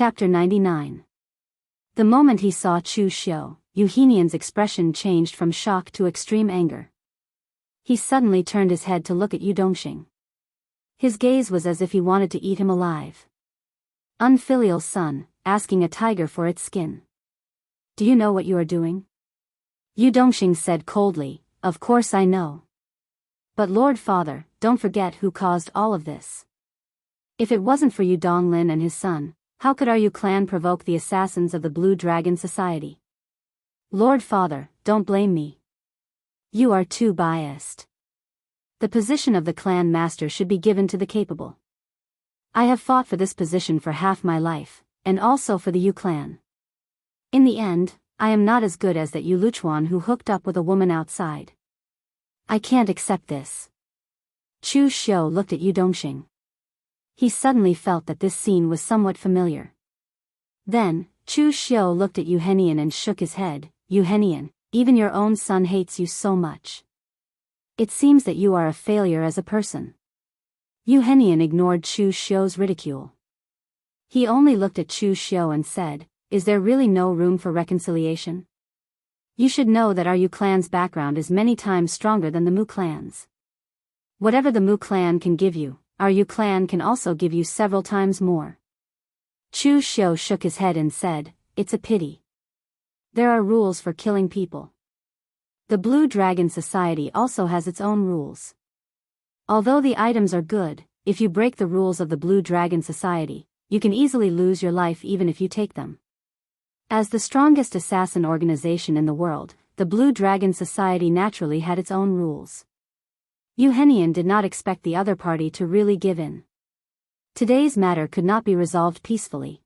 Chapter 99. The moment he saw Chu Xiu, Yuhenian's expression changed from shock to extreme anger. He suddenly turned his head to look at Yu Dongxing. His gaze was as if he wanted to eat him alive. Unfilial son, asking a tiger for its skin. Do you know what you are doing? Yu Dongxing said coldly, Of course I know. But Lord Father, don't forget who caused all of this. If it wasn't for Yu Donglin and his son, how could our Yu clan provoke the assassins of the Blue Dragon Society? Lord Father, don't blame me. You are too biased. The position of the clan master should be given to the capable. I have fought for this position for half my life, and also for the Yu clan. In the end, I am not as good as that Yu Luchuan who hooked up with a woman outside. I can't accept this. Chu Xiu looked at Yu Dongxing. He suddenly felt that this scene was somewhat familiar. Then, Chu Xiu looked at Yuhenian and shook his head. Yuhenian, even your own son hates you so much. It seems that you are a failure as a person. Yuhenian ignored Chu Xiu's ridicule. He only looked at Chu Xiu and said, Is there really no room for reconciliation? You should know that our Yu clan's background is many times stronger than the Mu clan's. Whatever the Mu clan can give you, our Yu clan can also give you several times more. Chu Xiu shook his head and said, It's a pity. There are rules for killing people. The Blue Dragon Society also has its own rules. Although the items are good, if you break the rules of the Blue Dragon Society, you can easily lose your life even if you take them. As the strongest assassin organization in the world, the Blue Dragon Society naturally had its own rules. Yuhenian did not expect the other party to really give in. Today's matter could not be resolved peacefully.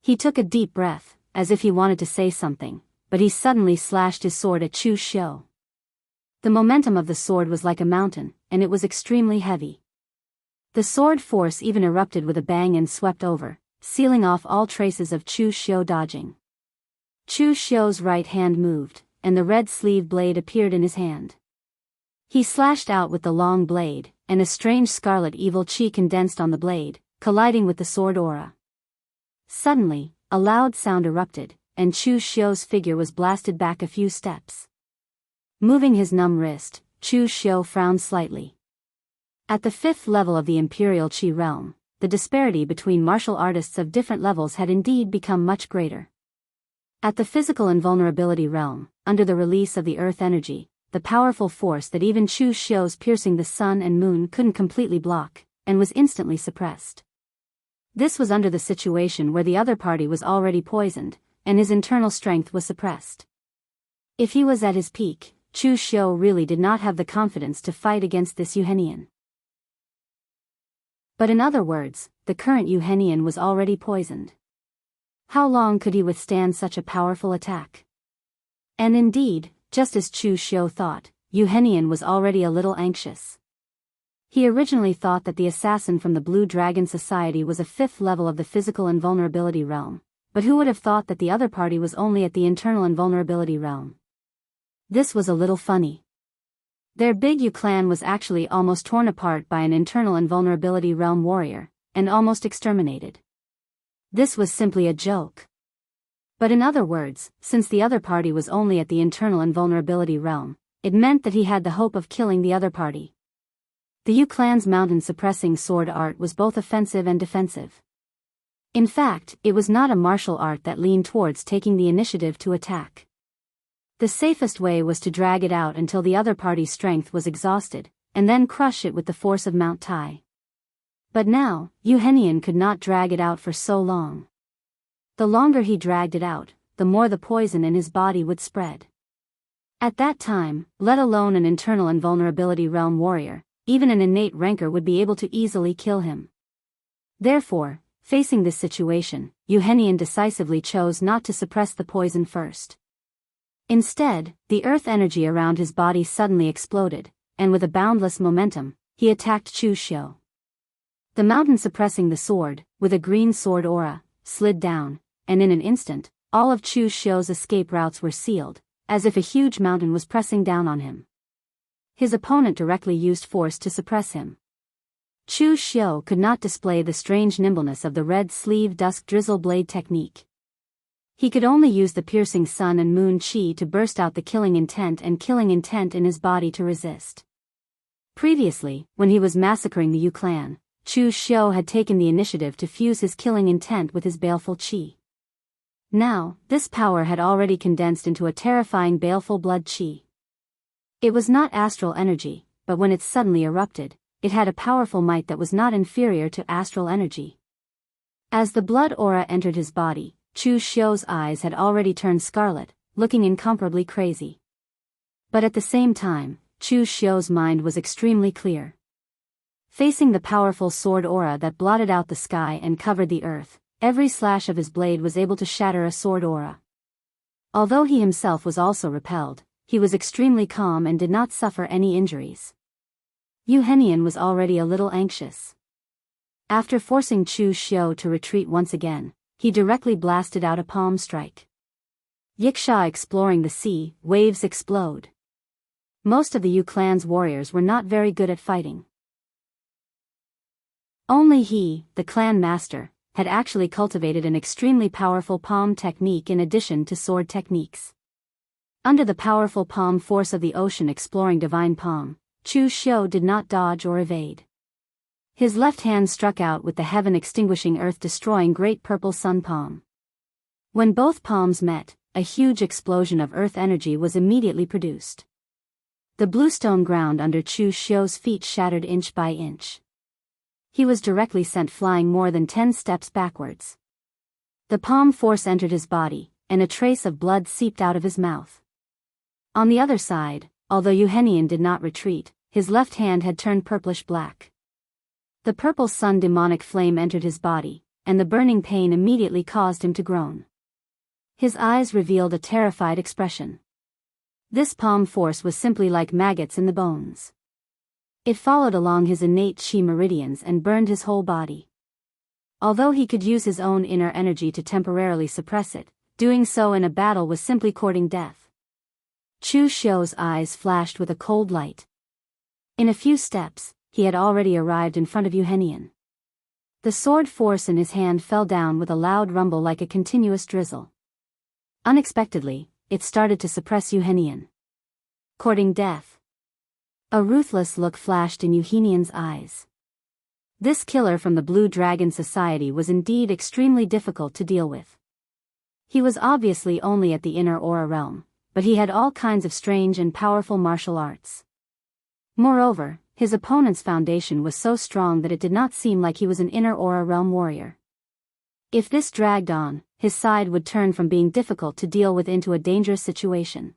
He took a deep breath, as if he wanted to say something, but he suddenly slashed his sword at Chu Xiu. The momentum of the sword was like a mountain, and it was extremely heavy. The sword force even erupted with a bang and swept over, sealing off all traces of Chu Xiu dodging. Chu Xiu's right hand moved, and the red sleeve blade appeared in his hand. He slashed out with the long blade, and a strange scarlet evil chi condensed on the blade, colliding with the sword aura. Suddenly, a loud sound erupted, and Chu Xiu's figure was blasted back a few steps. Moving his numb wrist, Chu Xiu frowned slightly. At the 5th level of the Imperial Qi realm, the disparity between martial artists of different levels had indeed become much greater. At the physical invulnerability realm, under the release of the earth energy, the powerful force that even Chu Xiu's piercing the sun and moon couldn't completely block, and was instantly suppressed. This was under the situation where the other party was already poisoned, and his internal strength was suppressed. If he was at his peak, Chu Xiu really did not have the confidence to fight against this Yuhenian. But in other words, the current Yuhenian was already poisoned. How long could he withstand such a powerful attack? And indeed, just as Chu Xiu thought, Yuhenian was already a little anxious. He originally thought that the assassin from the Blue Dragon Society was a 5th level of the physical invulnerability realm, but who would have thought that the other party was only at the internal invulnerability realm? This was a little funny. Their big Yu clan was actually almost torn apart by an internal invulnerability realm warrior, and almost exterminated. This was simply a joke. But in other words, since the other party was only at the internal invulnerability realm, it meant that he had the hope of killing the other party. The Yu clan's mountain-suppressing sword art was both offensive and defensive. In fact, it was not a martial art that leaned towards taking the initiative to attack. The safest way was to drag it out until the other party's strength was exhausted, and then crush it with the force of Mount Tai. But now, Yuhenian could not drag it out for so long. The longer he dragged it out, the more the poison in his body would spread. At that time, let alone an internal invulnerability realm warrior, even an innate rancor would be able to easily kill him. Therefore, facing this situation, Yuhenian decisively chose not to suppress the poison first. Instead, the earth energy around his body suddenly exploded, and with a boundless momentum, he attacked Chu Xiu. The mountain suppressing the sword, with a green sword aura, slid down, and in an instant, all of Chu Xiu's escape routes were sealed, as if a huge mountain was pressing down on him. His opponent directly used force to suppress him. Chu Xiu could not display the strange nimbleness of the red sleeve dusk drizzle blade technique. He could only use the piercing sun and moon chi to burst out the killing intent in his body to resist. Previously, when he was massacring the Yu clan, Chu Xiu had taken the initiative to fuse his killing intent with his baleful chi. Now, this power had already condensed into a terrifying baleful blood chi. It was not astral energy, but when it suddenly erupted, it had a powerful might that was not inferior to astral energy. As the blood aura entered his body, Chu Xiu's eyes had already turned scarlet, looking incomparably crazy. But at the same time, Chu Xiu's mind was extremely clear. Facing the powerful sword aura that blotted out the sky and covered the earth, every slash of his blade was able to shatter a sword aura. Although he himself was also repelled, he was extremely calm and did not suffer any injuries. Yu Henian was already a little anxious. After forcing Chu Xiu to retreat once again, he directly blasted out a palm strike. Yiksha exploring the sea, waves explode. Most of the Yu clan's warriors were not very good at fighting. Only he, the clan master, had actually cultivated an extremely powerful palm technique in addition to sword techniques. Under the powerful palm force of the ocean exploring divine palm, Chu Xiu did not dodge or evade. His left hand struck out with the heaven-extinguishing earth-destroying great purple sun palm. When both palms met, a huge explosion of earth energy was immediately produced. The bluestone ground under Chu Xiu's feet shattered inch by inch. He was directly sent flying more than 10 steps backwards. The palm force entered his body, and a trace of blood seeped out of his mouth. On the other side, although Yu Henian did not retreat, his left hand had turned purplish black. The purple sun demonic flame entered his body, and the burning pain immediately caused him to groan. His eyes revealed a terrified expression. This palm force was simply like maggots in the bones. It followed along his innate chi meridians and burned his whole body. Although he could use his own inner energy to temporarily suppress it, doing so in a battle was simply courting death. Chu Xiu's eyes flashed with a cold light. In a few steps, he had already arrived in front of Yu Henian. The sword force in his hand fell down with a loud rumble like a continuous drizzle. Unexpectedly, it started to suppress Yu Henian. Courting death. A ruthless look flashed in Yu Henian's eyes. This killer from the Blue Dragon Society was indeed extremely difficult to deal with. He was obviously only at the inner aura realm, but he had all kinds of strange and powerful martial arts. Moreover, his opponent's foundation was so strong that it did not seem like he was an inner aura realm warrior. If this dragged on, his side would turn from being difficult to deal with into a dangerous situation.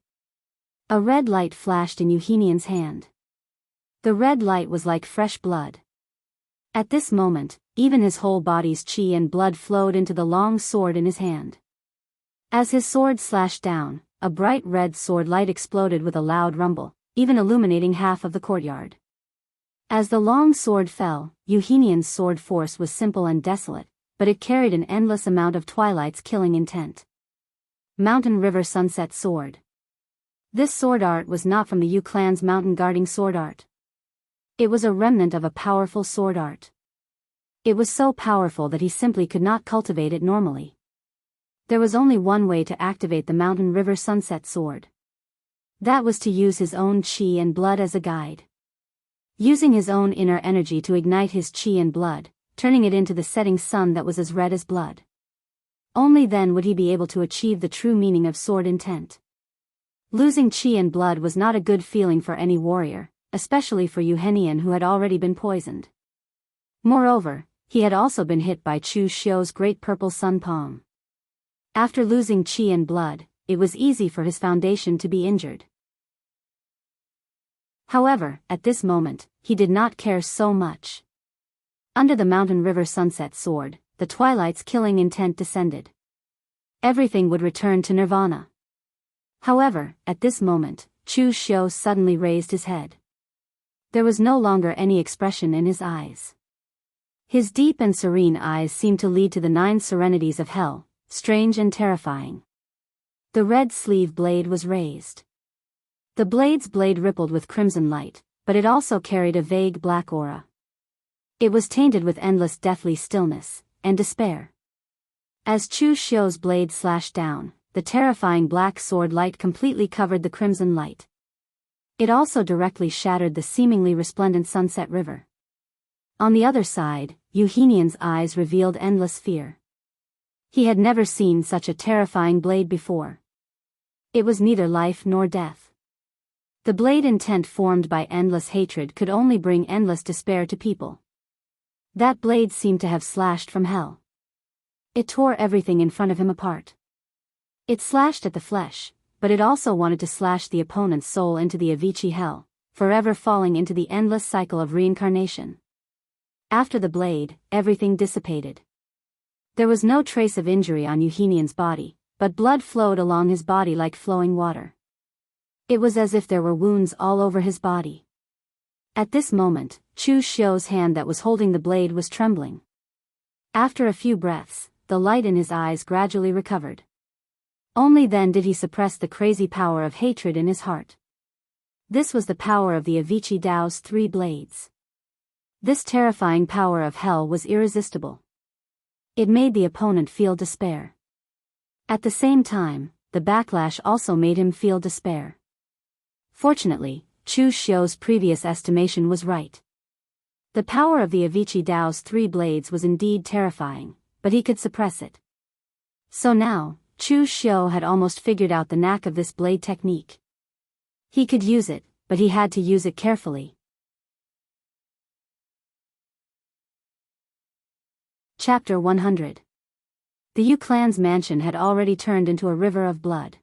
A red light flashed in Yu Henian's hand. The red light was like fresh blood. At this moment, even his whole body's chi and blood flowed into the long sword in his hand. As his sword slashed down, a bright red sword light exploded with a loud rumble, even illuminating half of the courtyard. As the long sword fell, Yu Henian's sword force was simple and desolate, but it carried an endless amount of Twilight's killing intent. Mountain River Sunset Sword. This sword art was not from the Yu clan's mountain guarding sword art. It was a remnant of a powerful sword art. It was so powerful that he simply could not cultivate it normally. There was only one way to activate the Mountain River Sunset Sword. That was to use his own chi and blood as a guide. Using his own inner energy to ignite his chi and blood, turning it into the setting sun that was as red as blood. Only then would he be able to achieve the true meaning of sword intent. Losing chi and blood was not a good feeling for any warrior, especially for Yu Henian who had already been poisoned. Moreover, he had also been hit by Chu Xiu's great purple sun palm. After losing chi and blood, it was easy for his foundation to be injured. However, at this moment, he did not care so much. Under the Mountain River Sunset Sword, the Twilight's killing intent descended. Everything would return to nirvana. However, at this moment, Chu Xiu suddenly raised his head. There was no longer any expression in his eyes. His deep and serene eyes seemed to lead to the 9 serenities of hell, strange and terrifying. The red sleeve blade was raised. The blade's blade rippled with crimson light, but it also carried a vague black aura. It was tainted with endless deathly stillness and despair. As Chu Xiu's blade slashed down, the terrifying black sword light completely covered the crimson light. It also directly shattered the seemingly resplendent sunset river. On the other side, Euhenian's eyes revealed endless fear. He had never seen such a terrifying blade before. It was neither life nor death. The blade intent formed by endless hatred could only bring endless despair to people. That blade seemed to have slashed from hell. It tore everything in front of him apart. It slashed at the flesh, but it also wanted to slash the opponent's soul into the Avicii hell, forever falling into the endless cycle of reincarnation. After the blade, everything dissipated. There was no trace of injury on Euhenian's body, but blood flowed along his body like flowing water. It was as if there were wounds all over his body. At this moment, Chu Xiu's hand that was holding the blade was trembling. After a few breaths, the light in his eyes gradually recovered. Only then did he suppress the crazy power of hatred in his heart. This was the power of the Avicii Dao's 3 blades. This terrifying power of hell was irresistible. It made the opponent feel despair. At the same time, the backlash also made him feel despair. Fortunately, Chu Xiu's previous estimation was right. The power of the Avicii Dao's 3 blades was indeed terrifying, but he could suppress it. So now, Chu Xiu had almost figured out the knack of this blade technique. He could use it, but he had to use it carefully. Chapter 100. The Yu clan's mansion had already turned into a river of blood.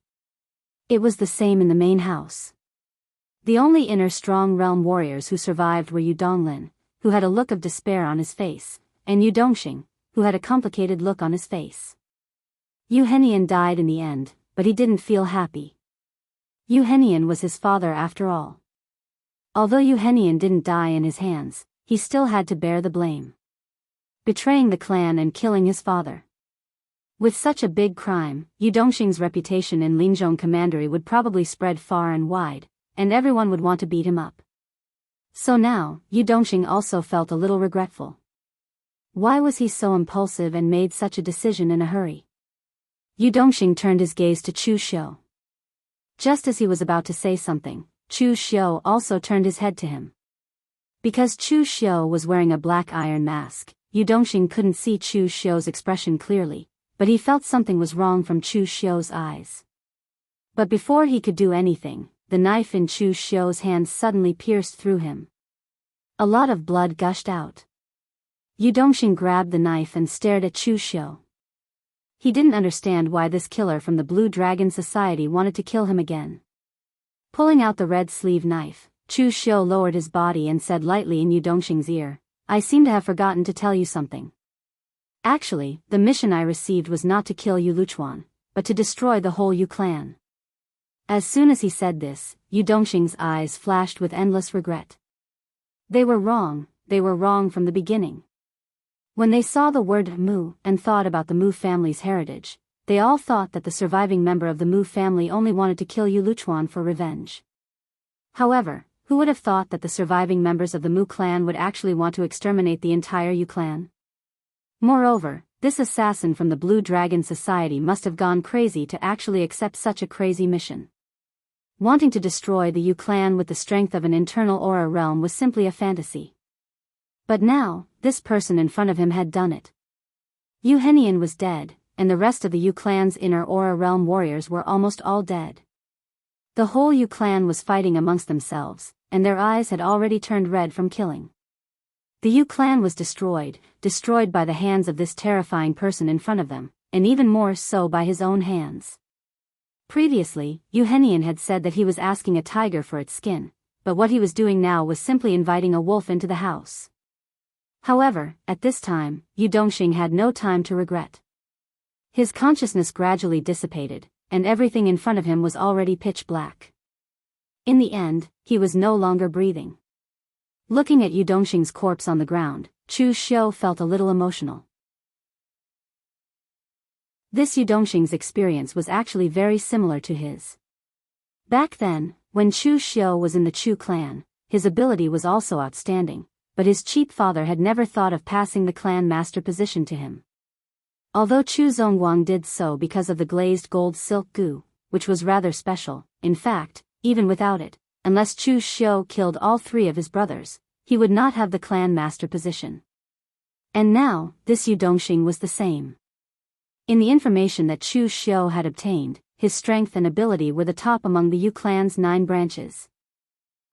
It was the same in the main house. The only inner strong realm warriors who survived were Yu Donglin, who had a look of despair on his face, and Yu Dongxing, who had a complicated look on his face. Euhenian died in the end, but he didn't feel happy. Euhenian was his father after all. Although Euhenian didn't die in his hands, he still had to bear the blame. Betraying the clan and killing his father. With such a big crime, Yu Dongxing's reputation in Linzhong Commandery would probably spread far and wide, and everyone would want to beat him up. So now, Yu Dongxing also felt a little regretful. Why was he so impulsive and made such a decision in a hurry? Yu Dongxing turned his gaze to Chu Xiu. Just as he was about to say something, Chu Xiu also turned his head to him. Because Chu Xiu was wearing a black iron mask, Yu Dongxing couldn't see Chu Xiu's expression clearly, but he felt something was wrong from Chu Xiu's eyes. But before he could do anything, the knife in Chu Xiu's hand suddenly pierced through him. A lot of blood gushed out. Yu Dongxing grabbed the knife and stared at Chu Xiu. He didn't understand why this killer from the Blue Dragon Society wanted to kill him again. Pulling out the red sleeve knife, Chu Xiu lowered his body and said lightly in Yu Dongxing's ear, "I seem to have forgotten to tell you something. Actually, the mission I received was not to kill Yu Luchuan, but to destroy the whole Yu clan." As soon as he said this, Yu Dongxing's eyes flashed with endless regret. They were wrong from the beginning. When they saw the word Mu and thought about the Mu family's heritage, they all thought that the surviving member of the Mu family only wanted to kill Yu Luchuan for revenge. However, who would have thought that the surviving members of the Mu clan would actually want to exterminate the entire Yu clan? Moreover, this assassin from the Blue Dragon Society must have gone crazy to actually accept such a crazy mission. Wanting to destroy the Yu clan with the strength of an internal aura realm was simply a fantasy. But now, this person in front of him had done it. Euhenian was dead, and the rest of the Yu clan's inner aura realm warriors were almost all dead. The whole Yu clan was fighting amongst themselves, and their eyes had already turned red from killing. The Yu clan was destroyed by the hands of this terrifying person in front of them, and even more so by his own hands. Previously, Euhenian had said that he was asking a tiger for its skin, but what he was doing now was simply inviting a wolf into the house. However, at this time, Yu Dongxing had no time to regret. His consciousness gradually dissipated, and everything in front of him was already pitch black. In the end, he was no longer breathing. Looking at Yu Dongxing's corpse on the ground, Chu Xiu felt a little emotional. This Yu Dongxing's experience was actually very similar to his. Back then, when Chu Xiu was in the Chu clan, his ability was also outstanding, but his cheap father had never thought of passing the clan master position to him. Although Chu Zongguang did so because of the glazed gold silk goo, which was rather special, in fact, even without it, unless Chu Xiu killed all three of his brothers, he would not have the clan master position. And now, this Yu Dongxing was the same. In the information that Chu Xiu had obtained, his strength and ability were the top among the Yu clan's 9 branches.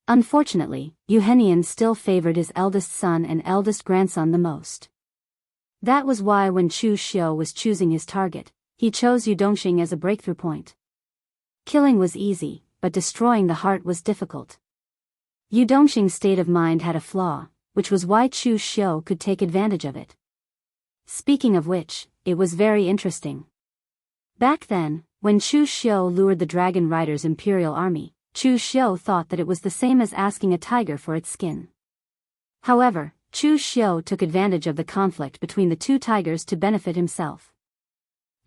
Unfortunately, Yu Henian still favored his eldest son and eldest grandson the most. That was why when Chu Xiu was choosing his target, he chose Yu Dongxing as a breakthrough point. Killing was easy, but destroying the heart was difficult. Yu Dongxing's state of mind had a flaw, which was why Chu Xiu could take advantage of it. Speaking of which, it was very interesting. Back then, when Chu Xiu lured the Dragon Rider's imperial army, Chu Xiu thought that it was the same as asking a tiger for its skin. However, Chu Xiu took advantage of the conflict between the two tigers to benefit himself.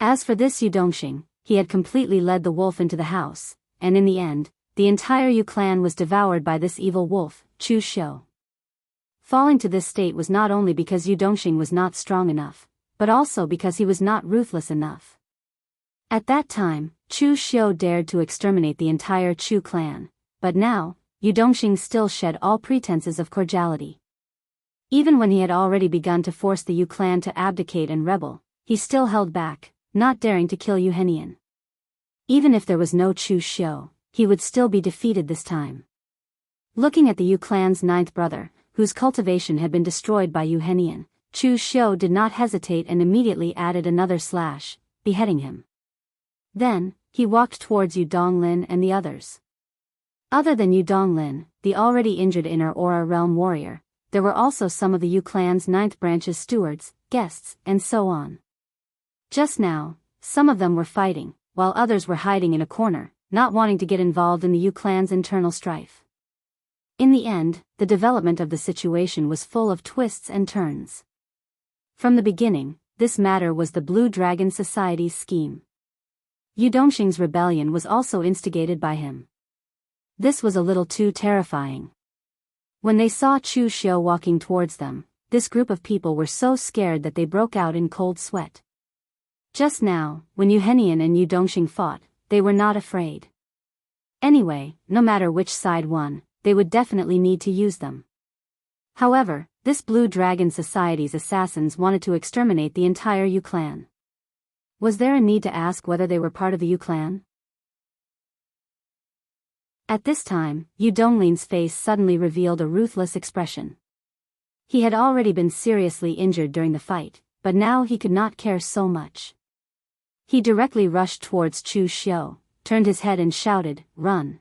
As for this Yu Dongxing, he had completely led the wolf into the house, and in the end, the entire Yu clan was devoured by this evil wolf, Chu Xiu. Falling to this state was not only because Yu Dongxing was not strong enough, but also because he was not ruthless enough. At that time, Chu Xiu dared to exterminate the entire Chu clan, but now, Yu Dongxing still shed all pretenses of cordiality. Even when he had already begun to force the Yu clan to abdicate and rebel, he still held back, not daring to kill Yu Henian. Even if there was no Chu Xiu, he would still be defeated this time. Looking at the Yu clan's 9th brother, whose cultivation had been destroyed by Yu Henian, Chu Xiu did not hesitate and immediately added another slash, beheading him. Then, he walked towards Yu Donglin and the others. Other than Yu Donglin, the already injured Inner Aura Realm warrior, there were also some of the Yu clan's 9th branch's stewards, guests, and so on. Just now, some of them were fighting, while others were hiding in a corner, not wanting to get involved in the Yu clan's internal strife. In the end, the development of the situation was full of twists and turns. From the beginning, this matter was the Blue Dragon Society's scheme. Yu Dongxing's rebellion was also instigated by him. This was a little too terrifying. When they saw Chu Xiu walking towards them, this group of people were so scared that they broke out in cold sweat. Just now, when Yu Henian and Yu Dongxing fought, they were not afraid. Anyway, no matter which side won, they would definitely need to use them. However, this Blue Dragon Society's assassins wanted to exterminate the entire Yu clan. Was there a need to ask whether they were part of the Yu clan? At this time, Yu Donglin's face suddenly revealed a ruthless expression. He had already been seriously injured during the fight, but now he could not care so much. He directly rushed towards Chu Xiu, turned his head and shouted, "Run!"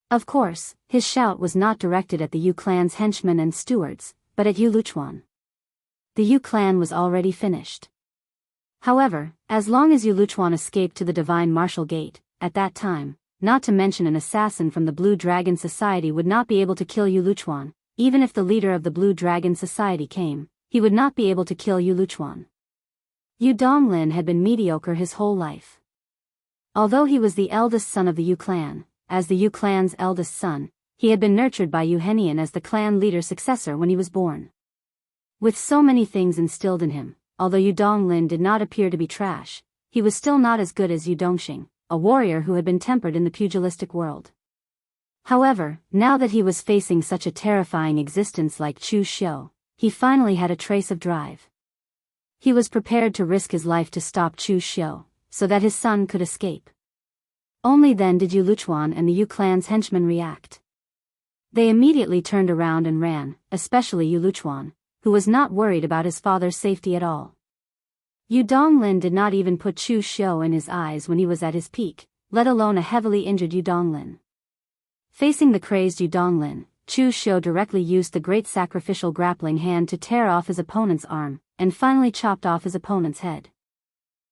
Of course, his shout was not directed at the Yu clan's henchmen and stewards, but at Yu Luchuan. The Yu clan was already finished. However, as long as Yu Luchuan escaped to the Divine Martial Gate, at that time, not to mention an assassin from the Blue Dragon Society would not be able to kill Yu Luchuan, even if the leader of the Blue Dragon Society came, he would not be able to kill Yu Luchuan. Yu Donglin had been mediocre his whole life. Although he was the eldest son of the Yu clan, as the Yu clan's eldest son, he had been nurtured by Yu Henian as the clan leader's successor when he was born. With so many things instilled in him, although Yu Donglin did not appear to be trash, he was still not as good as Yu Dongxing, a warrior who had been tempered in the pugilistic world. However, now that he was facing such a terrifying existence like Chu Xiu, he finally had a trace of drive. He was prepared to risk his life to stop Chu Xiu, so that his son could escape. Only then did Yu Luchuan and the Yu clan's henchmen react. They immediately turned around and ran, especially Yu Luchuan, who was not worried about his father's safety at all. Yu Donglin did not even put Chu Xiu in his eyes when he was at his peak, let alone a heavily injured Yu Donglin. Facing the crazed Yu Donglin, Chu Xiu directly used the great sacrificial grappling hand to tear off his opponent's arm, and finally chopped off his opponent's head.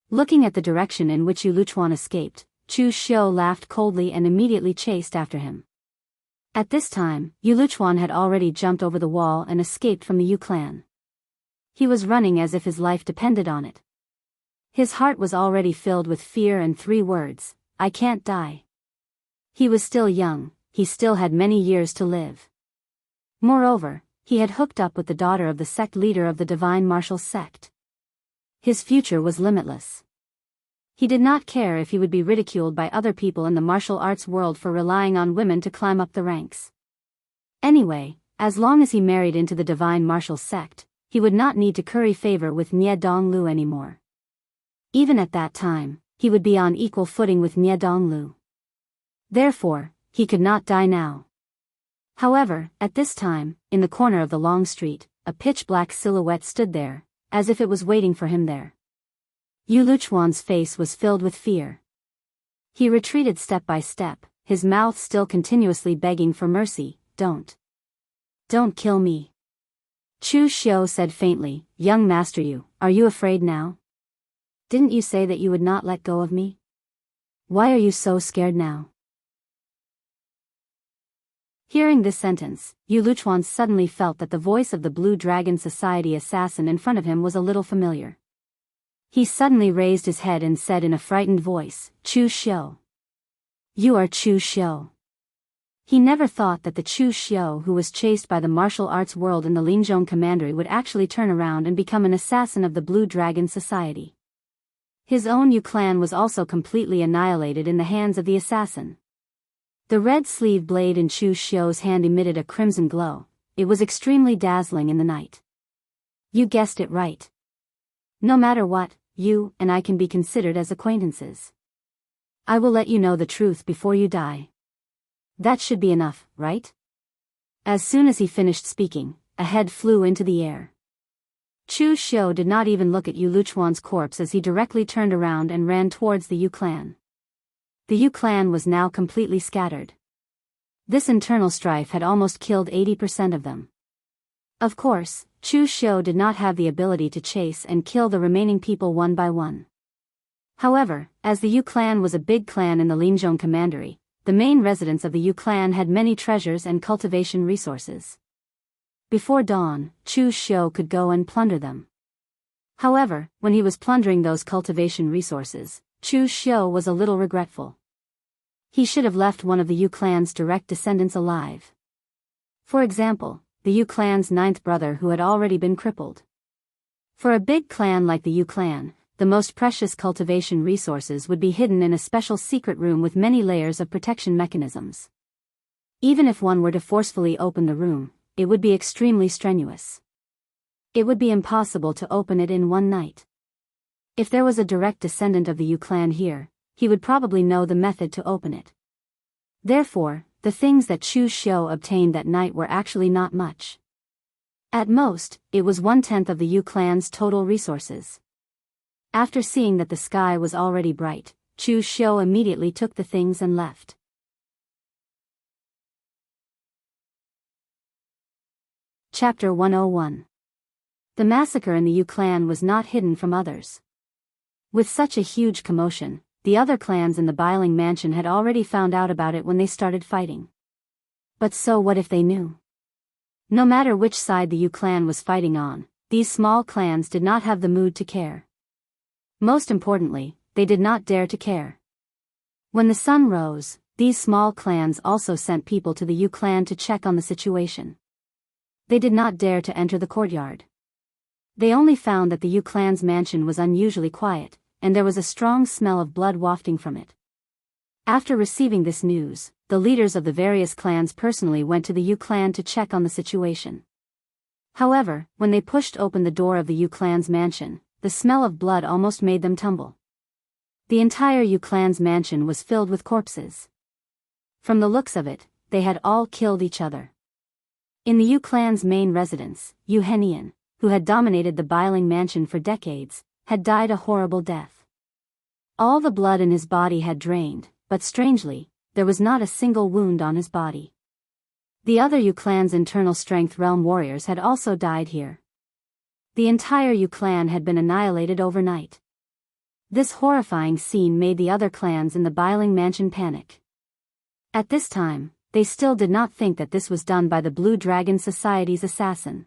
Looking at the direction in which Yu Luchuan escaped, Chu Xiu laughed coldly and immediately chased after him. At this time, Yu Luchuan had already jumped over the wall and escaped from the Yu clan. He was running as if his life depended on it. His heart was already filled with fear and 3 words, "I can't die." He was still young, he still had many years to live. Moreover, He had hooked up with the daughter of the sect leader of the divine martial sect. His future was limitless. He did not care if he would be ridiculed by other people in the martial arts world for relying on women to climb up the ranks. Anyway, as long as he married into the divine martial sect, he would not need to curry favor with Nie Donglu anymore. Even at that time, he would be on equal footing with Nie Donglu. Therefore, he could not die now. However, at this time, in the corner of the long street, a pitch-black silhouette stood there, as if it was waiting for him there. Yu Luchuan's face was filled with fear. He retreated step by step, his mouth still continuously begging for mercy. Don't kill me. Chu Xiu said faintly, young master Yu, are you afraid now? Didn't you say that you would not let go of me? Why are you so scared now? Hearing this sentence, Yu Luchuan suddenly felt that the voice of the Blue Dragon Society assassin in front of him was a little familiar. He suddenly raised his head and said in a frightened voice, Chu Xiu. You are Chu Xiu. He never thought that the Chu Xiu who was chased by the martial arts world in the Linzhong Commandery would actually turn around and become an assassin of the Blue Dragon Society. His own Yu clan was also completely annihilated in the hands of the assassin. The red sleeve blade in Chu Xiu's hand emitted a crimson glow. It was extremely dazzling in the night. You guessed it right. No matter what, you and I can be considered as acquaintances. I will let you know the truth before you die. That should be enough, right? As soon as he finished speaking, a head flew into the air. Chu Xiu did not even look at Yu Luchuan's corpse as he directly turned around and ran towards the Yu clan. The Yu clan was now completely scattered. This internal strife had almost killed 80% of them. Of course, Chu Xiu did not have the ability to chase and kill the remaining people one by one. However, as the Yu clan was a big clan in the Linzhong Commandery, the main residents of the Yu clan had many treasures and cultivation resources. Before dawn, Chu Xiu could go and plunder them. However, when he was plundering those cultivation resources, Chu Xiu was a little regretful. He should have left one of the Yu clan's direct descendants alive. For example, the Yu clan's ninth brother who had already been crippled. For a big clan like the Yu clan, the most precious cultivation resources would be hidden in a special secret room with many layers of protection mechanisms. Even if one were to forcefully open the room, it would be extremely strenuous. It would be impossible to open it in one night. If there was a direct descendant of the Yu clan here, he would probably know the method to open it. Therefore, the things that Chu Xiu obtained that night were actually not much. At most, it was 1/10 of the Yu clan's total resources. After seeing that the sky was already bright, Chu Xiu immediately took the things and left. Chapter 101. The massacre in the Yu clan was not hidden from others. With such a huge commotion, the other clans in the Biling mansion had already found out about it when they started fighting. But so what if they knew? No matter which side the Yu clan was fighting on, these small clans did not have the mood to care. Most importantly, they did not dare to care. When the sun rose, these small clans also sent people to the Yu clan to check on the situation. They did not dare to enter the courtyard. They only found that the Yu clan's mansion was unusually quiet, and there was a strong smell of blood wafting from it. After receiving this news, the leaders of the various clans personally went to the Yu clan to check on the situation. However, when they pushed open the door of the Yu clan's mansion, the smell of blood almost made them tumble. The entire Yu clan's mansion was filled with corpses. From the looks of it, they had all killed each other. In the Yu clan's main residence, Yu Henian, who had dominated the Biling mansion for decades, had died a horrible death. All the blood in his body had drained, but strangely, there was not a single wound on his body. The other Yu clan's internal strength realm warriors had also died here. The entire Yu clan had been annihilated overnight. This horrifying scene made the other clans in the Biling mansion panic. At this time, they still did not think that this was done by the Blue Dragon Society's assassin.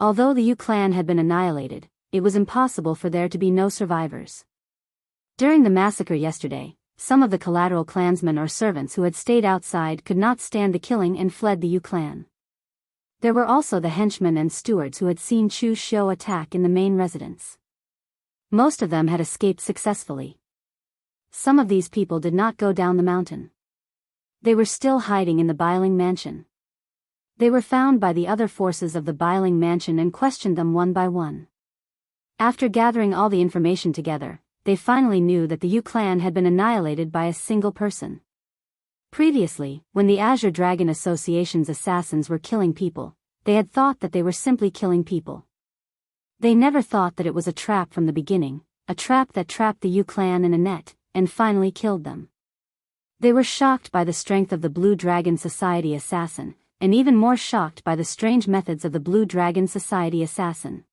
Although the Yu clan had been annihilated, it was impossible for there to be no survivors. During the massacre yesterday, some of the collateral clansmen or servants who had stayed outside could not stand the killing and fled the Yu clan. There were also the henchmen and stewards who had seen Chu Xiu attack in the main residence. Most of them had escaped successfully. Some of these people did not go down the mountain. They were still hiding in the Biling mansion. They were found by the other forces of the Biling mansion and questioned them one by one. After gathering all the information together, they finally knew that the Yu clan had been annihilated by a single person. Previously, when the Azure Dragon Association's assassins were killing people, they had thought that they were simply killing people. They never thought that it was a trap from the beginning, a trap that trapped the Yu clan in a net, and finally killed them. They were shocked by the strength of the Blue Dragon Society assassin, and even more shocked by the strange methods of the Blue Dragon Society assassin.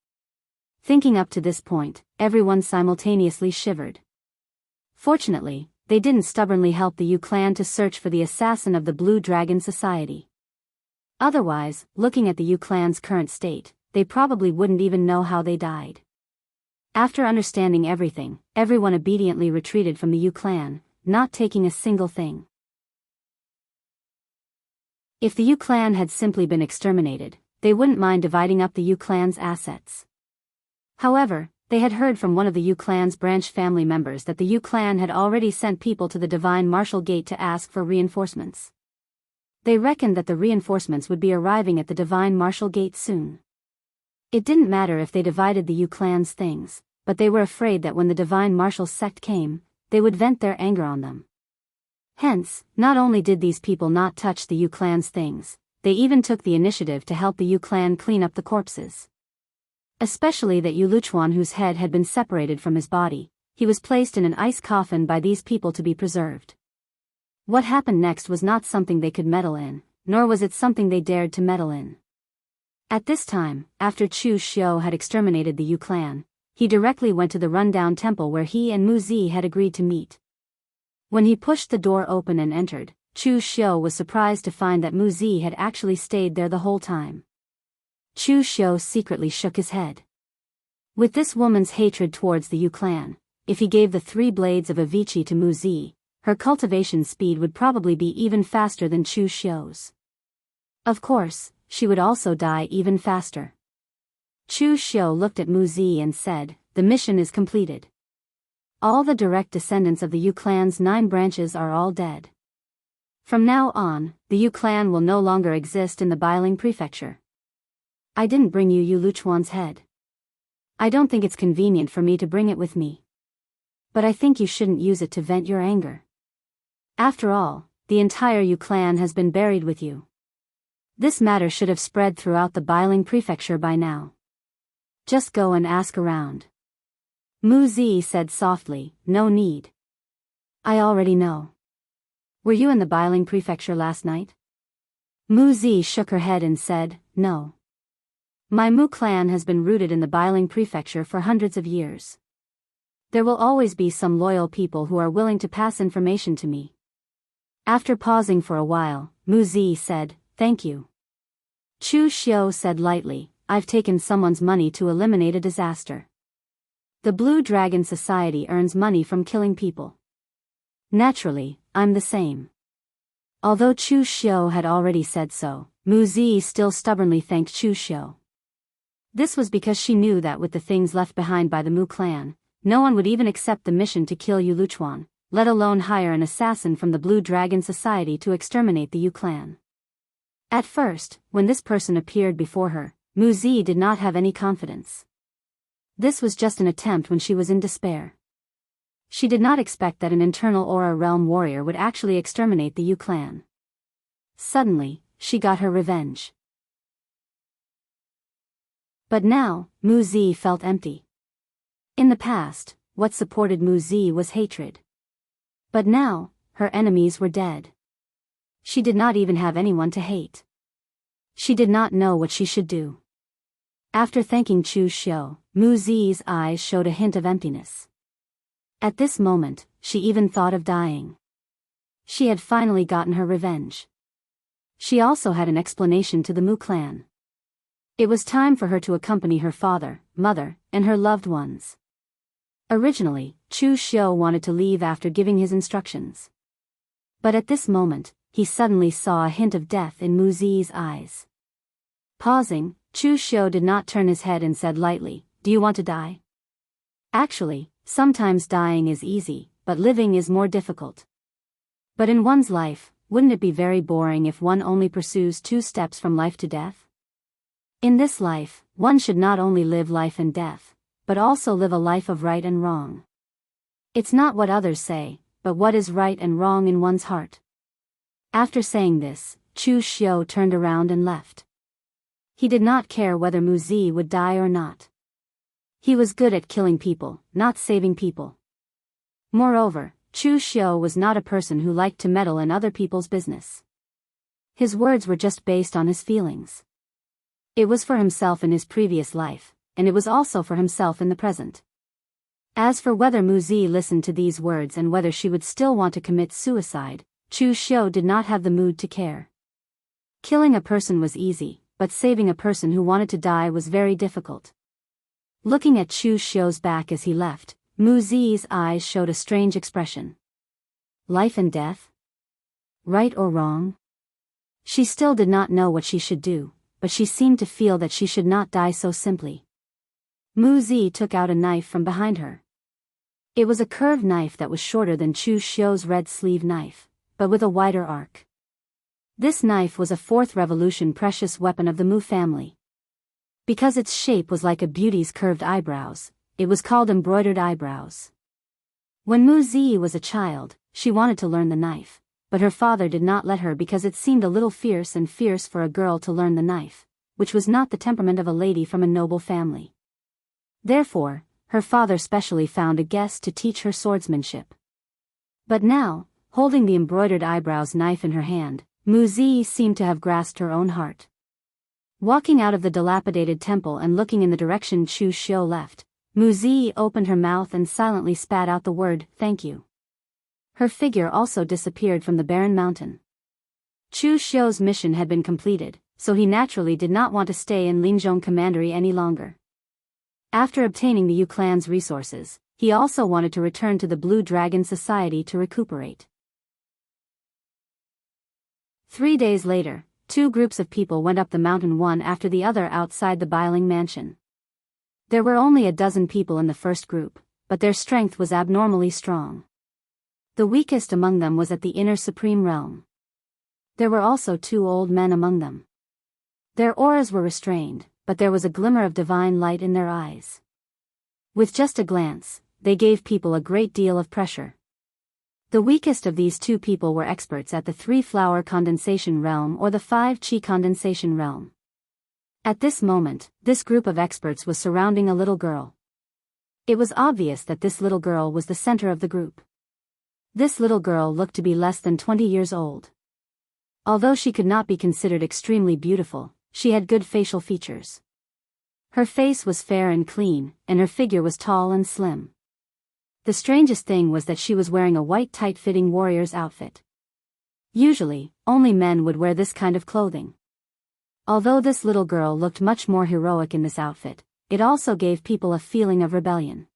Thinking up to this point, everyone simultaneously shivered. Fortunately, they didn't stubbornly help the Yu clan to search for the assassin of the Blue Dragon Society. Otherwise, looking at the Yu clan's current state, they probably wouldn't even know how they died. After understanding everything, everyone obediently retreated from the Yu clan, not taking a single thing. If the Yu clan had simply been exterminated, they wouldn't mind dividing up the Yu clan's assets. However, they had heard from one of the Yu clan's branch family members that the Yu clan had already sent people to the Divine Martial Gate to ask for reinforcements. They reckoned that the reinforcements would be arriving at the Divine Martial Gate soon. It didn't matter if they divided the Yu clan's things, but they were afraid that when the Divine Martial sect came, they would vent their anger on them. Hence, not only did these people not touch the Yu clan's things, they even took the initiative to help the Yu clan clean up the corpses. Especially that Yu Luchuan, whose head had been separated from his body, he was placed in an ice coffin by these people to be preserved. What happened next was not something they could meddle in, nor was it something they dared to meddle in. At this time, after Chu Xiu had exterminated the Yu clan, he directly went to the rundown temple where he and Mu Zi had agreed to meet. When he pushed the door open and entered, Chu Xiu was surprised to find that Mu Zi had actually stayed there the whole time. Chu Xiu secretly shook his head. With this woman's hatred towards the Yu clan, if he gave the 3 blades of Avicii to Mu Zi, her cultivation speed would probably be even faster than Chu Xiu's. Of course, she would also die even faster. Chu Xiu looked at Mu Zi and said, "The mission is completed. All the direct descendants of the Yu clan's 9 branches are all dead. From now on, the Yu clan will no longer exist in the Biling prefecture. I didn't bring you Yu Luchuan's head. I don't think it's convenient for me to bring it with me. But I think you shouldn't use it to vent your anger. After all, the entire Yu clan has been buried with you. This matter should have spread throughout the Biling prefecture by now. Just go and ask around." Mu Zi said softly, "No need. I already know. Were you in the Biling prefecture last night?" Mu Zi shook her head and said, "No. My Mu clan has been rooted in the Biling prefecture for hundreds of years. There will always be some loyal people who are willing to pass information to me." After pausing for a while, Mu Zi said, "Thank you." Chu Xiu said lightly, "I've taken someone's money to eliminate a disaster. The Blue Dragon Society earns money from killing people. Naturally, I'm the same." Although Chu Xiu had already said so, Mu Zi still stubbornly thanked Chu Xiu. This was because she knew that with the things left behind by the Mu clan, no one would even accept the mission to kill Yu Luchuan, let alone hire an assassin from the Blue Dragon Society to exterminate the Yu clan. At first, when this person appeared before her, Mu Zi did not have any confidence. This was just an attempt when she was in despair. She did not expect that an internal Aura Realm warrior would actually exterminate the Yu clan. Suddenly, she got her revenge. But now, Mu Zi felt empty. In the past, what supported Mu Zi was hatred. But now, her enemies were dead. She did not even have anyone to hate. She did not know what she should do. After thanking Chu Xiu, Mu Zi's eyes showed a hint of emptiness. At this moment, she even thought of dying. She had finally gotten her revenge. She also had an explanation to the Mu clan. It was time for her to accompany her father, mother, and her loved ones. Originally, Chu Xiu wanted to leave after giving his instructions. But at this moment, he suddenly saw a hint of death in Mu Zi's eyes. Pausing, Chu Xiu did not turn his head and said lightly, "Do you want to die?" Actually, sometimes dying is easy, but living is more difficult. But in one's life, wouldn't it be very boring if one only pursues 2 steps from life to death? In this life, one should not only live life and death, but also live a life of right and wrong. It's not what others say, but what is right and wrong in one's heart. After saying this, Chu Xiu turned around and left. He did not care whether Mu Zi would die or not. He was good at killing people, not saving people. Moreover, Chu Xiu was not a person who liked to meddle in other people's business. His words were just based on his feelings. It was for himself in his previous life, and it was also for himself in the present. As for whether Mu Zi listened to these words and whether she would still want to commit suicide, Chu Xiu did not have the mood to care. Killing a person was easy, but saving a person who wanted to die was very difficult. Looking at Chu Xiu's back as he left, Mu Zi's eyes showed a strange expression. Life and death? Right or wrong? She still did not know what she should do, but she seemed to feel that she should not die so simply. Mu Zi took out a knife from behind her. It was a curved knife that was shorter than Chu Xiu's red sleeve knife, but with a wider arc. This knife was a 4th Revolution precious weapon of the Mu family. Because its shape was like a beauty's curved eyebrows, it was called embroidered eyebrows. When Mu Zi was a child, she wanted to learn the knife, but her father did not let her because it seemed a little fierce for a girl to learn the knife, which was not the temperament of a lady from a noble family. Therefore, her father specially found a guest to teach her swordsmanship. But now, holding the embroidered eyebrows knife in her hand, Mu Zi seemed to have grasped her own heart. Walking out of the dilapidated temple and looking in the direction Chu Xiu left, Mu Zi opened her mouth and silently spat out the word, "Thank you." Her figure also disappeared from the barren mountain. Chu Xiu's mission had been completed, so he naturally did not want to stay in Linzhong Commandery any longer. After obtaining the Yu clan's resources, he also wanted to return to the Blue Dragon Society to recuperate. 3 days later, 2 groups of people went up the mountain one after the other outside the Biling mansion. There were only a dozen people in the first group, but their strength was abnormally strong. The weakest among them was at the inner supreme realm. There were also 2 old men among them. Their auras were restrained, but there was a glimmer of divine light in their eyes. With just a glance, they gave people a great deal of pressure. The weakest of these 2 people were experts at the 3-flower condensation realm or the 5-chi condensation realm. At this moment, this group of experts was surrounding a little girl. It was obvious that this little girl was the center of the group. This little girl looked to be less than 20 years old. Although she could not be considered extremely beautiful, she had good facial features. Her face was fair and clean, and her figure was tall and slim. The strangest thing was that she was wearing a white tight-fitting warrior's outfit. Usually, only men would wear this kind of clothing. Although this little girl looked much more heroic in this outfit, it also gave people a feeling of rebellion.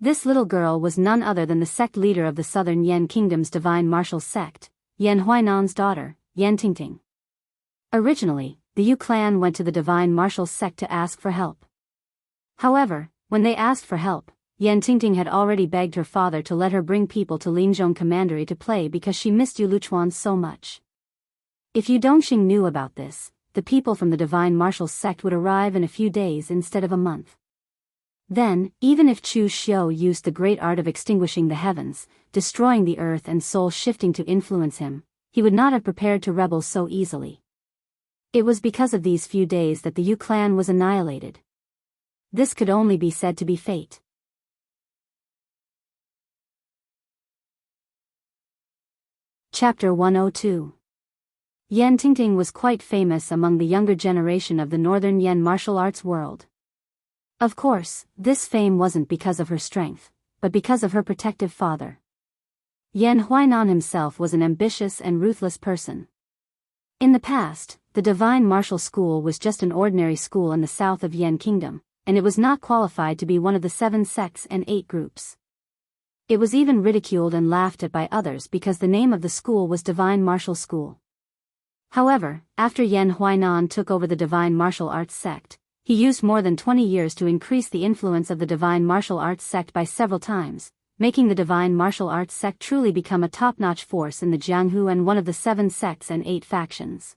This little girl was none other than the sect leader of the southern Yan Kingdom's divine martial sect, Yan Huainan's daughter, Yan Tingting. Originally, the Yu clan went to the divine martial sect to ask for help. However, when they asked for help, Yan Tingting had already begged her father to let her bring people to Linzhong Commandery to play because she missed Yu Luchuan so much. If Yu Dongxing knew about this, the people from the divine martial sect would arrive in a few days instead of a month. Then, even if Chu Xiu used the great art of extinguishing the heavens, destroying the earth and soul shifting to influence him, he would not have prepared to rebel so easily. It was because of these few days that the Yu clan was annihilated. This could only be said to be fate. Chapter 102. Yan Tingting was quite famous among the younger generation of the northern Yan martial arts world. Of course, this fame wasn't because of her strength, but because of her protective father. Yan Huainan himself was an ambitious and ruthless person. In the past, the Divine Martial School was just an ordinary school in the south of Yan Kingdom, and it was not qualified to be one of the 7 sects and 8 groups. It was even ridiculed and laughed at by others because the name of the school was Divine Martial School. However, after Yan Huainan took over the divine martial arts sect, he used more than 20 years to increase the influence of the divine martial arts sect by several times, making the divine martial arts sect truly become a top-notch force in the Jianghu and one of the 7 sects and 8 factions.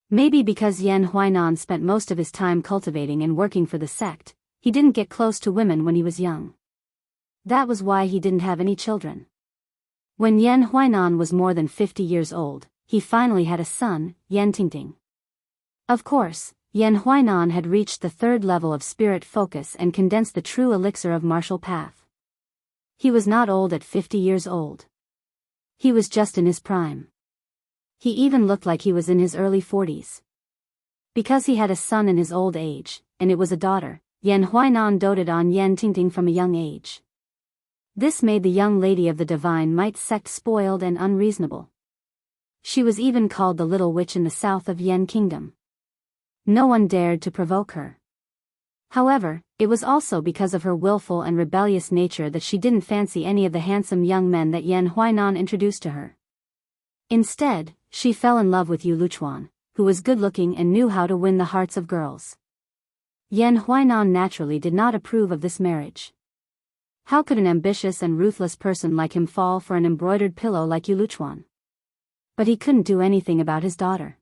Maybe because Yan Huainan spent most of his time cultivating and working for the sect, he didn't get close to women when he was young. That was why he didn't have any children. When Yan Huainan was more than 50 years old, he finally had a son, Yan Tingting. Of course, Yan Huainan had reached the 3rd level of spirit focus and condensed the true elixir of martial path. He was not old at 50 years old. He was just in his prime. He even looked like he was in his early 40s. Because he had a son in his old age, and it was a daughter, Yan Huainan doted on Yan Tingting from a young age. This made the young lady of the Divine Might sect spoiled and unreasonable. She was even called the Little Witch in the south of Yan Kingdom. No one dared to provoke her. However, it was also because of her willful and rebellious nature that she didn't fancy any of the handsome young men that Yan Huainan introduced to her. Instead, she fell in love with Yu Luchuan, who was good-looking and knew how to win the hearts of girls. Yan Huainan naturally did not approve of this marriage. How could an ambitious and ruthless person like him fall for an embroidered pillow like Yu Luchuan? But he couldn't do anything about his daughter.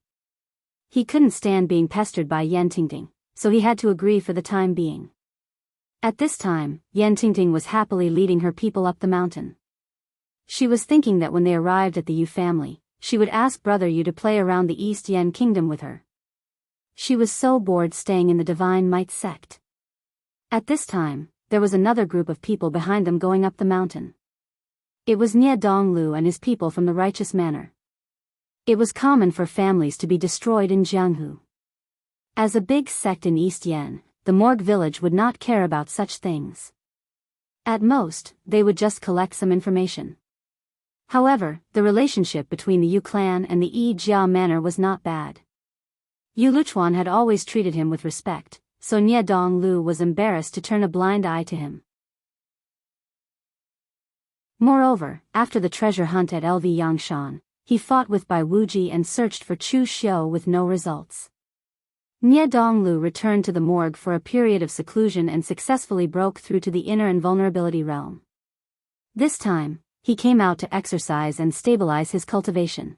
He couldn't stand being pestered by Yan Tingting, so he had to agree for the time being. At this time, Yan Tingting was happily leading her people up the mountain. She was thinking that when they arrived at the Yu family, she would ask Brother Yu to play around the East Yan Kingdom with her. She was so bored staying in the Divine Might sect. At this time, there was another group of people behind them going up the mountain. It was Nie Donglu and his people from the Righteous Manor. It was common for families to be destroyed in Jianghu. As a big sect in East Yan, the Morgue village would not care about such things. At most, they would just collect some information. However, the relationship between the Yu clan and the Yi Jia manor was not bad. Yu Luchuan had always treated him with respect, so Nie Donglu was embarrassed to turn a blind eye to him. Moreover, after the treasure hunt at LV Yangshan, he fought with Bai Wuji and searched for Chu Xiu with no results. Nie Donglu returned to the morgue for a period of seclusion and successfully broke through to the inner invulnerability realm. This time, he came out to exercise and stabilize his cultivation.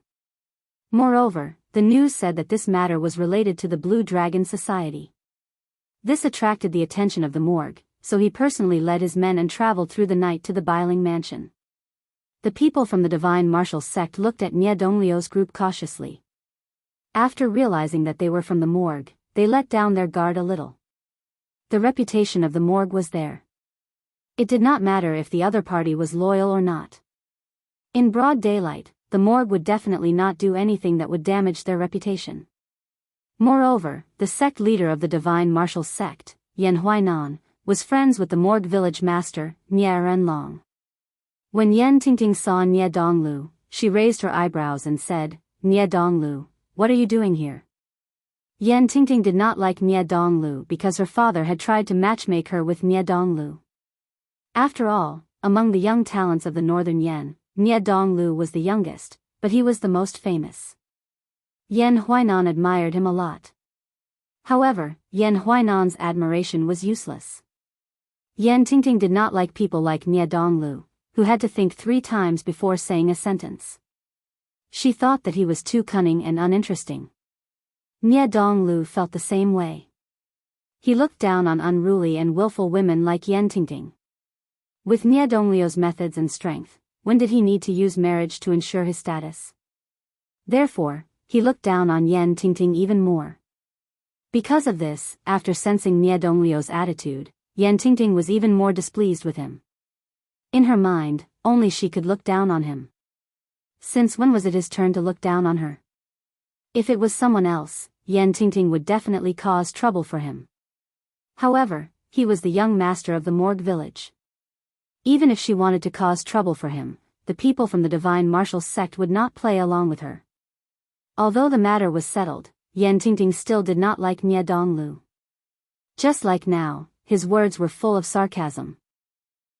Moreover, the news said that this matter was related to the Blue Dragon Society. This attracted the attention of the morgue, so he personally led his men and traveled through the night to the Biling mansion. The people from the Divine Martial sect looked at Nie Donglio's group cautiously. After realizing that they were from the morgue, they let down their guard a little. The reputation of the morgue was there. It did not matter if the other party was loyal or not. In broad daylight, the morgue would definitely not do anything that would damage their reputation. Moreover, the sect leader of the Divine Martial sect, Yan Huainan, was friends with the morgue village master, Nie Renlong. When Yan Tingting saw Nie Donglu, she raised her eyebrows and said, "Nie Donglu, what are you doing here?" Yan Tingting did not like Nie Donglu because her father had tried to matchmake her with Nie Donglu. After all, among the young talents of the northern Yan, Nie Donglu was the youngest, but he was the most famous. Yan Huainan admired him a lot. However, Yan Huainan's admiration was useless. Yan Tingting did not like people like Nie Donglu, who had to think 3 times before saying a sentence. She thought that he was too cunning and uninteresting. Nie Donglu felt the same way. He looked down on unruly and willful women like Yan Tingting. With Nie Donglio's methods and strength, when did he need to use marriage to ensure his status? Therefore, he looked down on Yan Tingting even more. Because of this, after sensing Nie Donglio's attitude, Yan Tingting was even more displeased with him. In her mind, only she could look down on him. Since when was it his turn to look down on her? If it was someone else, Yan Tingting would definitely cause trouble for him. However, he was the young master of the morgue village. Even if she wanted to cause trouble for him, the people from the Divine Martial sect would not play along with her. Although the matter was settled, Yan Tingting still did not like Nie Donglu. Just like now, his words were full of sarcasm.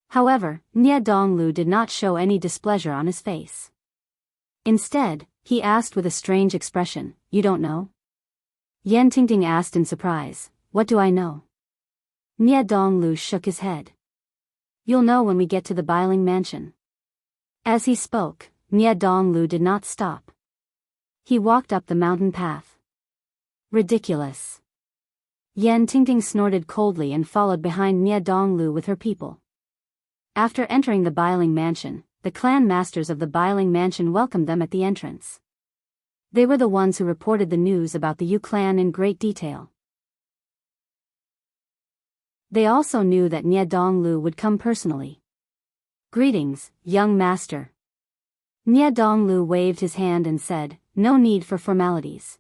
However, Nie Donglu did not show any displeasure on his face. Instead, he asked with a strange expression. You don't know? Yan Tingting asked in surprise. What do I know? Nie Donglu shook his head. You'll know when we get to the Biling mansion. As he spoke, Nie Donglu did not stop. He walked up the mountain path. Ridiculous. Yan Tingting snorted coldly and followed behind Nie Donglu with her people. After entering the Biling mansion, the clan masters of the Biling mansion welcomed them at the entrance. They were the ones who reported the news about the Yu clan in great detail. They also knew that Nie Donglu would come personally. Greetings, young master. Nie Donglu waved his hand and said, no need for formalities.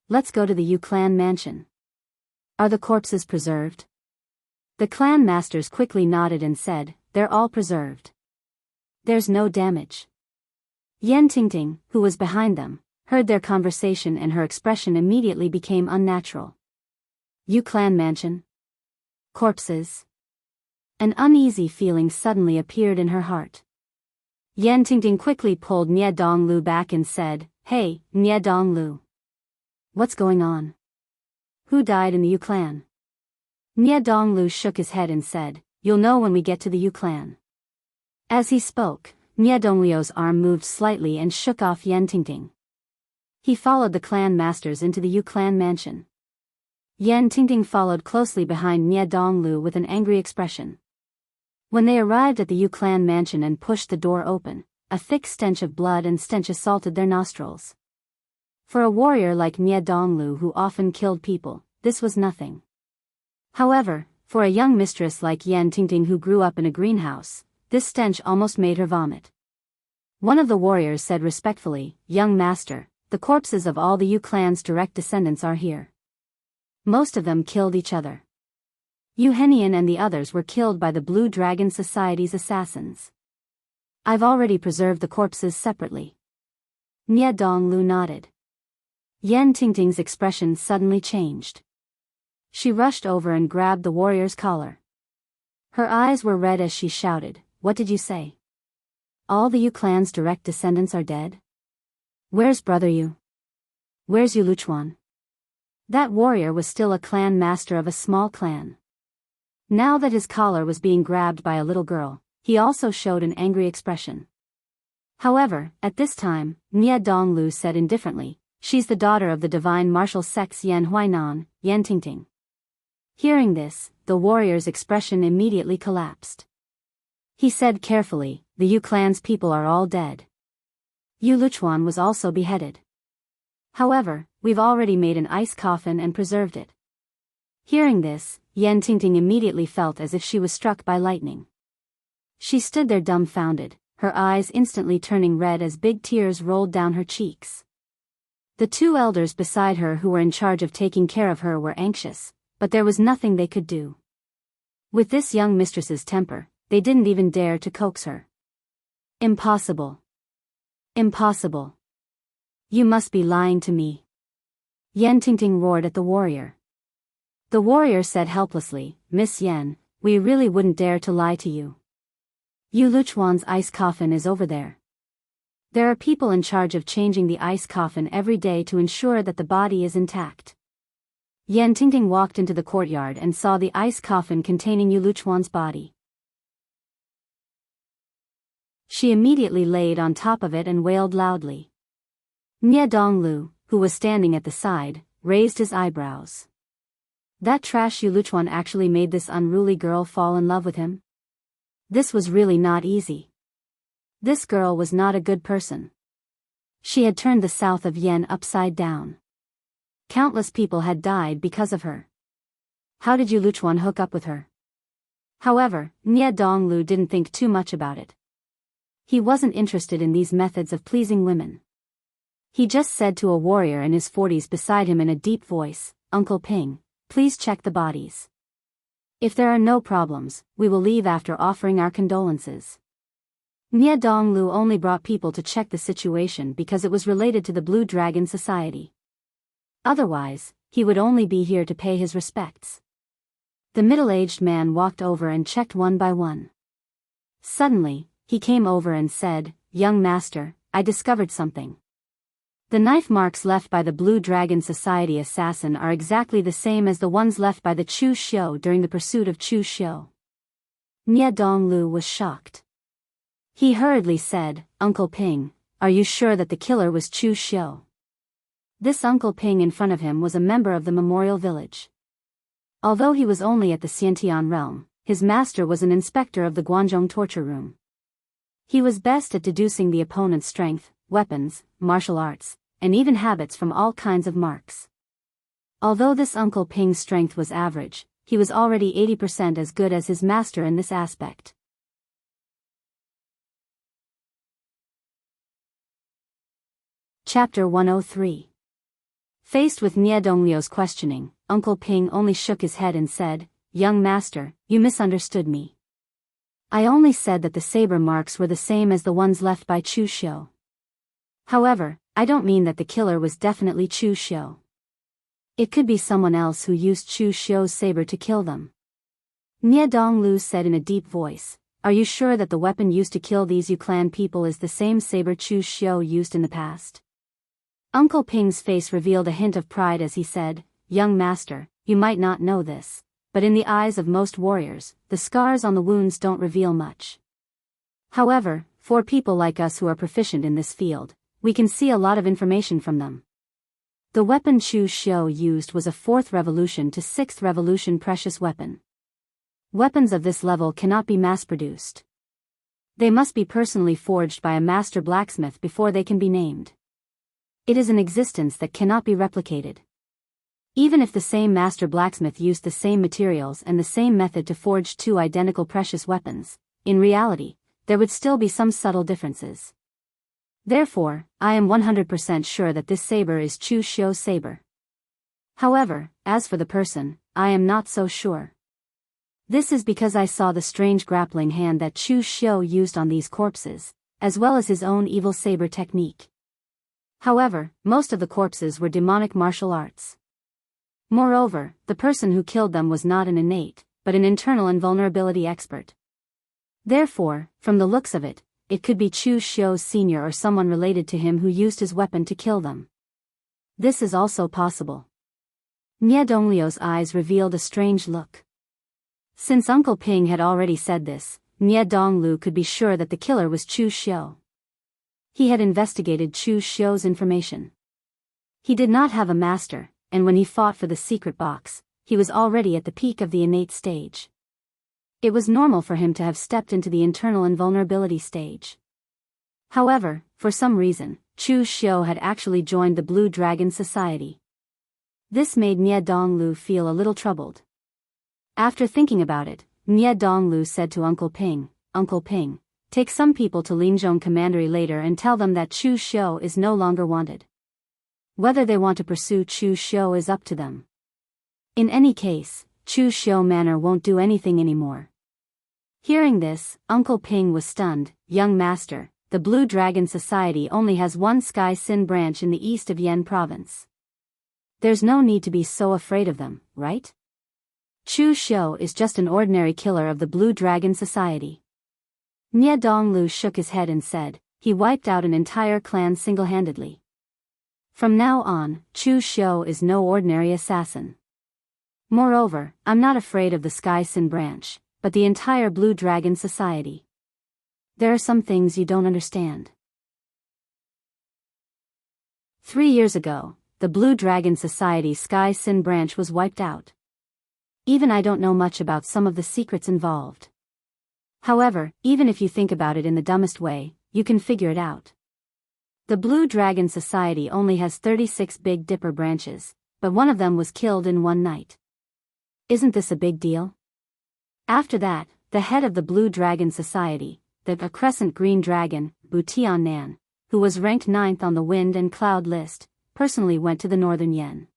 Let's go to the Yu clan mansion. Are the corpses preserved? The clan masters quickly nodded and said, they're all preserved. There's no damage. Yan Tingting, who was behind them, heard their conversation and her expression immediately became unnatural. Yu clan mansion? Corpses? An uneasy feeling suddenly appeared in her heart. Yan Tingting quickly pulled Nie Donglu back and said, Hey, Nie Donglu. What's going on? Who died in the Yu clan? Nie Donglu shook his head and said, You'll know when we get to the Yu clan. As he spoke, Nie Donglio's arm moved slightly and shook off Yan Tingting. He followed the clan masters into the Yu clan mansion. Yan Tingting followed closely behind Nie Donglu with an angry expression. When they arrived at the Yu clan mansion and pushed the door open, a thick stench of blood and stench assaulted their nostrils. For a warrior like Nie Donglu who often killed people, this was nothing. However, for a young mistress like Yan Tingting who grew up in a greenhouse, this stench almost made her vomit. One of the warriors said respectfully, Young master, the corpses of all the Yu clan's direct descendants are here. Most of them killed each other. Yu Henian and the others were killed by the Blue Dragon Society's assassins. I've already preserved the corpses separately. Nie Donglu nodded. Yan Tingting's expression suddenly changed. She rushed over and grabbed the warrior's collar. Her eyes were red as she shouted, What did you say? All the Yu clan's direct descendants are dead? Where's brother Yu? Where's Yu Luchuan? That warrior was still a clan master of a small clan. Now that his collar was being grabbed by a little girl, he also showed an angry expression. However, at this time, Nie Donglu said indifferently, She's the daughter of the divine martial sex Yan Huainan, Yan Tingting. Hearing this, the warrior's expression immediately collapsed. He said carefully, The Yu clan's people are all dead. Yu Luchuan was also beheaded. However, we've already made an ice coffin and preserved it. Hearing this, Yan Tingting immediately felt as if she was struck by lightning. She stood there dumbfounded, her eyes instantly turning red as big tears rolled down her cheeks. The two elders beside her who were in charge of taking care of her were anxious, but there was nothing they could do. With this young mistress's temper, they didn't even dare to coax her. Impossible. Impossible. You must be lying to me. Yan Tingting roared at the warrior. The warrior said helplessly, Miss Yan, we really wouldn't dare to lie to you. Yu Luchuan's ice coffin is over there. There are people in charge of changing the ice coffin every day to ensure that the body is intact. Yan Tingting walked into the courtyard and saw the ice coffin containing Yu Luchuan's body. She immediately laid on top of it and wailed loudly. Nie Donglu, who was standing at the side, raised his eyebrows. That trash Yu Luchuan actually made this unruly girl fall in love with him? This was really not easy. This girl was not a good person. She had turned the south of Yen upside down. Countless people had died because of her. How did Yu Luchuan hook up with her? However, Nie Donglu didn't think too much about it. He wasn't interested in these methods of pleasing women. He just said to a warrior in his 40s beside him in a deep voice, Uncle Ping, please check the bodies. If there are no problems, we will leave after offering our condolences. Nie Donglu only brought people to check the situation because it was related to the Blue Dragon Society. Otherwise, he would only be here to pay his respects. The middle-aged man walked over and checked one by one. Suddenly, he came over and said, Young master, I discovered something. The knife marks left by the Blue Dragon Society assassin are exactly the same as the ones left by the Chu Xiu during the pursuit of Chu Xiu. Nie Donglu was shocked. He hurriedly said, "Uncle Ping, are you sure that the killer was Chu Xiu?" This Uncle Ping in front of him was a member of the memorial village. Although he was only at the Xiantian realm, his master was an inspector of the Guanzhong torture room. He was best at deducing the opponent's strength, weapons, martial arts, and even habits from all kinds of marks. Although this Uncle Ping's strength was average, he was already 80% as good as his master in this aspect. Chapter 103. Faced with Nie Donglio's questioning, Uncle Ping only shook his head and said, "Young master, you misunderstood me. I only said that the saber marks were the same as the ones left by Chu Xiu. However, I don't mean that the killer was definitely Chu Xiu. It could be someone else who used Chu Xiu's saber to kill them." Nie Donglu said in a deep voice, "Are you sure that the weapon used to kill these Yu clan people is the same saber Chu Xiu used in the past?" Uncle Ping's face revealed a hint of pride as he said, "Young master, you might not know this, but in the eyes of most warriors, the scars on the wounds don't reveal much. However, for people like us who are proficient in this field, we can see a lot of information from them. The weapon Chu Xiu used was a 4th revolution to 6th revolution precious weapon. Weapons of this level cannot be mass-produced. They must be personally forged by a master blacksmith before they can be named. It is an existence that cannot be replicated. Even if the same master blacksmith used the same materials and the same method to forge 2 identical precious weapons, in reality, there would still be some subtle differences. Therefore, I am 100% sure that this saber is Chu Xiu's saber. However, as for the person, I am not so sure. This is because I saw the strange grappling hand that Chu Xiu used on these corpses, as well as his own evil saber technique. However, most of the corpses were demonic martial arts. Moreover, the person who killed them was not an innate, but an internal invulnerability expert. Therefore, from the looks of it, it could be Chu Xiu's senior or someone related to him who used his weapon to kill them. This is also possible." Nie Donglio's eyes revealed a strange look. Since Uncle Ping had already said this, Nie Donglu could be sure that the killer was Chu Xiu. He had investigated Chu Xiu's information. He did not have a master, and when he fought for the secret box, he was already at the peak of the innate stage. It was normal for him to have stepped into the internal invulnerability stage. However, for some reason, Chu Xiu had actually joined the Blue Dragon Society. This made Nie Donglu feel a little troubled. After thinking about it, Nie Donglu said to Uncle Ping, "Uncle Ping, take some people to Linzhong Commandery later and tell them that Chu Xiu is no longer wanted. Whether they want to pursue Chu Xiu is up to them. In any case, Chu Xiu Manor won't do anything anymore." Hearing this, Uncle Ping was stunned. "Young master, the Blue Dragon Society only has one Sky Sin branch in the east of Yan province. There's no need to be so afraid of them, right? Chu Xiu is just an ordinary killer of the Blue Dragon Society." Nie Donglu shook his head and said, "He wiped out an entire clan single-handedly. From now on, Chu Xiu is no ordinary assassin. Moreover, I'm not afraid of the Sky Sin branch, but the entire Blue Dragon Society. There are some things you don't understand. 3 years ago, the Blue Dragon Society's Sky Sin branch was wiped out. Even I don't know much about some of the secrets involved. However, even if you think about it in the dumbest way, you can figure it out. The Blue Dragon Society only has 36 Big Dipper branches, but one of them was killed in one night. Isn't this a big deal?" After that, the head of the Blue Dragon Society, the crescent green dragon, Butian, who was ranked 9th on the wind and cloud list, personally went to the northern Yan.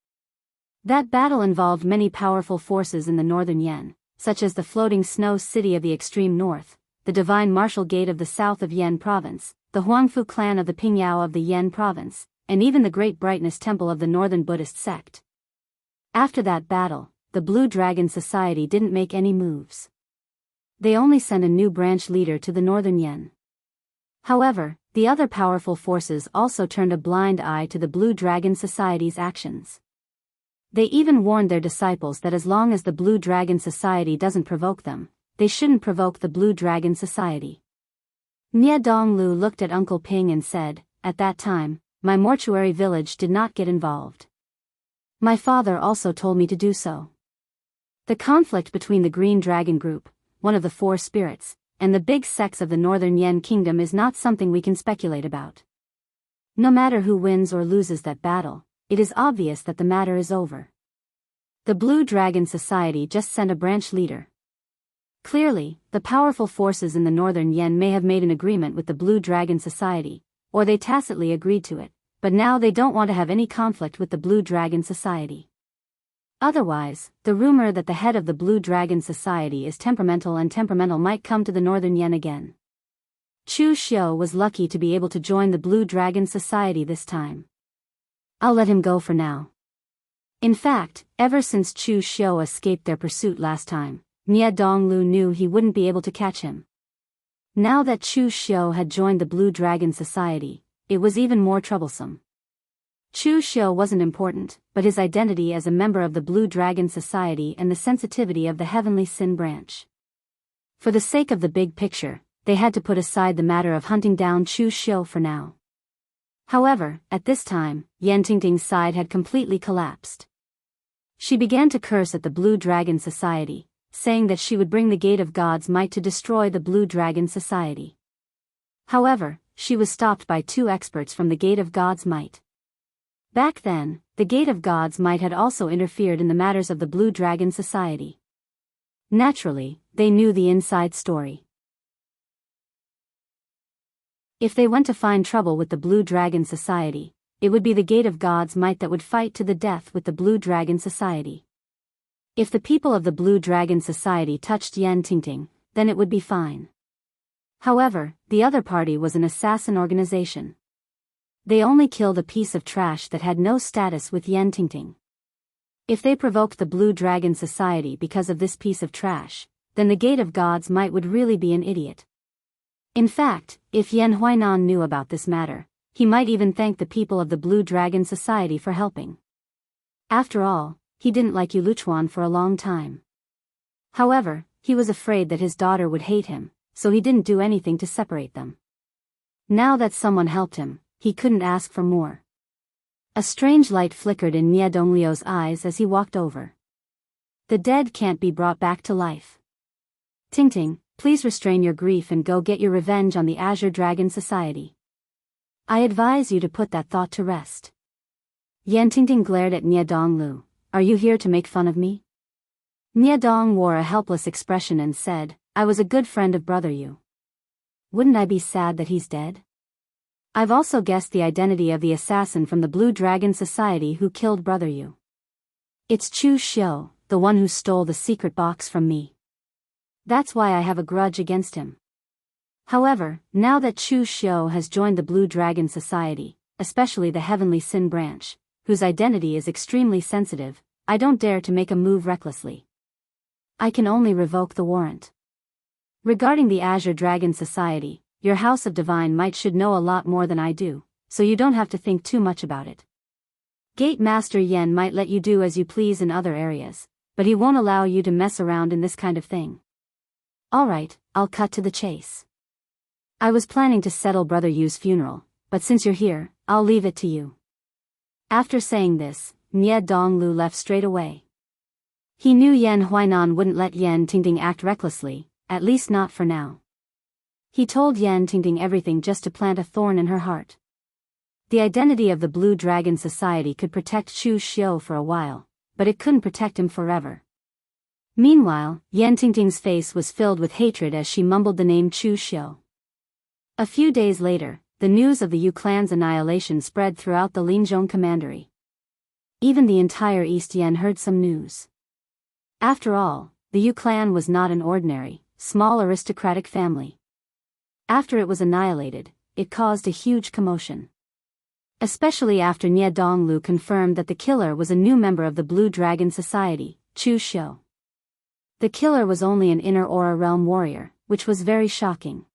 That battle involved many powerful forces in the northern Yan, such as the floating snow city of the extreme north, the divine martial gate of the south of Yan province, the Huangfu clan of the Pingyao of the Yan province, and even the Great Brightness Temple of the northern Buddhist sect. After that battle, the Blue Dragon Society didn't make any moves. They only sent a new branch leader to the northern Yan. However, the other powerful forces also turned a blind eye to the Blue Dragon Society's actions. They even warned their disciples that as long as the Blue Dragon Society doesn't provoke them, they shouldn't provoke the Blue Dragon Society. Nie Donglu looked at Uncle Ping and said, "At that time, my mortuary village did not get involved. My father also told me to do so." The conflict between the Green Dragon Group, one of the four spirits, and the big sects of the Northern Yen Kingdom is not something we can speculate about. No matter who wins or loses that battle, it is obvious that the matter is over. The Blue Dragon Society just sent a branch leader. Clearly, the powerful forces in the Northern Yen may have made an agreement with the Blue Dragon Society, or they tacitly agreed to it, but now they don't want to have any conflict with the Blue Dragon Society. Otherwise, the rumor that the head of the Blue Dragon Society is temperamental might come to the Northern Yen again. Chu Xiu was lucky to be able to join the Blue Dragon Society this time. I'll let him go for now. In fact, ever since Chu Xiu escaped their pursuit last time, Nie Donglu knew he wouldn't be able to catch him. Now that Chu Xiu had joined the Blue Dragon Society, it was even more troublesome. Chu Xiu wasn't important, but his identity as a member of the Blue Dragon Society and the sensitivity of the Heavenly Sin branch. For the sake of the big picture, they had to put aside the matter of hunting down Chu Xiu for now. However, at this time, Yan Tingting's side had completely collapsed. She began to curse at the Blue Dragon Society, saying that she would bring the Gate of God's Might to destroy the Blue Dragon Society. However, she was stopped by two experts from the Gate of God's Might. Back then, the Gate of God's Might had also interfered in the matters of the Blue Dragon Society. Naturally, they knew the inside story. If they went to find trouble with the Blue Dragon Society, it would be the Gate of God's Might that would fight to the death with the Blue Dragon Society. If the people of the Blue Dragon Society touched Yan Tingting, then it would be fine. However, the other party was an assassin organization. They only killed a piece of trash that had no status with Yan Tingting. If they provoked the Blue Dragon Society because of this piece of trash, then the Gate of God's Might would really be an idiot. In fact, if Yan Huainan knew about this matter, he might even thank the people of the Blue Dragon Society for helping. After all, he didn't like Yuluchuan for a long time. However, he was afraid that his daughter would hate him, so he didn't do anything to separate them. Now that someone helped him, he couldn't ask for more. A strange light flickered in Nie Donglio's eyes as he walked over. The dead can't be brought back to life. Tingting, please restrain your grief and go get your revenge on the Azure Dragon Society. I advise you to put that thought to rest. Yan Tingting glared at Nie Donglu. Are you here to make fun of me? Nie Dong wore a helpless expression and said, I was a good friend of Brother Yu. Wouldn't I be sad that he's dead? I've also guessed the identity of the assassin from the Blue Dragon Society who killed Brother Yu. It's Chu Xiu, the one who stole the secret box from me. That's why I have a grudge against him. However, now that Chu Xiu has joined the Blue Dragon Society, especially the Heavenly Sin branch, whose identity is extremely sensitive, I don't dare to make a move recklessly. I can only revoke the warrant. Regarding the Azure Dragon Society, your House of Divine Might should know a lot more than I do, so you don't have to think too much about it. Gate Master Yen might let you do as you please in other areas, but he won't allow you to mess around in this kind of thing. Alright, I'll cut to the chase. I was planning to settle Brother Yu's funeral, but since you're here, I'll leave it to you. After saying this, Nie Donglu left straight away. He knew Yan Huainan wouldn't let Yan Tingting act recklessly, at least not for now. He told Yan Tingting everything just to plant a thorn in her heart. The identity of the Blue Dragon Society could protect Chu Xiu for a while, but it couldn't protect him forever. Meanwhile, Yan Tingting's face was filled with hatred as she mumbled the name Chu Xiu. A few days later, the news of the Yu clan's annihilation spread throughout the Linzhong Commandery. Even the entire East Yen heard some news. After all, the Yu clan was not an ordinary, small aristocratic family. After it was annihilated, it caused a huge commotion. Especially after Nie Donglu confirmed that the killer was a new member of the Blue Dragon Society, Chu Xiu. The killer was only an inner aura realm warrior, which was very shocking.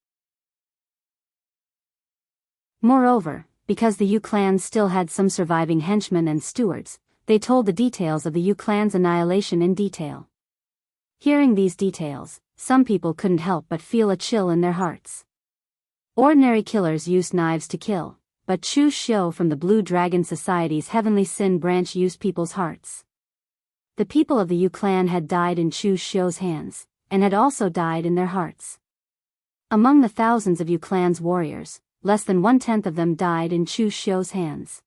Moreover, because the Yu clan still had some surviving henchmen and stewards, they told the details of the Yu clan's annihilation in detail. Hearing these details, some people couldn't help but feel a chill in their hearts. Ordinary killers used knives to kill, but Chu Xiu from the Blue Dragon Society's Heavenly Sin branch used people's hearts. The people of the Yu clan had died in Chu Xiu's hands, and had also died in their hearts. Among the thousands of Yu clan's warriors, less than 1/10 of them died in Chu Xiu's hands.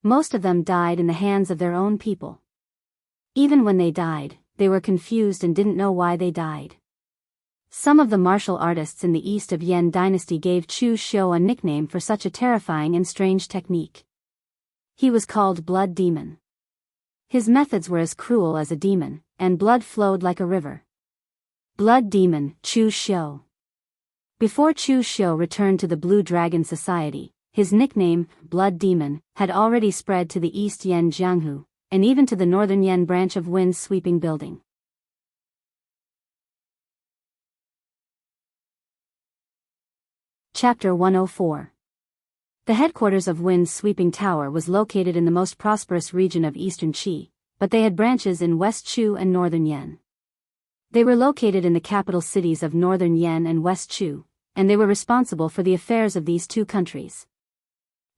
Most of them died in the hands of their own people. Even when they died, they were confused and didn't know why they died. Some of the martial artists in the east of Yan dynasty gave Chu Xiu a nickname for such a terrifying and strange technique. He was called Blood Demon. His methods were as cruel as a demon, and blood flowed like a river. Blood Demon, Chu Xiu. Before Chu Xiu returned to the Blue Dragon Society, his nickname, Blood Demon, had already spread to the East Yan Jianghu, and even to the Northern Yan branch of Wind's Sweeping Building. Chapter 104. The headquarters of Wind's Sweeping Tower was located in the most prosperous region of Eastern Qi, but they had branches in West Chu and Northern Yan. They were located in the capital cities of Northern Yan and West Chu, and they were responsible for the affairs of these two countries.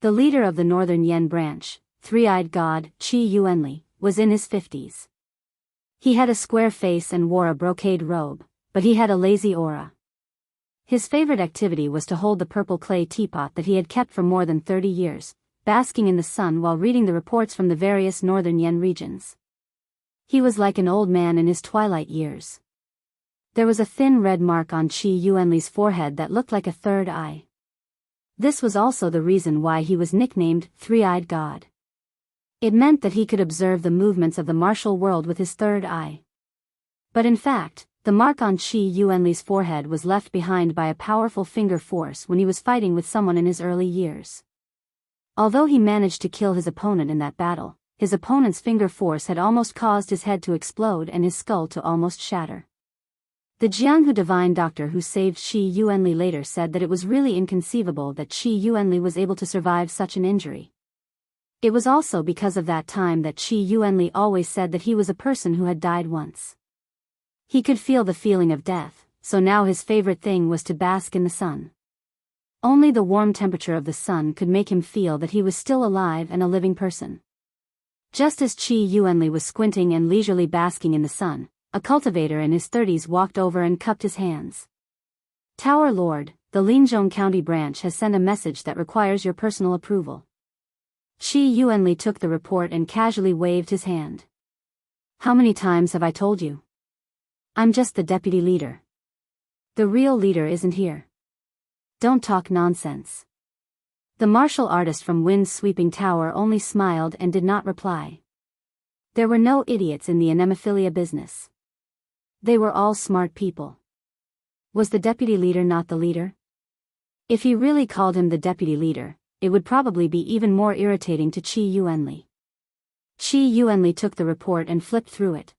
The leader of the Northern Yan branch, three-eyed god, Qi Yuanli, was in his 50s. He had a square face and wore a brocade robe, but he had a lazy aura. His favorite activity was to hold the purple clay teapot that he had kept for more than 30 years, basking in the sun while reading the reports from the various Northern Yan regions. He was like an old man in his twilight years. There was a thin red mark on Qi Yuanli's forehead that looked like a third eye. This was also the reason why he was nicknamed Three-Eyed God. It meant that he could observe the movements of the martial world with his third eye. But in fact, the mark on Qi Yuanli's forehead was left behind by a powerful finger force when he was fighting with someone in his early years. Although he managed to kill his opponent in that battle, his opponent's finger force had almost caused his head to explode and his skull to almost shatter. The Jianghu divine doctor who saved Qi Yuanli later said that it was really inconceivable that Qi Yuanli was able to survive such an injury. It was also because of that time that Qi Yuanli always said that he was a person who had died once. He could feel the feeling of death, so now his favorite thing was to bask in the sun. Only the warm temperature of the sun could make him feel that he was still alive and a living person. Just as Qi Yuanli was squinting and leisurely basking in the sun, a cultivator in his 30s walked over and cupped his hands. Tower Lord, the Linzhong County branch has sent a message that requires your personal approval. Qi Yuanli took the report and casually waved his hand. How many times have I told you? I'm just the deputy leader. The real leader isn't here. Don't talk nonsense. The martial artist from Wind's Sweeping Tower only smiled and did not reply. There were no idiots in the anemophilia business. They were all smart people. Was the deputy leader not the leader? If he really called him the deputy leader, it would probably be even more irritating to Qi Yuanli. Qi Yuanli took the report and flipped through it.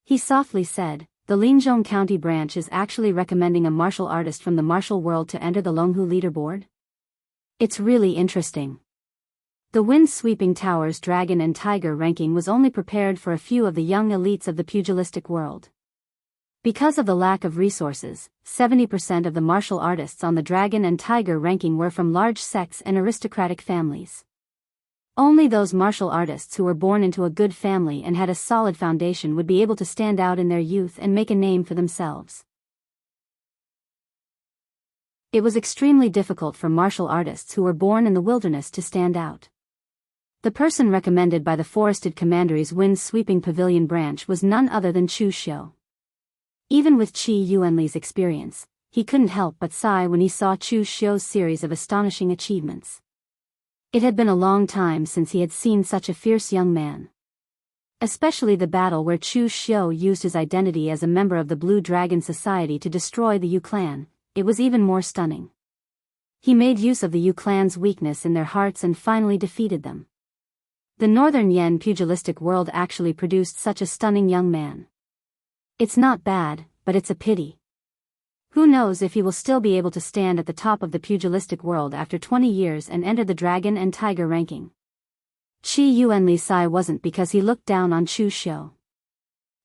He softly said, the Linzhong County branch is actually recommending a martial artist from the martial world to enter the Longhu leaderboard? It's really interesting. The Wind Sweeping Tower's Dragon and Tiger ranking was only prepared for a few of the young elites of the pugilistic world. Because of the lack of resources, 70% of the martial artists on the Dragon and Tiger ranking were from large sects and aristocratic families. Only those martial artists who were born into a good family and had a solid foundation would be able to stand out in their youth and make a name for themselves. It was extremely difficult for martial artists who were born in the wilderness to stand out. The person recommended by the Forested Commandery's Wind Sweeping Pavilion branch was none other than Chu Xiu. Even with Qi Yuanli's experience, he couldn't help but sigh when he saw Chu Xiu's series of astonishing achievements. It had been a long time since he had seen such a fierce young man. Especially the battle where Chu Xiu used his identity as a member of the Blue Dragon Society to destroy the Yu clan, it was even more stunning. He made use of the Yu clan's weakness in their hearts and finally defeated them. The Northern Yan pugilistic world actually produced such a stunning young man. It's not bad, but it's a pity. Who knows if he will still be able to stand at the top of the pugilistic world after 20 years and enter the dragon and tiger ranking. Qi Yuanli's sigh wasn't because he looked down on Chu Xiu.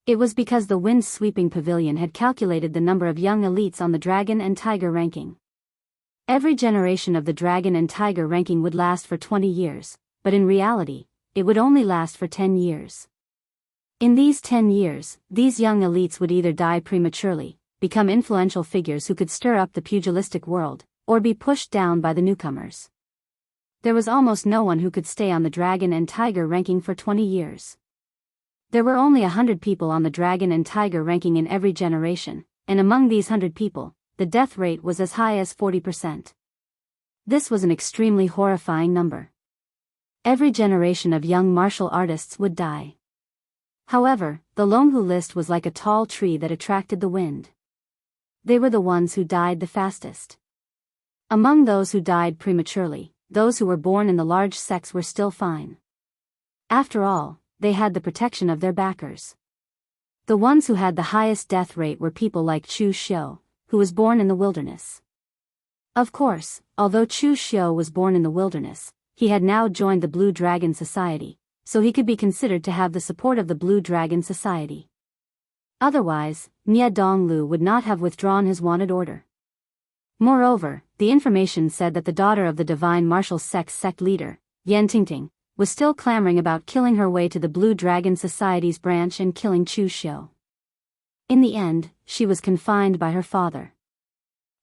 It was because the wind-sweeping pavilion had calculated the number of young elites on the dragon and tiger ranking. Every generation of the dragon and tiger ranking would last for 20 years, but in reality, it would only last for 10 years. In these 10 years, these young elites would either die prematurely, become influential figures who could stir up the pugilistic world, or be pushed down by the newcomers. There was almost no one who could stay on the dragon and tiger ranking for 20 years. There were only 100 people on the dragon and tiger ranking in every generation, and among these 100 people, the death rate was as high as 40%. This was an extremely horrifying number. Every generation of young martial artists would die. However, the Longhu list was like a tall tree that attracted the wind. They were the ones who died the fastest. Among those who died prematurely, those who were born in the large sects were still fine. After all, they had the protection of their backers. The ones who had the highest death rate were people like Chu Xiu, who was born in the wilderness. Of course, although Chu Xiu was born in the wilderness, he had now joined the Blue Dragon Society, so he could be considered to have the support of the Blue Dragon Society. Otherwise, Nie Donglu would not have withdrawn his wanted order. Moreover, the information said that the daughter of the Divine Martial sect leader, Yan Tingting, was still clamoring about killing her way to the Blue Dragon Society's branch and killing Chu Xiu. In the end, she was confined by her father.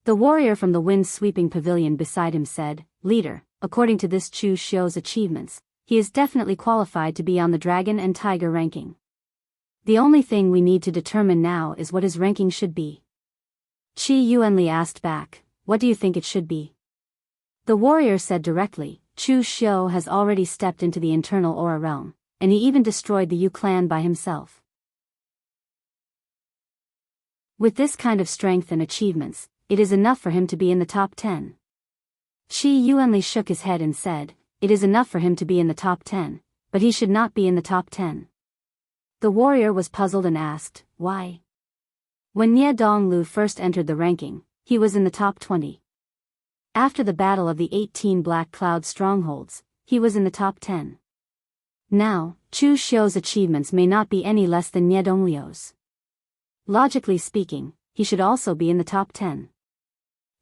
The warrior from the wind-sweeping pavilion beside him said, "Leader, according to this Chu Xiu's achievements, he is definitely qualified to be on the dragon and tiger ranking. The only thing we need to determine now is what his ranking should be." Qi Yuanli asked back, "What do you think it should be?" The warrior said directly, "Chu Xiu has already stepped into the internal aura realm, and he even destroyed the Yu clan by himself. With this kind of strength and achievements, it is enough for him to be in the top 10. Qi Yuanli shook his head and said, "It is enough for him to be in the top 10, but he should not be in the top 10. The warrior was puzzled and asked, "Why?" When Nie Donglu first entered the ranking, he was in the top 20. After the battle of the 18 Black Cloud strongholds, he was in the top 10. Now, Chu Xiu's achievements may not be any less than Nie Dongliu's. Logically speaking, he should also be in the top 10.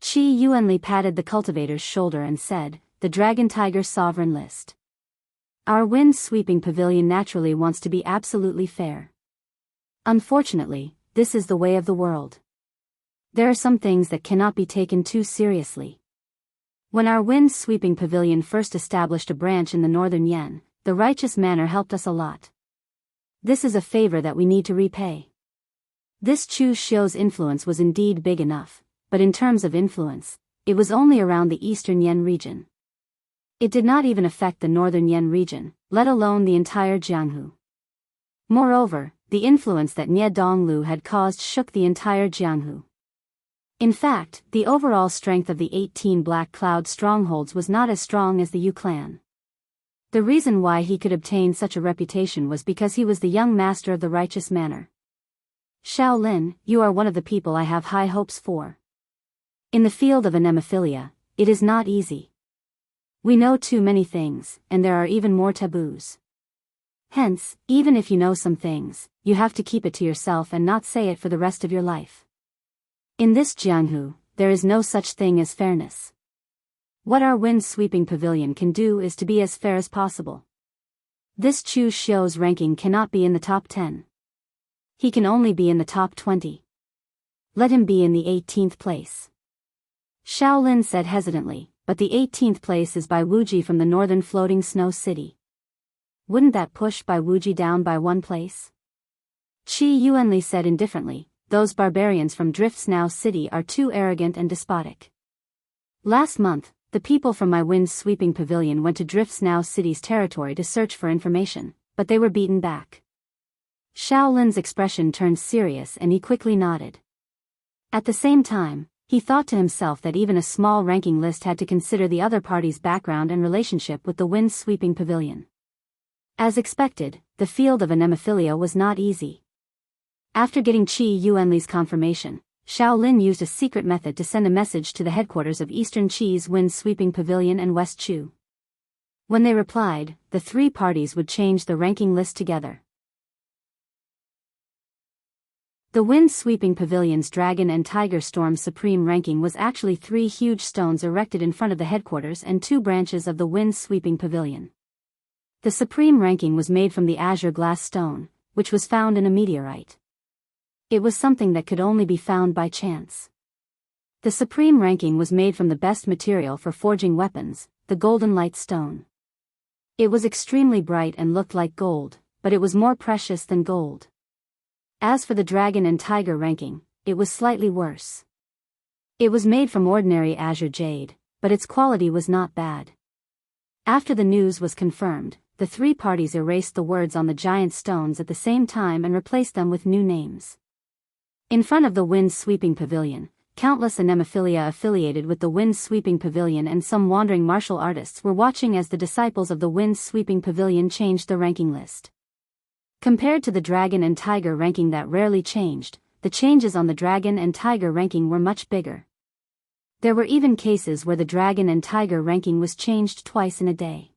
Qi Yuanli patted the cultivator's shoulder and said, "The Dragon Tiger Sovereign List. Our wind-sweeping pavilion naturally wants to be absolutely fair. Unfortunately, this is the way of the world. There are some things that cannot be taken too seriously. When our wind-sweeping pavilion first established a branch in the northern Yan, the righteous manor helped us a lot. This is a favor that we need to repay." This Chu Xiu's influence was indeed big enough, but in terms of influence, it was only around the eastern Yan region. It did not even affect the northern Yan region, let alone the entire Jianghu. Moreover, the influence that Nie Donglu had caused shook the entire Jianghu. In fact, the overall strength of the 18 Black Cloud strongholds was not as strong as the Yu clan. The reason why he could obtain such a reputation was because he was the young master of the righteous manor. "Shaolin, you are one of the people I have high hopes for. In the field of anemophilia, it is not easy. We know too many things, and there are even more taboos. Hence, even if you know some things, you have to keep it to yourself and not say it for the rest of your life. In this Jianghu, there is no such thing as fairness. What our wind-sweeping pavilion can do is to be as fair as possible. This Chu Xiu's ranking cannot be in the top 10. He can only be in the top 20. Let him be in the 18th place." Shaolin said hesitantly, "But the 18th place is by Wuji from the northern floating snow city. Wouldn't that push by Wuji down by one place?" Qi Yuanli said indifferently, "Those barbarians from Drift Snow City are too arrogant and despotic. Last month, the people from my wind-sweeping pavilion went to Drift Snow City's territory to search for information, but they were beaten back." Shaolin's expression turned serious and he quickly nodded. At the same time, he thought to himself that even a small ranking list had to consider the other party's background and relationship with the wind-sweeping pavilion. As expected, the field of anemophilia was not easy. After getting Qi Yuanli's confirmation, Shaolin used a secret method to send a message to the headquarters of Eastern Chi's Wind Sweeping Pavilion and West Chu. When they replied, the three parties would change the ranking list together. The Wind Sweeping Pavilion's Dragon and Tiger Storm Supreme ranking was actually 3 huge stones erected in front of the headquarters and 2 branches of the Wind Sweeping Pavilion. The Supreme ranking was made from the azure glass stone, which was found in a meteorite. It was something that could only be found by chance. The Supreme ranking was made from the best material for forging weapons, the Golden Light Stone. It was extremely bright and looked like gold, but it was more precious than gold. As for the Dragon and Tiger ranking, it was slightly worse. It was made from ordinary azure jade, but its quality was not bad. After the news was confirmed, the 3 parties erased the words on the giant stones at the same time and replaced them with new names. In front of the Wind Sweeping Pavilion, countless anemophilia affiliated with the Wind Sweeping Pavilion and some wandering martial artists were watching as the disciples of the Wind Sweeping Pavilion changed the ranking list. Compared to the Dragon and Tiger ranking that rarely changed, the changes on the Dragon and Tiger ranking were much bigger. There were even cases where the Dragon and Tiger ranking was changed twice in a day.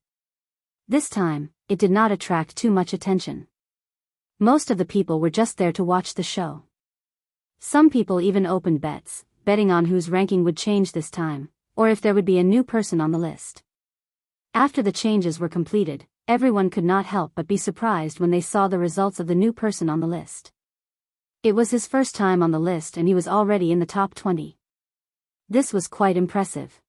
This time, it did not attract too much attention. Most of the people were just there to watch the show. Some people even opened bets, betting on whose ranking would change this time, or if there would be a new person on the list. After the changes were completed, everyone could not help but be surprised when they saw the results of the new person on the list. It was his first time on the list and he was already in the top 20. This was quite impressive.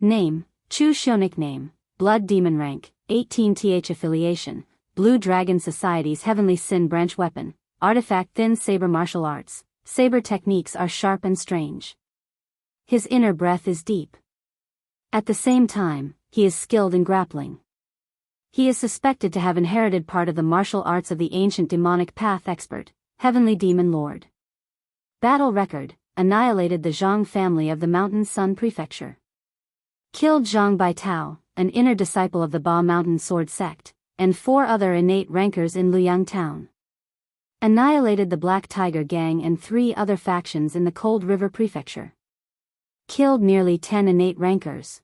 Name, Chu Xiao. Nickname, Blood Demon. Rank, 18th affiliation, Blue Dragon Society's Heavenly Sin Branch. Weapon, Artifact Thin Saber. Martial arts, saber techniques are sharp and strange. His inner breath is deep. At the same time, he is skilled in grappling. He is suspected to have inherited part of the martial arts of the ancient demonic path expert, Heavenly Demon Lord. Battle record, annihilated the Zhang family of the Mountain Sun Prefecture. Killed Zhang Baitao, an inner disciple of the Ba Mountain Sword Sect, and 4 other innate rankers in Luoyang Town. Annihilated the Black Tiger Gang and 3 other factions in the Cold River Prefecture. Killed nearly 10 innate rankers.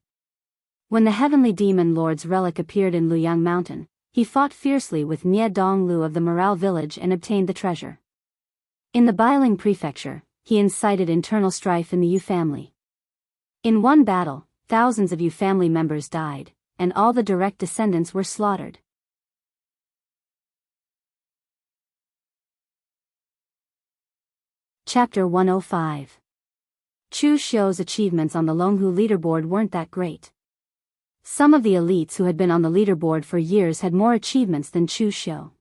When the Heavenly Demon Lord's relic appeared in Luoyang Mountain, he fought fiercely with Nie Donglu of the Morale Village and obtained the treasure. In the Bailing Prefecture, he incited internal strife in the Yu family. In one battle, thousands of Yu family members died, and all the direct descendants were slaughtered. Chapter 105. Chu Xiao's achievements on the Longhu leaderboard weren't that great. Some of the elites who had been on the leaderboard for years had more achievements than Chu Xiao.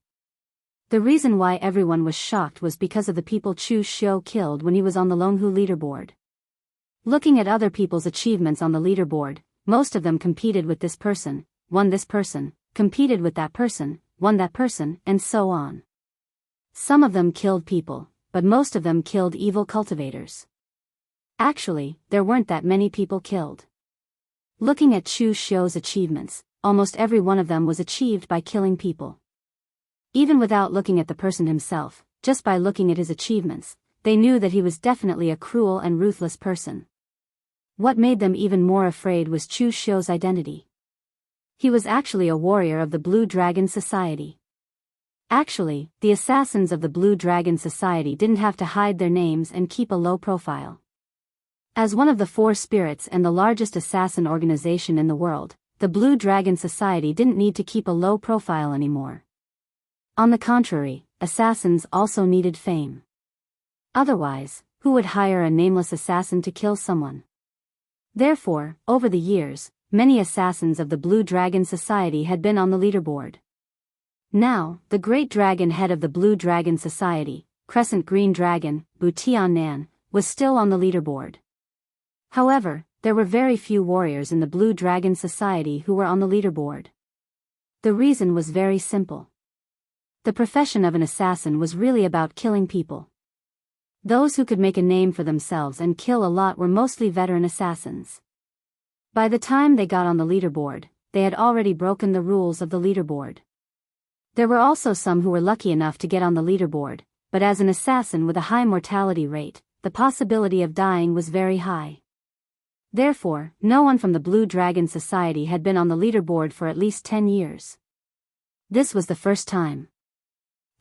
The reason why everyone was shocked was because of the people Chu Xiao killed when he was on the Longhu leaderboard. Looking at other people's achievements on the leaderboard, most of them competed with this person, won this person, competed with that person, won that person, and so on. Some of them killed people, but most of them killed evil cultivators. Actually, there weren't that many people killed. Looking at Chu Xiao's achievements, almost every one of them was achieved by killing people. Even without looking at the person himself, just by looking at his achievements, they knew that he was definitely a cruel and ruthless person. What made them even more afraid was Chu Xiao's identity. He was actually a warrior of the Blue Dragon Society. Actually, the assassins of the Blue Dragon Society didn't have to hide their names and keep a low profile. As one of the 4 spirits and the largest assassin organization in the world, the Blue Dragon Society didn't need to keep a low profile anymore. On the contrary, assassins also needed fame. Otherwise, who would hire a nameless assassin to kill someone? Therefore, over the years, many assassins of the Blue Dragon Society had been on the leaderboard. Now, the great dragon head of the Blue Dragon Society, Crescent Green Dragon, Bu Tiannan, was still on the leaderboard. However, there were very few warriors in the Blue Dragon Society who were on the leaderboard. The reason was very simple. The profession of an assassin was really about killing people. Those who could make a name for themselves and kill a lot were mostly veteran assassins. By the time they got on the leaderboard, they had already broken the rules of the leaderboard. There were also some who were lucky enough to get on the leaderboard, but as an assassin with a high mortality rate, the possibility of dying was very high. Therefore, no one from the Blue Dragon Society had been on the leaderboard for at least 10 years. This was the first time.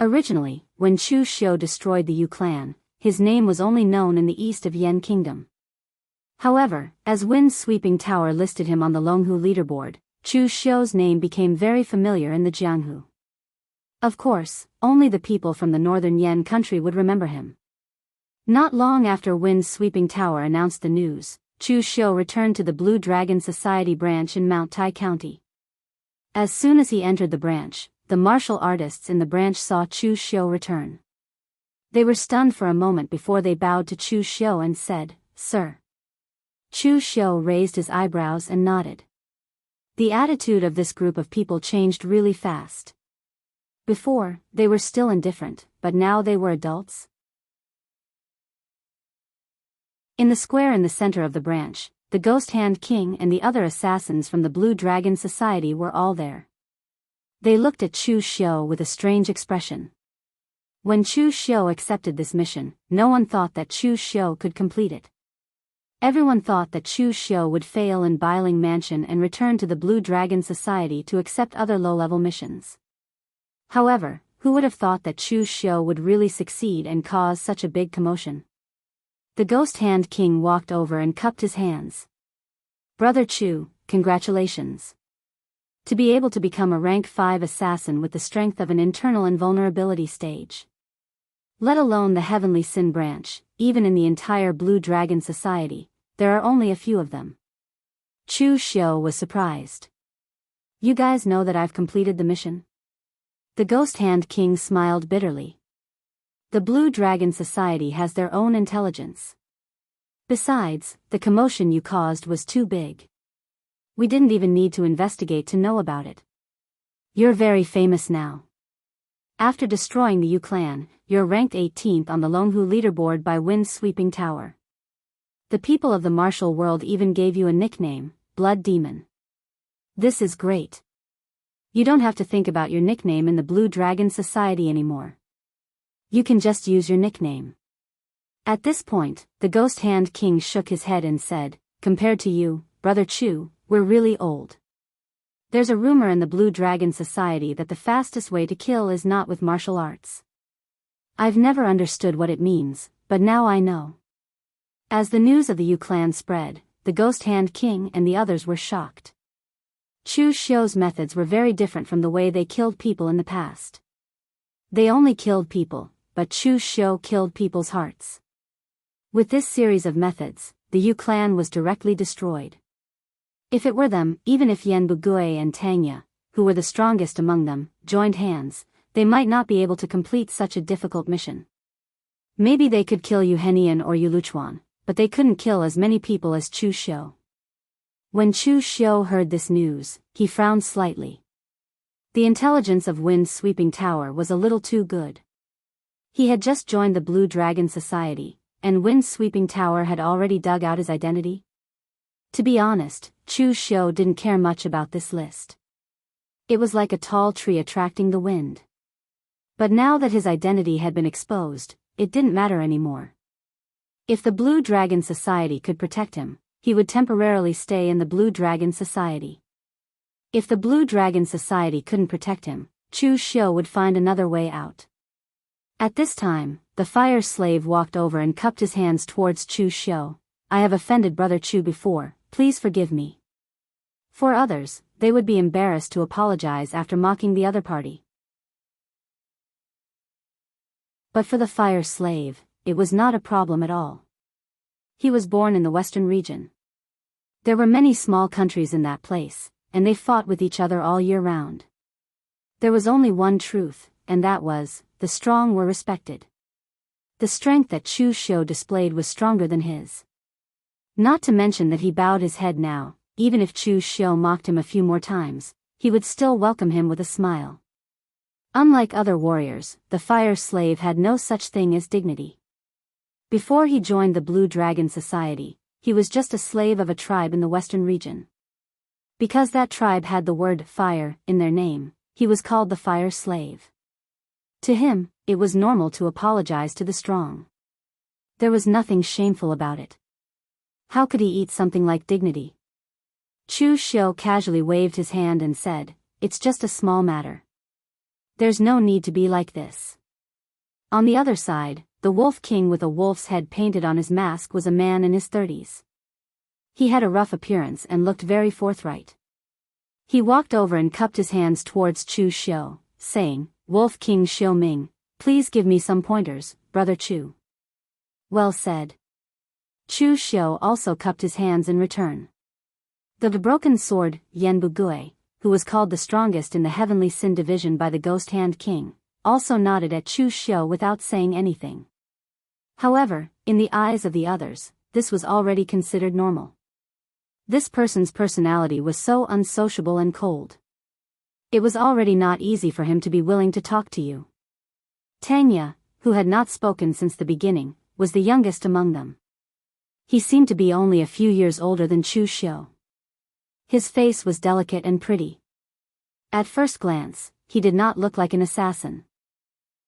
Originally, when Chu Xiu destroyed the Yu clan, his name was only known in the east of Yan Kingdom. However, as Wind's Sweeping Tower listed him on the Longhu leaderboard, Chu Xiu's name became very familiar in the Jianghu. Of course, only the people from the northern Yan country would remember him. Not long after Wind's Sweeping Tower announced the news, Chu Xiu returned to the Blue Dragon Society branch in Mount Tai County. As soon as he entered the branch, the martial artists in the branch saw Chu Xiu return. They were stunned for a moment before they bowed to Chu Xiu and said, "Sir." Chu Xiu raised his eyebrows and nodded. The attitude of this group of people changed really fast. Before, they were still indifferent, but now they were adults. In the square in the center of the branch, the Ghost Hand King and the other assassins from the Blue Dragon Society were all there. They looked at Chu Xiu with a strange expression. When Chu Xiu accepted this mission, no one thought that Chu Xiu could complete it. Everyone thought that Chu Xiu would fail in Biling Mansion and return to the Blue Dragon Society to accept other low-level missions. However, who would have thought that Chu Xiu would really succeed and cause such a big commotion? The Ghost Hand King walked over and cupped his hands. "Brother Chu, congratulations. To be able to become a rank 5 assassin with the strength of an internal invulnerability stage. Let alone the Heavenly Sin branch, even in the entire Blue Dragon Society, there are only a few of them." Chu Xiu was surprised. "You guys know that I've completed the mission?" The Ghost Hand King smiled bitterly. The Blue Dragon Society has their own intelligence. Besides, the commotion you caused was too big. We didn't even need to investigate to know about it. You're very famous now. After destroying the Yu clan, you're ranked 18th on the Longhu leaderboard by Wind's Sweeping Tower. The people of the martial world even gave you a nickname, Blood Demon. This is great. You don't have to think about your nickname in the Blue Dragon Society anymore. You can just use your nickname. At this point, the Ghost Hand King shook his head and said, "Compared to you, Brother Chu, we're really old. There's a rumor in the Blue Dragon Society that the fastest way to kill is not with martial arts. I've never understood what it means, but now I know." As the news of the Yu clan spread, the Ghost Hand King and the others were shocked. Chu Xiu's methods were very different from the way they killed people in the past. They only killed people, but Chu Xiu killed people's hearts. With this series of methods, the Yu clan was directly destroyed. If it were them, even if Yan Bugui and Tangya, who were the strongest among them, joined hands, they might not be able to complete such a difficult mission. Maybe they could kill Yu Henian or Yu Luchuan, but they couldn't kill as many people as Chu Xiu. When Chu Xiu heard this news, he frowned slightly. The intelligence of Wind's Sweeping Tower was a little too good. He had just joined the Blue Dragon Society, and Wind's Sweeping Tower had already dug out his identity. To be honest, Chu Xiu didn't care much about this list. It was like a tall tree attracting the wind. But now that his identity had been exposed, it didn't matter anymore. If the Blue Dragon Society could protect him, he would temporarily stay in the Blue Dragon Society. If the Blue Dragon Society couldn't protect him, Chu Xiu would find another way out. At this time, the fire slave walked over and cupped his hands towards Chu Xiu. "I have offended Brother Chu before, please forgive me." For others, they would be embarrassed to apologize after mocking the other party. But for the fire slave, it was not a problem at all. He was born in the western region. There were many small countries in that place, and they fought with each other all year round. There was only one truth, and that was, the strong were respected. The strength that Chu Xiu displayed was stronger than his. Not to mention that he bowed his head now, even if Chu Xiu mocked him a few more times, he would still welcome him with a smile. Unlike other warriors, the fire slave had no such thing as dignity. Before he joined the Blue Dragon Society, he was just a slave of a tribe in the western region. Because that tribe had the word fire in their name, he was called the fire slave. To him, it was normal to apologize to the strong. There was nothing shameful about it. How could he eat something like dignity? Chu Xiu casually waved his hand and said, "It's just a small matter. There's no need to be like this." On the other side, the Wolf King with a wolf's head painted on his mask was a man in his 30s. He had a rough appearance and looked very forthright. He walked over and cupped his hands towards Chu Xiu, saying, "Wolf King Xiu Ming, please give me some pointers, Brother Chu." "Well said." Chu Xiu also cupped his hands in return. The broken sword, Yan Bugui, who was called the strongest in the Heavenly Sin Division by the Ghost Hand King, also nodded at Chu Xiu without saying anything. However, in the eyes of the others, this was already considered normal. This person's personality was so unsociable and cold. It was already not easy for him to be willing to talk to you. Tanya, who had not spoken since the beginning, was the youngest among them. He seemed to be only a few years older than Chu Xiu. His face was delicate and pretty. At first glance, he did not look like an assassin.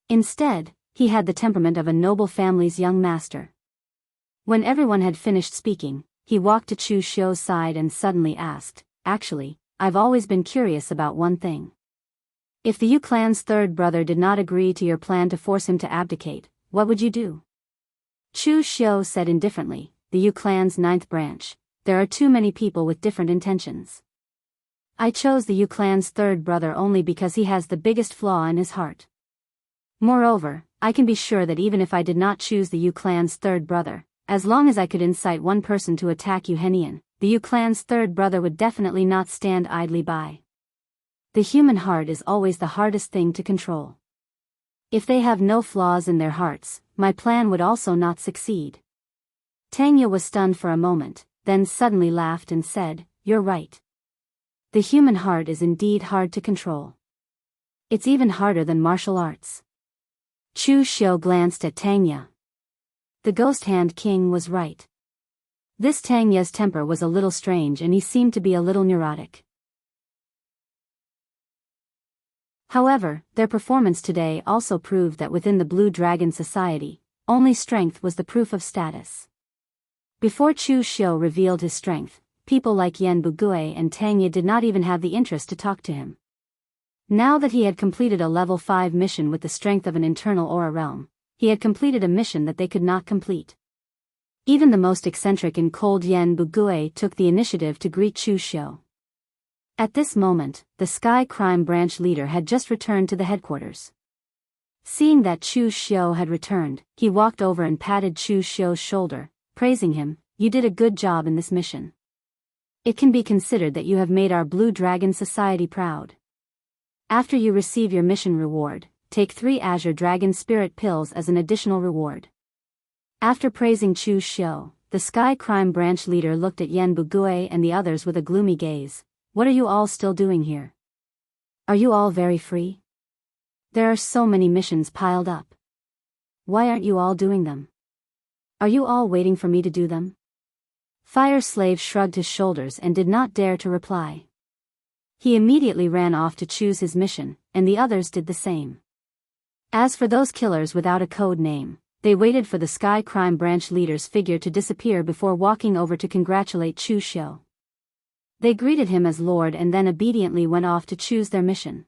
Instead, he had the temperament of a noble family's young master. When everyone had finished speaking, he walked to Chu Xiu's side and suddenly asked, "Actually, I've always been curious about one thing. If the Yu clan's third brother did not agree to your plan to force him to abdicate, what would you do?" Chu Xiu said indifferently, "The Yu clan's ninth branch. There are too many people with different intentions. I chose the Yu clan's third brother only because he has the biggest flaw in his heart. Moreover, I can be sure that even if I did not choose the Yu clan's third brother, as long as I could incite one person to attack Yuhenian, the Yu clan's third brother would definitely not stand idly by. The human heart is always the hardest thing to control. If they have no flaws in their hearts, my plan would also not succeed." Tanya was stunned for a moment, then suddenly laughed and said, "You're right. The human heart is indeed hard to control. It's even harder than martial arts." Chu Xiu glanced at Tanya. The Ghost Hand King was right. This Tanya's temper was a little strange and he seemed to be a little neurotic. However, their performance today also proved that within the Blue Dragon Society, only strength was the proof of status. Before Chu Xiu revealed his strength, people like Yan Bugui and Tanya did not even have the interest to talk to him. Now that he had completed a level 5 mission with the strength of an internal aura realm, he had completed a mission that they could not complete. Even the most eccentric and cold Yan Bugui took the initiative to greet Chu Xiu. At this moment, the Sky Crime Branch leader had just returned to the headquarters. Seeing that Chu Xiu had returned, he walked over and patted Chu Xiu's shoulder, praising him, "You did a good job in this mission. It can be considered that you have made our Blue Dragon Society proud. After you receive your mission reward, take 3 Azure Dragon Spirit Pills as an additional reward." After praising Chu Xiu, the Sky Crime Branch leader looked at Yan Bugui and the others with a gloomy gaze. "What are you all still doing here? Are you all very free? There are so many missions piled up. Why aren't you all doing them? Are you all waiting for me to do them?" Fire Slave shrugged his shoulders and did not dare to reply. He immediately ran off to choose his mission, and the others did the same. As for those killers without a code name, they waited for the Sky Crime Branch leader's figure to disappear before walking over to congratulate Chu Xiu. They greeted him as Lord and then obediently went off to choose their mission.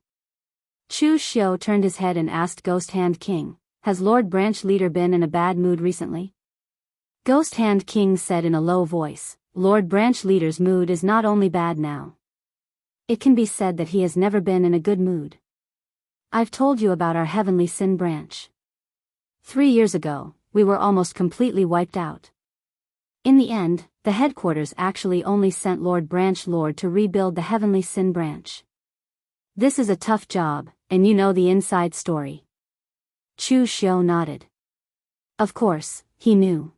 Chu Xiu turned his head and asked Ghost Hand King, "Has Lord Branch Leader been in a bad mood recently?" Ghost Hand King said in a low voice, "Lord Branch Leader's mood is not only bad now. It can be said that he has never been in a good mood. I've told you about our Heavenly Sin Branch. 3 years ago, we were almost completely wiped out. In the end, the headquarters actually only sent Lord Branch Lord to rebuild the Heavenly Sin Branch. This is a tough job, and you know the inside story." Chu Xiu nodded. Of course, he knew.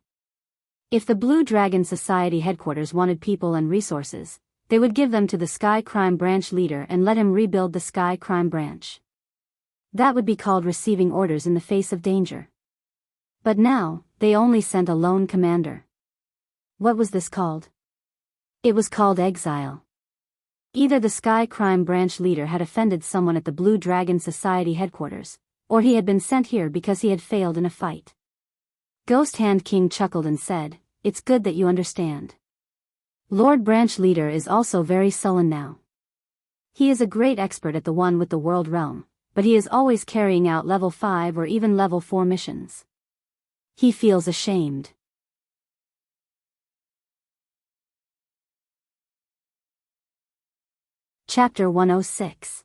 If the Blue Dragon Society headquarters wanted people and resources, they would give them to the Sky Crime Branch leader and let him rebuild the Sky Crime Branch. That would be called receiving orders in the face of danger. But now, they only sent a lone commander. What was this called? It was called exile. Either the Sky Crime Branch leader had offended someone at the Blue Dragon Society headquarters, or he had been sent here because he had failed in a fight. Ghost Hand King chuckled and said, "It's good that you understand. Lord Branch Leader is also very sullen now. He is a great expert at the one with the world realm, but he is always carrying out level 5 or even level 4 missions. He feels ashamed." Chapter 106.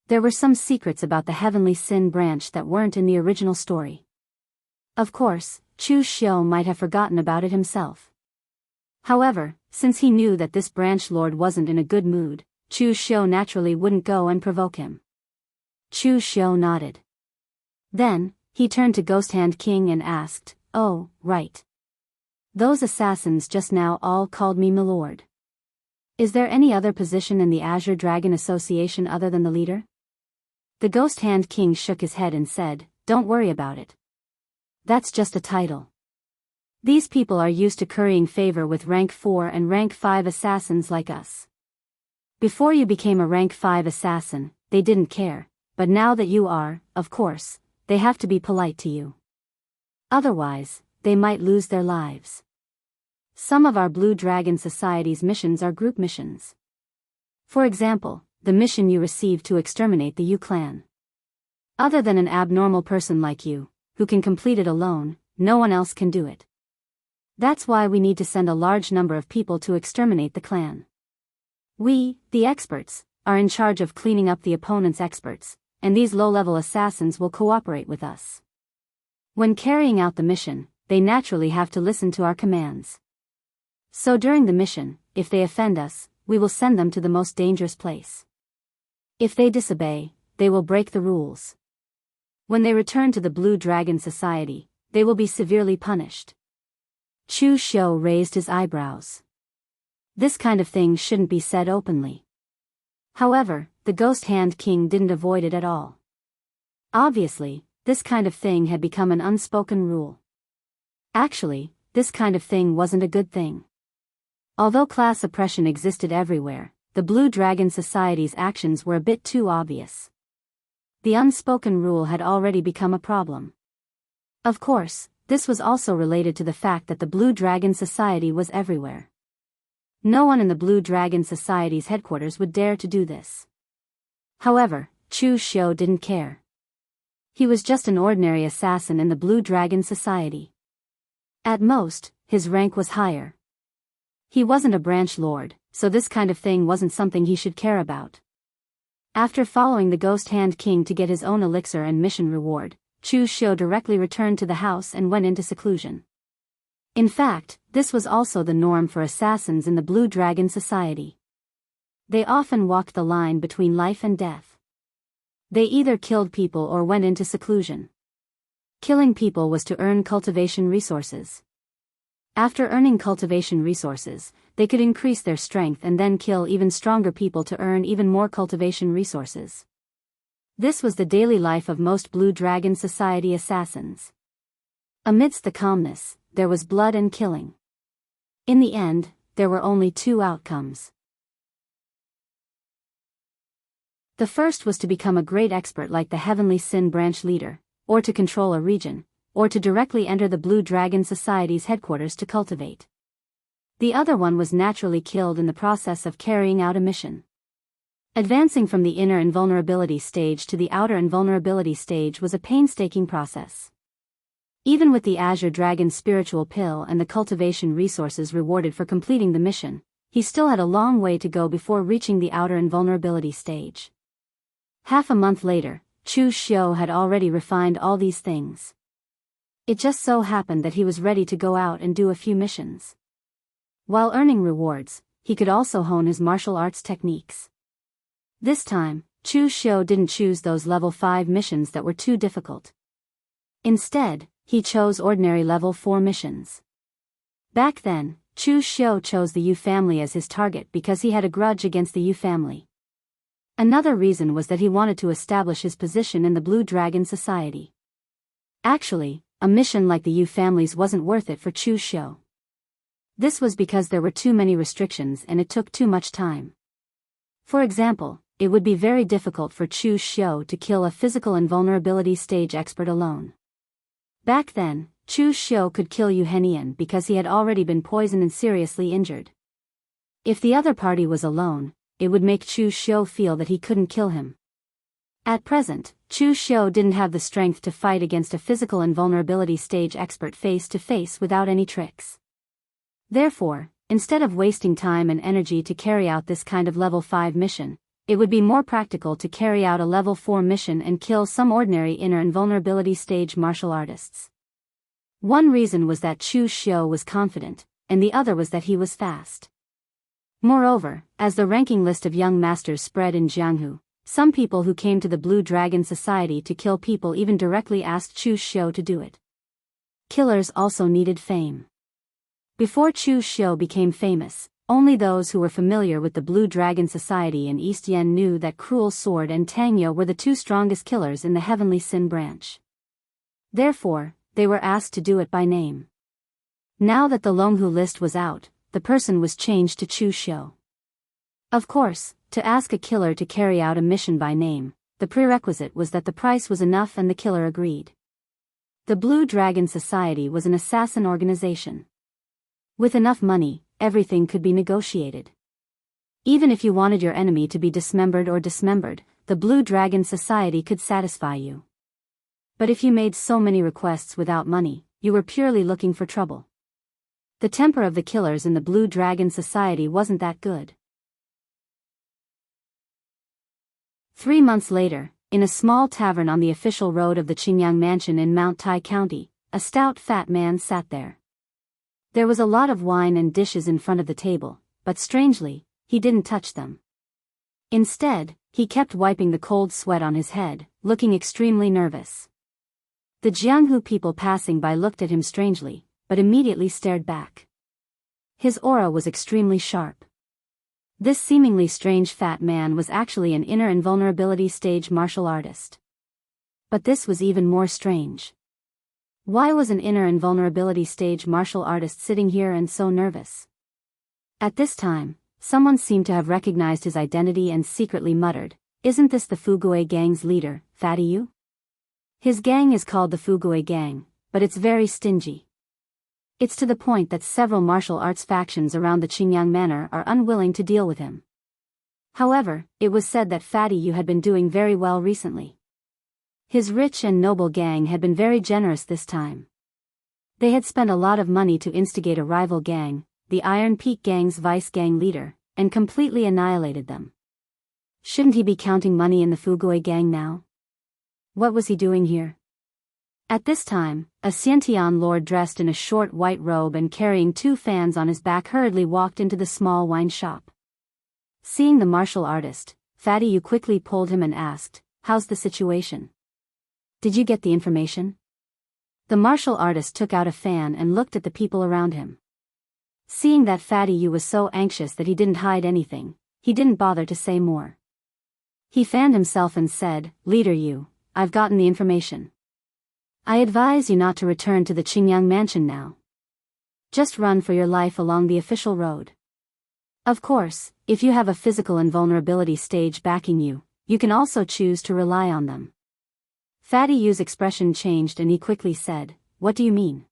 There were some secrets about the Heavenly Sin branch that weren't in the original story. Of course, Chu Xiu might have forgotten about it himself. However, since he knew that this branch lord wasn't in a good mood, Chu Xiu naturally wouldn't go and provoke him. Chu Xiu nodded. Then, he turned to Ghost Hand King and asked, "Oh, right. Those assassins just now all called me Milord. Is there any other position in the Azure Dragon Association other than the leader?" The Ghost Hand King shook his head and said, "Don't worry about it. That's just a title. These people are used to currying favor with rank 4 and rank 5 assassins like us. Before you became a rank 5 assassin, they didn't care, but now that you are, of course, they have to be polite to you. Otherwise, they might lose their lives. Some of our Blue Dragon Society's missions are group missions. For example, the mission you received to exterminate the Yu clan. Other than an abnormal person like you, who can complete it alone, no one else can do it. That's why we need to send a large number of people to exterminate the clan. We, the experts, are in charge of cleaning up the opponent's experts, and these low-level assassins will cooperate with us. When carrying out the mission, they naturally have to listen to our commands. So during the mission, if they offend us, we will send them to the most dangerous place. If they disobey, they will break the rules. When they return to the Blue Dragon Society, they will be severely punished." Chu Xiu raised his eyebrows. This kind of thing shouldn't be said openly. However, the Ghost Hand King didn't avoid it at all. Obviously, this kind of thing had become an unspoken rule. Actually, this kind of thing wasn't a good thing. Although class oppression existed everywhere, the Blue Dragon Society's actions were a bit too obvious. The unspoken rule had already become a problem. Of course, this was also related to the fact that the Blue Dragon Society was everywhere. No one in the Blue Dragon Society's headquarters would dare to do this. However, Chu Xiu didn't care. He was just an ordinary assassin in the Blue Dragon Society. At most, his rank was higher. He wasn't a branch lord, so this kind of thing wasn't something he should care about. After following the Ghost Hand King to get his own elixir and mission reward, Chu Xiu directly returned to the house and went into seclusion. In fact, this was also the norm for assassins in the Blue Dragon Society. They often walked the line between life and death. They either killed people or went into seclusion. Killing people was to earn cultivation resources. After earning cultivation resources, they could increase their strength and then kill even stronger people to earn even more cultivation resources. This was the daily life of most Blue Dragon Society assassins. Amidst the calmness, there was blood and killing. In the end, there were only two outcomes. The first was to become a great expert like the Heavenly Sin branch leader, or to control a region, or to directly enter the Blue Dragon Society's headquarters to cultivate. The other one was naturally killed in the process of carrying out a mission. Advancing from the inner invulnerability stage to the outer invulnerability stage was a painstaking process. Even with the Azure Dragon spiritual pill and the cultivation resources rewarded for completing the mission, he still had a long way to go before reaching the outer invulnerability stage. Half a month later, Chu Xiu had already refined all these things. It just so happened that he was ready to go out and do a few missions. While earning rewards, he could also hone his martial arts techniques. This time, Chu Xiu didn't choose those level 5 missions that were too difficult. Instead, he chose ordinary level 4 missions. Back then, Chu Xiu chose the Yu family as his target because he had a grudge against the Yu family. Another reason was that he wanted to establish his position in the Blue Dragon Society. Actually, a mission like the Yu family's wasn't worth it for Chu Xiu. This was because there were too many restrictions and it took too much time. For example, it would be very difficult for Chu Xiu to kill a physical invulnerability stage expert alone. Back then, Chu Xiu could kill Yu Henian because he had already been poisoned and seriously injured. If the other party was alone, it would make Chu Xiu feel that he couldn't kill him. At present, Chu Xiu didn't have the strength to fight against a physical invulnerability stage expert face to face without any tricks. Therefore, instead of wasting time and energy to carry out this kind of level 5 mission, it would be more practical to carry out a level 4 mission and kill some ordinary inner invulnerability stage martial artists. One reason was that Chu Xiu was confident, and the other was that he was fast. Moreover, as the ranking list of young masters spread in Jianghu, some people who came to the Blue Dragon Society to kill people even directly asked Chu Xiu to do it. Killers also needed fame. Before Chu Xiu became famous, only those who were familiar with the Blue Dragon Society in East Yen knew that Cruel Sword and Tangyo were the two strongest killers in the Heavenly Sin branch. Therefore, they were asked to do it by name. Now that the Longhu list was out, the person was changed to Chu Xiu. Of course, to ask a killer to carry out a mission by name, the prerequisite was that the price was enough and the killer agreed. The Blue Dragon Society was an assassin organization. With enough money, everything could be negotiated. Even if you wanted your enemy to be dismembered, the Blue Dragon Society could satisfy you. But if you made so many requests without money, you were purely looking for trouble. The temper of the killers in the Blue Dragon Society wasn't that good. 3 months later, in a small tavern on the official road of the Qingyang Mansion in Mount Tai County, a stout fat man sat there. There was a lot of wine and dishes in front of the table, but strangely, he didn't touch them. Instead, he kept wiping the cold sweat on his head, looking extremely nervous. The Jianghu people passing by looked at him strangely, but immediately stared back. His aura was extremely sharp. This seemingly strange fat man was actually an inner invulnerability stage martial artist. But this was even more strange. Why was an inner invulnerability stage martial artist sitting here and so nervous? At this time, someone seemed to have recognized his identity and secretly muttered, "Isn't this the Fugui gang's leader, Fatty Yu? His gang is called the Fugui gang, but it's very stingy. It's to the point that several martial arts factions around the Qingyang Manor are unwilling to deal with him." However, it was said that Fatty Yu had been doing very well recently. His rich and noble gang had been very generous this time. They had spent a lot of money to instigate a rival gang, the Iron Peak gang's vice gang leader, and completely annihilated them. Shouldn't he be counting money in the Fugui gang now? What was he doing here? At this time, a Xiantian lord dressed in a short white robe and carrying 2 fans on his back hurriedly walked into the small wine shop. Seeing the martial artist, Fatty Yu quickly pulled him and asked, "How's the situation? Did you get the information?" The martial artist took out a fan and looked at the people around him. Seeing that Fatty Yu was so anxious that he didn't hide anything, he didn't bother to say more. He fanned himself and said, "Leader Yu, I've gotten the information. I advise you not to return to the Qingyang Mansion now. Just run for your life along the official road. Of course, if you have a physical invulnerability stage backing you, you can also choose to rely on them." Fatty Yu's expression changed and he quickly said, "What do you mean?"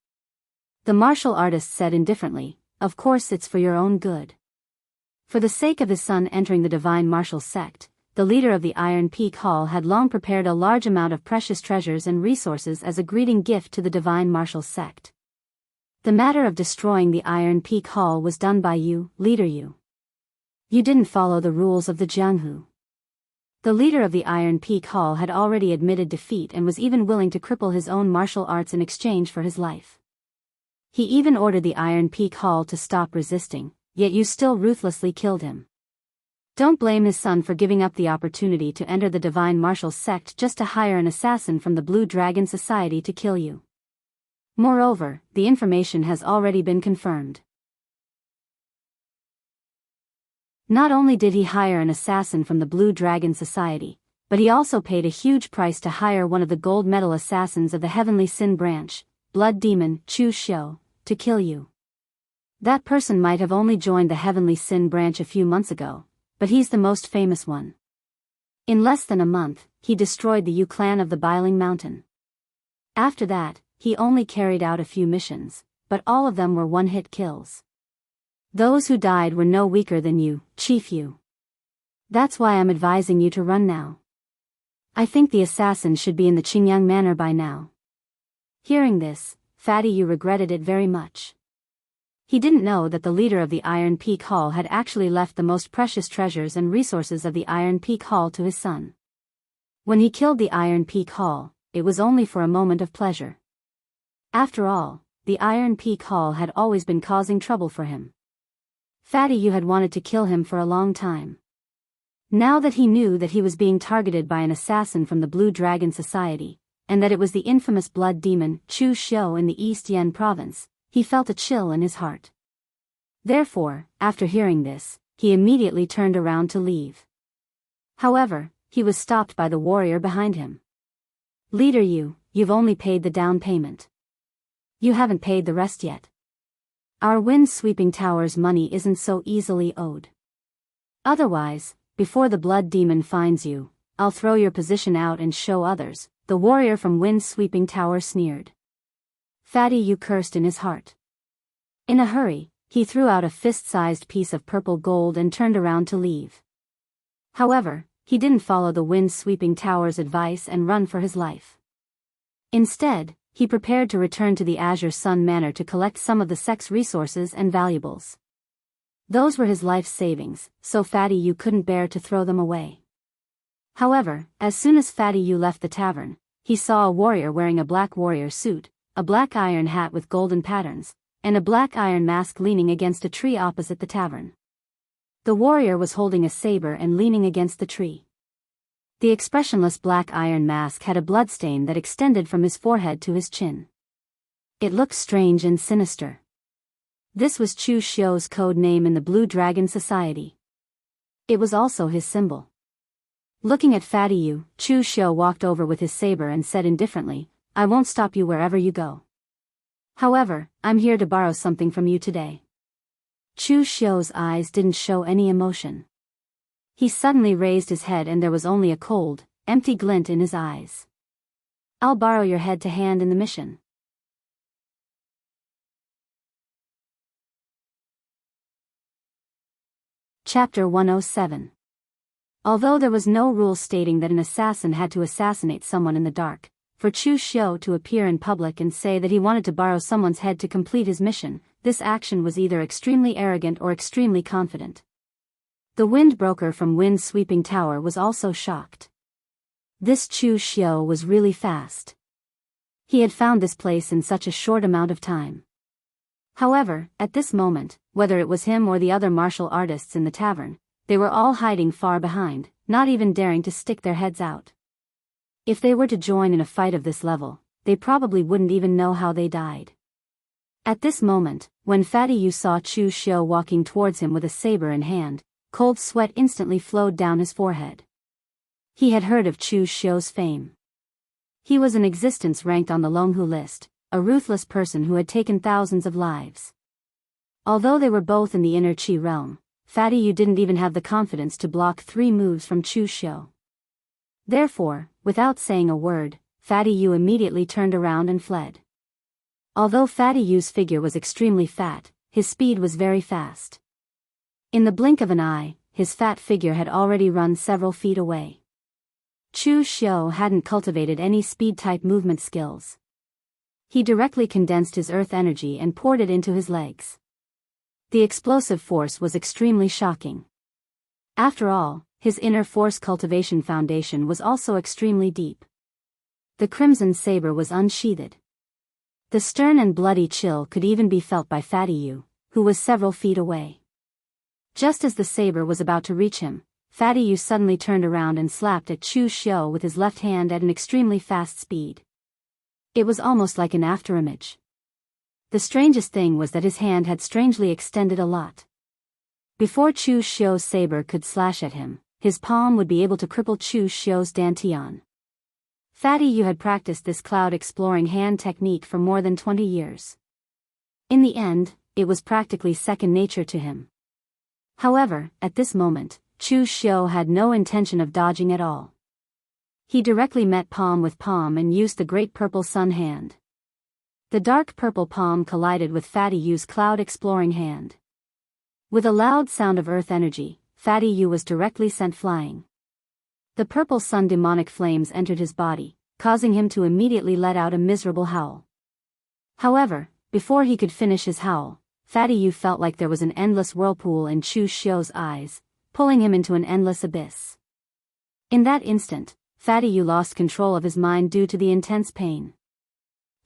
The martial artist said indifferently, "Of course it's for your own good. For the sake of his son entering the divine martial sect, the leader of the Iron Peak Hall had long prepared a large amount of precious treasures and resources as a greeting gift to the divine martial sect. The matter of destroying the Iron Peak Hall was done by you, Leader Yu. You didn't follow the rules of the Jianghu." The leader of the Iron Peak Hall had already admitted defeat and was even willing to cripple his own martial arts in exchange for his life. He even ordered the Iron Peak Hall to stop resisting, yet you still ruthlessly killed him. Don't blame his son for giving up the opportunity to enter the divine martial sect just to hire an assassin from the Blue Dragon Society to kill you. Moreover, the information has already been confirmed. Not only did he hire an assassin from the Blue Dragon Society, but he also paid a huge price to hire one of the gold medal assassins of the Heavenly Sin branch, Blood Demon Chu Xiu, to kill you. That person might have only joined the Heavenly Sin branch a few months ago, but he's the most famous one. In less than a month, he destroyed the Yu clan of the Biling Mountain. After that, he only carried out a few missions, but all of them were one-hit kills. Those who died were no weaker than you, Chief Yu. That's why I'm advising you to run now. I think the assassin should be in the Qingyang Manor by now. Hearing this, Fatty Yu regretted it very much. He didn't know that the leader of the Iron Peak Hall had actually left the most precious treasures and resources of the Iron Peak Hall to his son. When he killed the Iron Peak Hall, it was only for a moment of pleasure. After all, the Iron Peak Hall had always been causing trouble for him. Fatty Yu had wanted to kill him for a long time. Now that he knew that he was being targeted by an assassin from the Blue Dragon Society, and that it was the infamous blood demon Chu Xiu in the East Yen province, he felt a chill in his heart. Therefore, after hearing this, he immediately turned around to leave. However, he was stopped by the warrior behind him. Leader Yu, you've only paid the down payment. You haven't paid the rest yet. Our wind-sweeping tower's money isn't so easily owed. Otherwise, before the blood demon finds you, I'll throw your position out and show others, the warrior from wind-sweeping tower sneered. Fatty Yu cursed in his heart. In a hurry, he threw out a fist-sized piece of purple gold and turned around to leave. However, he didn't follow the wind-sweeping tower's advice and run for his life. Instead, he prepared to return to the Azure Sun Manor to collect some of the sex resources and valuables. Those were his life savings, so Fatty Yu couldn't bear to throw them away. However, as soon as Fatty Yu left the tavern, he saw a warrior wearing a black warrior suit, a black iron hat with golden patterns, and a black iron mask leaning against a tree opposite the tavern. The warrior was holding a saber and leaning against the tree. The expressionless black iron mask had a bloodstain that extended from his forehead to his chin. It looked strange and sinister. This was Chu Xiu's code name in the Blue Dragon Society. It was also his symbol. Looking at Fatty Yu, Chu Xiu walked over with his saber and said indifferently, I won't stop you wherever you go. However, I'm here to borrow something from you today. Chu Xiu's eyes didn't show any emotion. He suddenly raised his head and there was only a cold, empty glint in his eyes. I'll borrow your head to hand in the mission. Chapter 107. Although there was no rule stating that an assassin had to assassinate someone in the dark, for Chu Xiu to appear in public and say that he wanted to borrow someone's head to complete his mission, this action was either extremely arrogant or extremely confident. The wind broker from Wind Sweeping Tower was also shocked. This Chu Xiu was really fast. He had found this place in such a short amount of time. However, at this moment, whether it was him or the other martial artists in the tavern, they were all hiding far behind, not even daring to stick their heads out. If they were to join in a fight of this level, they probably wouldn't even know how they died. At this moment, when Fatty Yu saw Chu Xiu walking towards him with a saber in hand, cold sweat instantly flowed down his forehead. He had heard of Chu Xiu's fame. He was in existence ranked on the Longhu list, a ruthless person who had taken thousands of lives. Although they were both in the inner Qi realm, Fatty Yu didn't even have the confidence to block 3 moves from Chu Xiu. Therefore, without saying a word, Fatty Yu immediately turned around and fled. Although Fatty Yu's figure was extremely fat, his speed was very fast. In the blink of an eye, his fat figure had already run several feet away. Chu Xiu hadn't cultivated any speed-type movement skills. He directly condensed his earth energy and poured it into his legs. The explosive force was extremely shocking. After all, his inner force cultivation foundation was also extremely deep. The crimson saber was unsheathed. The stern and bloody chill could even be felt by Fatty Yu, who was several feet away. Just as the saber was about to reach him, Fatty Yu suddenly turned around and slapped at Chu Xiu with his left hand at an extremely fast speed. It was almost like an afterimage. The strangest thing was that his hand had strangely extended a lot. Before Chu Xiu's saber could slash at him, his palm would be able to cripple Chu Xiu's dantian. Fatty Yu had practiced this cloud-exploring hand technique for more than 20 years. In the end, it was practically second nature to him. However, at this moment, Chu Xiu had no intention of dodging at all. He directly met palm with palm and used the Great Purple Sun hand. The dark purple palm collided with Fatty Yu's cloud-exploring hand. With a loud sound of earth energy, Fatty Yu was directly sent flying. The purple sun demonic flames entered his body, causing him to immediately let out a miserable howl. However, before he could finish his howl, Fatty Yu felt like there was an endless whirlpool in Chu Xiu's eyes, pulling him into an endless abyss. In that instant, Fatty Yu lost control of his mind due to the intense pain.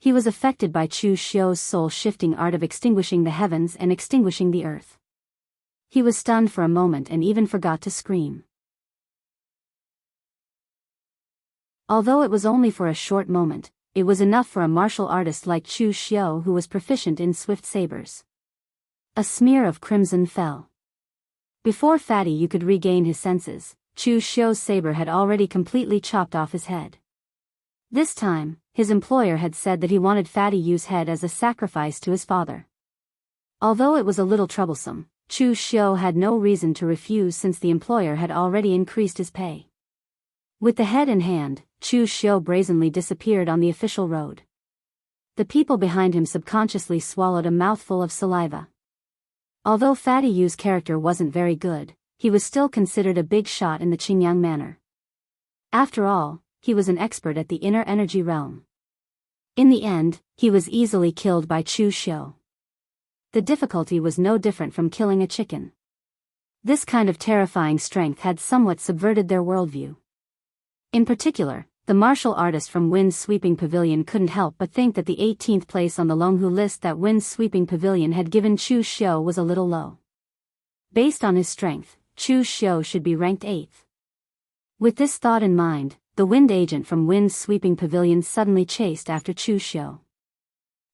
He was affected by Chu Xiu's soul-shifting art of extinguishing the heavens and extinguishing the earth. He was stunned for a moment and even forgot to scream. Although it was only for a short moment, it was enough for a martial artist like Chu Xiu who was proficient in swift sabers. A smear of crimson fell. Before Fatty Yu could regain his senses, Chu Xiu's saber had already completely chopped off his head. This time, his employer had said that he wanted Fatty Yu's head as a sacrifice to his father. Although it was a little troublesome, Chu Xiu had no reason to refuse since the employer had already increased his pay. With the head in hand, Chu Xiu brazenly disappeared on the official road. The people behind him subconsciously swallowed a mouthful of saliva. Although Fatty Yu's character wasn't very good, he was still considered a big shot in the Qingyang manor. After all, he was an expert at the inner energy realm. In the end, he was easily killed by Chu Xiu. The difficulty was no different from killing a chicken. This kind of terrifying strength had somewhat subverted their worldview. In particular, the martial artist from Wind's Sweeping Pavilion couldn't help but think that the 18th place on the Longhu list that Wind's Sweeping Pavilion had given Chu Xiu was a little low. Based on his strength, Chu Xiu should be ranked 8th. With this thought in mind, the wind agent from Wind's Sweeping Pavilion suddenly chased after Chu Xiu.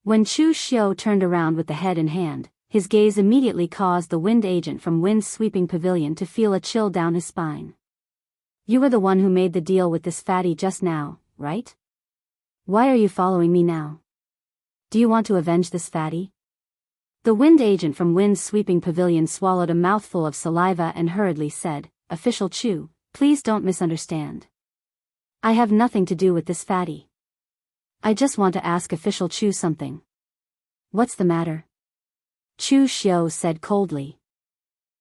When Chu Xiu turned around with the head in hand, his gaze immediately caused the wind agent from Wind's Sweeping Pavilion to feel a chill down his spine. You were the one who made the deal with this fatty just now, right? Why are you following me now? Do you want to avenge this fatty? The wind agent from Wind's Sweeping Pavilion swallowed a mouthful of saliva and hurriedly said, "Official Chu, please don't misunderstand. I have nothing to do with this fatty. I just want to ask Official Chu something." "What's the matter?" Chu Xiu said coldly.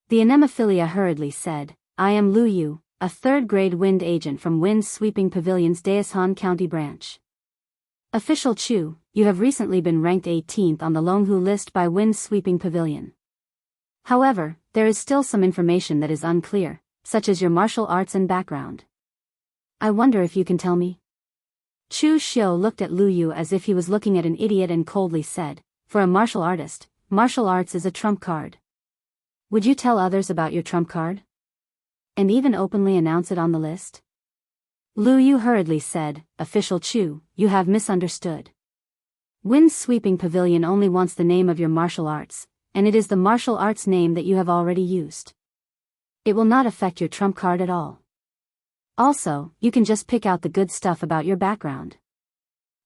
The anemophilia hurriedly said, "I am Lu Yu, a third-grade wind agent from Wind's Sweeping Pavilion's Daoist County branch. Official Chu, you have recently been ranked 18th on the Longhu list by Wind's Sweeping Pavilion. However, there is still some information that is unclear, such as your martial arts and background. I wonder if you can tell me?" Chu Xiu looked at Lu Yu as if he was looking at an idiot and coldly said, "For a martial artist, martial arts is a trump card. Would you tell others about your trump card? And even openly announce it on the list?" Lu Yu hurriedly said, "Official Chu, you have misunderstood. Wind's Sweeping Pavilion only wants the name of your martial arts, and it is the martial arts name that you have already used. It will not affect your trump card at all. Also, you can just pick out the good stuff about your background.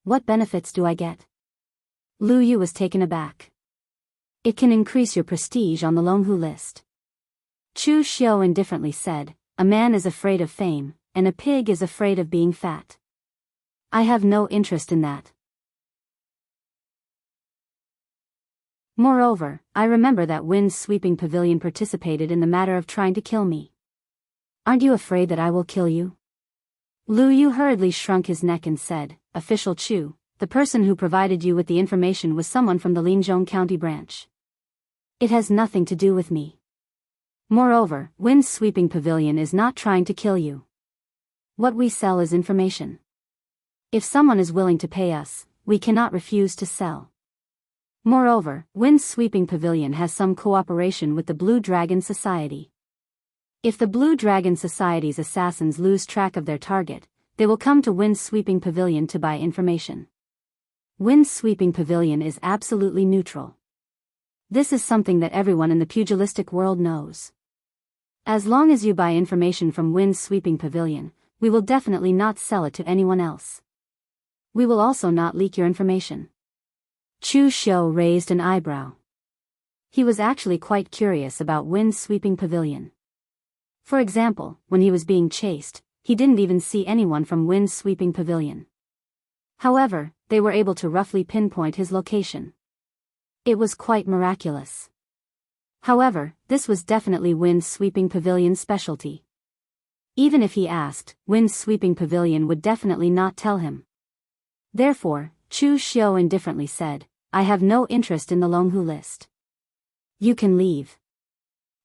What benefits do I get?" Lu Yu was taken aback. "It can increase your prestige on the Longhu list." Chu Xiu indifferently said, "A man is afraid of fame, and a pig is afraid of being fat. I have no interest in that. Moreover, I remember that Wind's Sweeping Pavilion participated in the matter of trying to kill me. Aren't you afraid that I will kill you?" Lu Yu hurriedly shrunk his neck and said, "Official Chu, the person who provided you with the information was someone from the Linzhong County branch. It has nothing to do with me. Moreover, Wind's Sweeping Pavilion is not trying to kill you. What we sell is information. If someone is willing to pay us, we cannot refuse to sell. Moreover, Wind's Sweeping Pavilion has some cooperation with the Blue Dragon Society. If the Blue Dragon Society's assassins lose track of their target, they will come to Wind's Sweeping Pavilion to buy information. Wind's Sweeping Pavilion is absolutely neutral. This is something that everyone in the pugilistic world knows. As long as you buy information from Wind's Sweeping Pavilion, we will definitely not sell it to anyone else. We will also not leak your information." Chu Xiu raised an eyebrow. He was actually quite curious about Wind's Sweeping Pavilion. For example, when he was being chased, he didn't even see anyone from Wind's Sweeping Pavilion. However, they were able to roughly pinpoint his location. It was quite miraculous. However, this was definitely Wind's Sweeping Pavilion's specialty. Even if he asked, Wind's Sweeping Pavilion would definitely not tell him. Therefore, Chu Xiu indifferently said, I have no interest in the Longhu list. You can leave.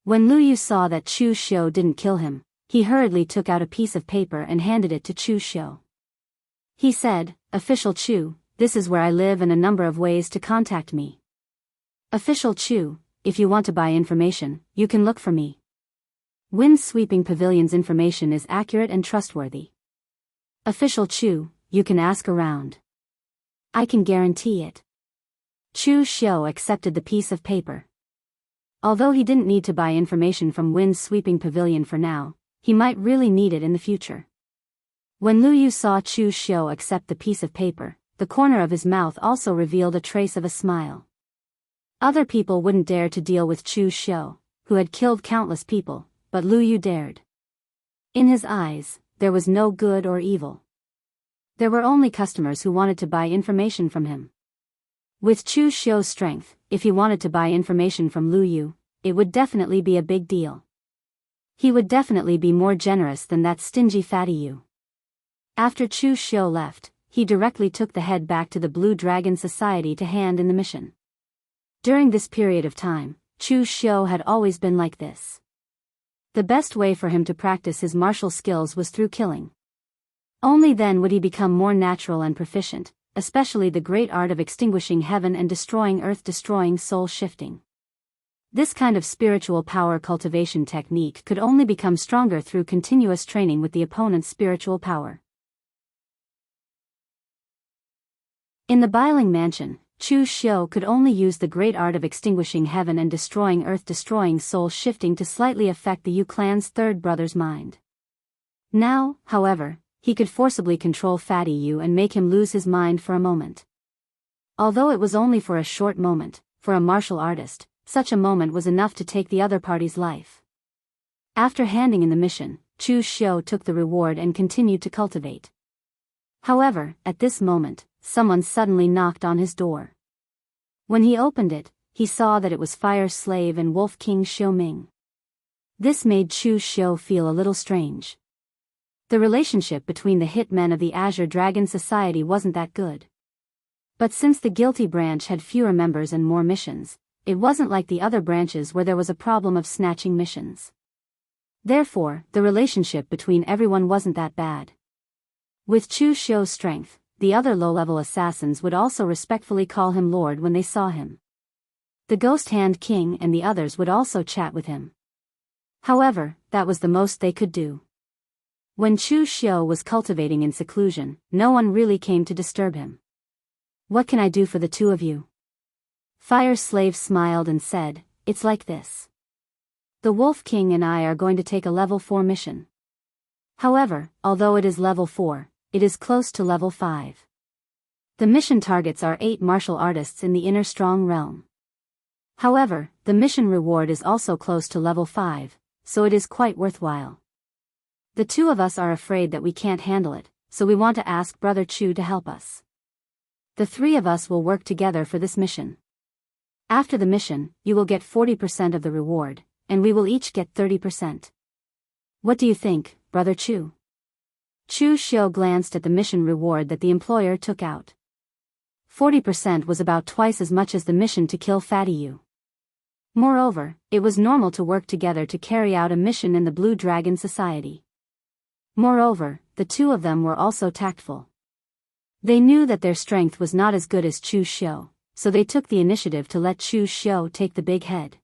When Lu Yu saw that Chu Xiu didn't kill him, he hurriedly took out a piece of paper and handed it to Chu Xiu. He said, Official Chu, this is where I live and a number of ways to contact me. Official Chu, if you want to buy information, you can look for me. Wind's Sweeping Pavilion's information is accurate and trustworthy. Official Chu, you can ask around. I can guarantee it. Chu Xiu accepted the piece of paper. Although he didn't need to buy information from Wind's Sweeping Pavilion for now, he might really need it in the future. When Lu Yu saw Chu Xiu accept the piece of paper, the corner of his mouth also revealed a trace of a smile. Other people wouldn't dare to deal with Chu Xiu, who had killed countless people, but Lu Yu dared. In his eyes, there was no good or evil. There were only customers who wanted to buy information from him. With Chu Xiu's strength, if he wanted to buy information from Lu Yu, it would definitely be a big deal. He would definitely be more generous than that stingy fatty Yu. After Chu Xiu left, he directly took the head back to the Blue Dragon Society to hand in the mission. During this period of time, Chu Xiu had always been like this. The best way for him to practice his martial skills was through killing. Only then would he become more natural and proficient, especially the great art of extinguishing heaven and destroying earth, destroying soul shifting. This kind of spiritual power cultivation technique could only become stronger through continuous training with the opponent's spiritual power. In the Biling Mansion, Chu Xiu could only use the great art of extinguishing heaven and destroying earth, destroying soul shifting to slightly affect the Yu clan's third brother's mind. Now, however, he could forcibly control Fatty Yu and make him lose his mind for a moment. Although it was only for a short moment, for a martial artist, such a moment was enough to take the other party's life. After handing in the mission, Chu Xiu took the reward and continued to cultivate. However, at this moment, someone suddenly knocked on his door. When he opened it, he saw that it was Fire Slave and Wolf King Xiuming. This made Chu Xiu feel a little strange. The relationship between the hitmen of the Azure Dragon Society wasn't that good. But since the guilty branch had fewer members and more missions, it wasn't like the other branches where there was a problem of snatching missions. Therefore, the relationship between everyone wasn't that bad. With Chu Xiu's strength, the other low-level assassins would also respectfully call him Lord when they saw him. The Ghost Hand King and the others would also chat with him. However, that was the most they could do. When Chu Xiu was cultivating in seclusion, no one really came to disturb him. What can I do for the two of you? Fire Slave smiled and said, It's like this. The Wolf King and I are going to take a level 4 mission. However, although it is level 4, it is close to level 5. The mission targets are 8 martial artists in the Inner Strong Realm. However, the mission reward is also close to level 5, so it is quite worthwhile. The two of us are afraid that we can't handle it, so we want to ask Brother Chu to help us. The 3 of us will work together for this mission. After the mission, you will get 40% of the reward, and we will each get 30%. What do you think, Brother Chu? Chu Xiu glanced at the mission reward that the employer took out. 40% was about twice as much as the mission to kill Fatty Yu. Moreover, it was normal to work together to carry out a mission in the Blue Dragon Society. Moreover, the two of them were also tactful. They knew that their strength was not as good as Chu Xiu, so they took the initiative to let Chu Xiu take the big head.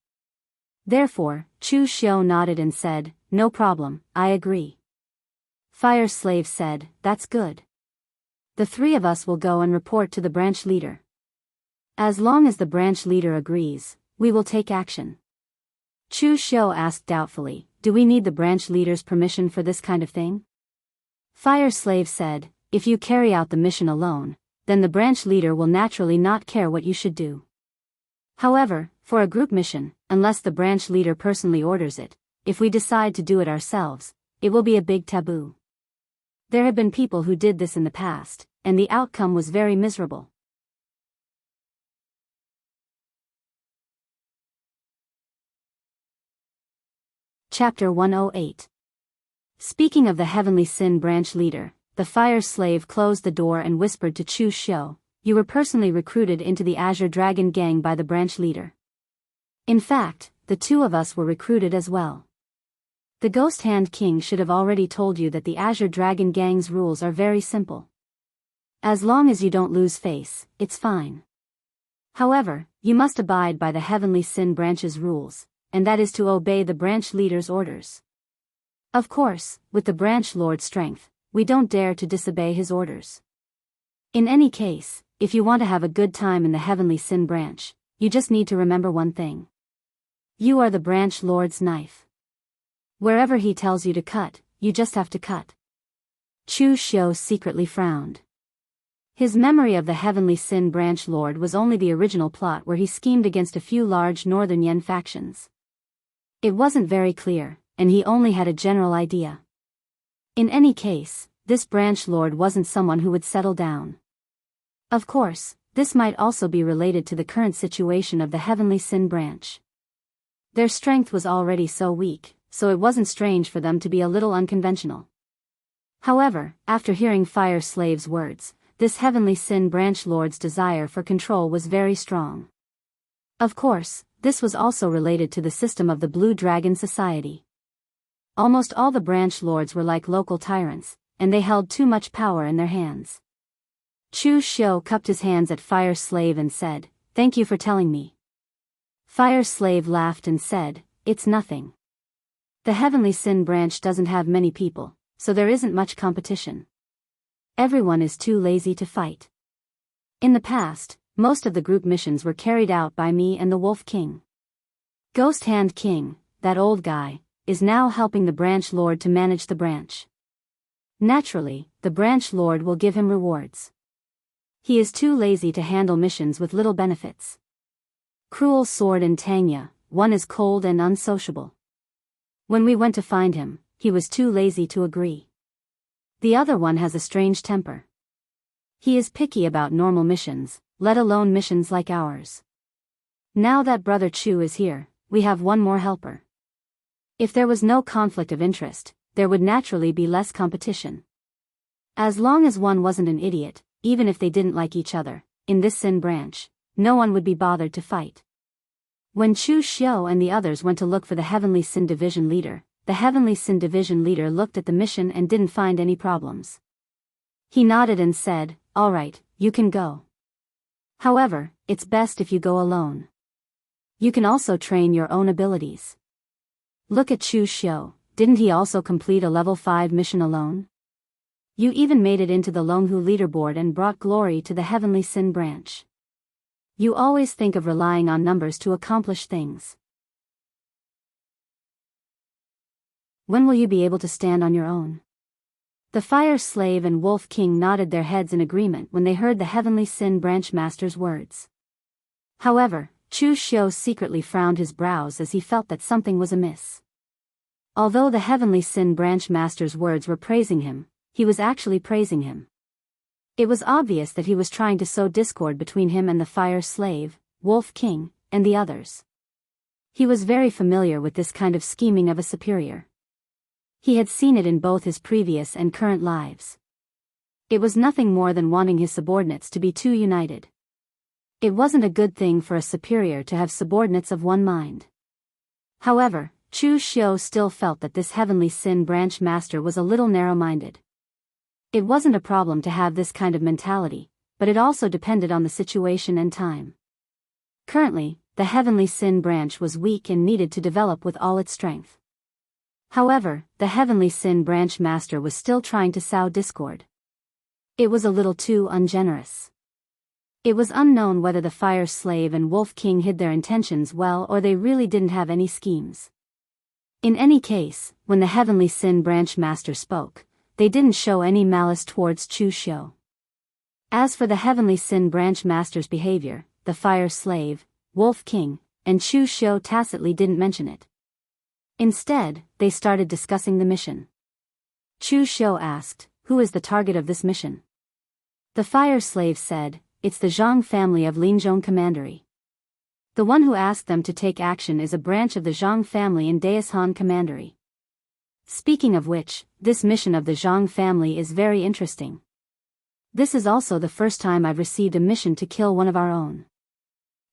Therefore, Chu Xiu nodded and said, No problem, I agree. Fire Slave said, That's good. The 3 of us will go and report to the branch leader. As long as the branch leader agrees, we will take action. Chu Xiu asked doubtfully, Do we need the branch leader's permission for this kind of thing? Fire Slave said, If you carry out the mission alone, then the branch leader will naturally not care what you should do. However, for a group mission, unless the branch leader personally orders it, if we decide to do it ourselves, it will be a big taboo. There have been people who did this in the past, and the outcome was very miserable. Chapter 108. Speaking of the Heavenly Sin Branch leader, the fire slave closed the door and whispered to Chu Xiu, "You were personally recruited into the Azure Dragon gang by the branch leader. In fact, the two of us were recruited as well. The Ghost Hand King should have already told you that the Azure Dragon gang's rules are very simple. As long as you don't lose face, it's fine. However, you must abide by the Heavenly Sin Branch's rules, and that is to obey the branch leader's orders. Of course, with the branch lord's strength, we don't dare to disobey his orders. In any case, if you want to have a good time in the Heavenly Sin Branch, you just need to remember one thing. You are the branch lord's knife. Wherever he tells you to cut, you just have to cut." Chu Xiu secretly frowned. His memory of the Heavenly Sin Branch Lord was only the original plot where he schemed against a few large Northern Yen factions. It wasn't very clear, and he only had a general idea. In any case, this branch lord wasn't someone who would settle down. Of course, this might also be related to the current situation of the Heavenly Sin Branch. Their strength was already so weak, so it wasn't strange for them to be a little unconventional. However, after hearing Fire Slave's words, this Heavenly Sin Branch Lord's desire for control was very strong. Of course, this was also related to the system of the Blue Dragon Society. Almost all the branch lords were like local tyrants, and they held too much power in their hands. Chu Xiu cupped his hands at Fire Slave and said, "Thank you for telling me." Fire Slave laughed and said, "It's nothing. The Heavenly Sin Branch doesn't have many people, so there isn't much competition. Everyone is too lazy to fight. In the past, most of the group missions were carried out by me and the Wolf King. Ghost Hand King, that old guy, is now helping the branch lord to manage the branch. Naturally, the branch lord will give him rewards. He is too lazy to handle missions with little benefits. Cruel Sword and Tangya, one is cold and unsociable. When we went to find him, he was too lazy to agree. The other one has a strange temper. He is picky about normal missions, let alone missions like ours. Now that Brother Chu is here, we have one more helper. If there was no conflict of interest, there would naturally be less competition. As long as one wasn't an idiot, even if they didn't like each other, in this Sin Branch, no one would be bothered to fight." When Chu Xiu and the others went to look for the Heavenly Sin Division leader, the Heavenly Sin Division leader looked at the mission and didn't find any problems. He nodded and said, "All right, you can go. However, it's best if you go alone. You can also train your own abilities." Look at Chu Xiu, didn't he also complete a level 5 mission alone? You even made it into the Longhu leaderboard and brought glory to the Heavenly Sin Branch. You always think of relying on numbers to accomplish things. When will you be able to stand on your own? The Fire Slave and Wolf King nodded their heads in agreement when they heard the Heavenly Sin Branch Master's words. However, Chu Xiu secretly frowned his brows as he felt that something was amiss. Although the Heavenly Sin Branch Master's words were praising him, he was actually praising him. It was obvious that he was trying to sow discord between him and the Fire Slave, Wolf King, and the others. He was very familiar with this kind of scheming of a superior. He had seen it in both his previous and current lives. It was nothing more than wanting his subordinates to be too united. It wasn't a good thing for a superior to have subordinates of one mind. However, Chu Xiu still felt that this Heavenly Sin Branch Master was a little narrow-minded. It wasn't a problem to have this kind of mentality, but it also depended on the situation and time. Currently, the Heavenly Sin Branch was weak and needed to develop with all its strength. However, the Heavenly Sin Branch Master was still trying to sow discord. It was a little too ungenerous. It was unknown whether the Fire Slave and Wolf King hid their intentions well or they really didn't have any schemes. In any case, when the Heavenly Sin Branch Master spoke, they didn't show any malice towards Chu Xiu. As for the Heavenly Sin Branch Master's behavior, the Fire Slave, Wolf King, and Chu Xiu tacitly didn't mention it. Instead, they started discussing the mission. Chu Xiu asked, "Who is the target of this mission?" The fire slave said, "It's the Zhang family of Linzhong Commandery. The one who asked them to take action is a branch of the Zhang family in Daoist Commandery. Speaking of which, this mission of the Zhang family is very interesting. This is also the first time I've received a mission to kill one of our own.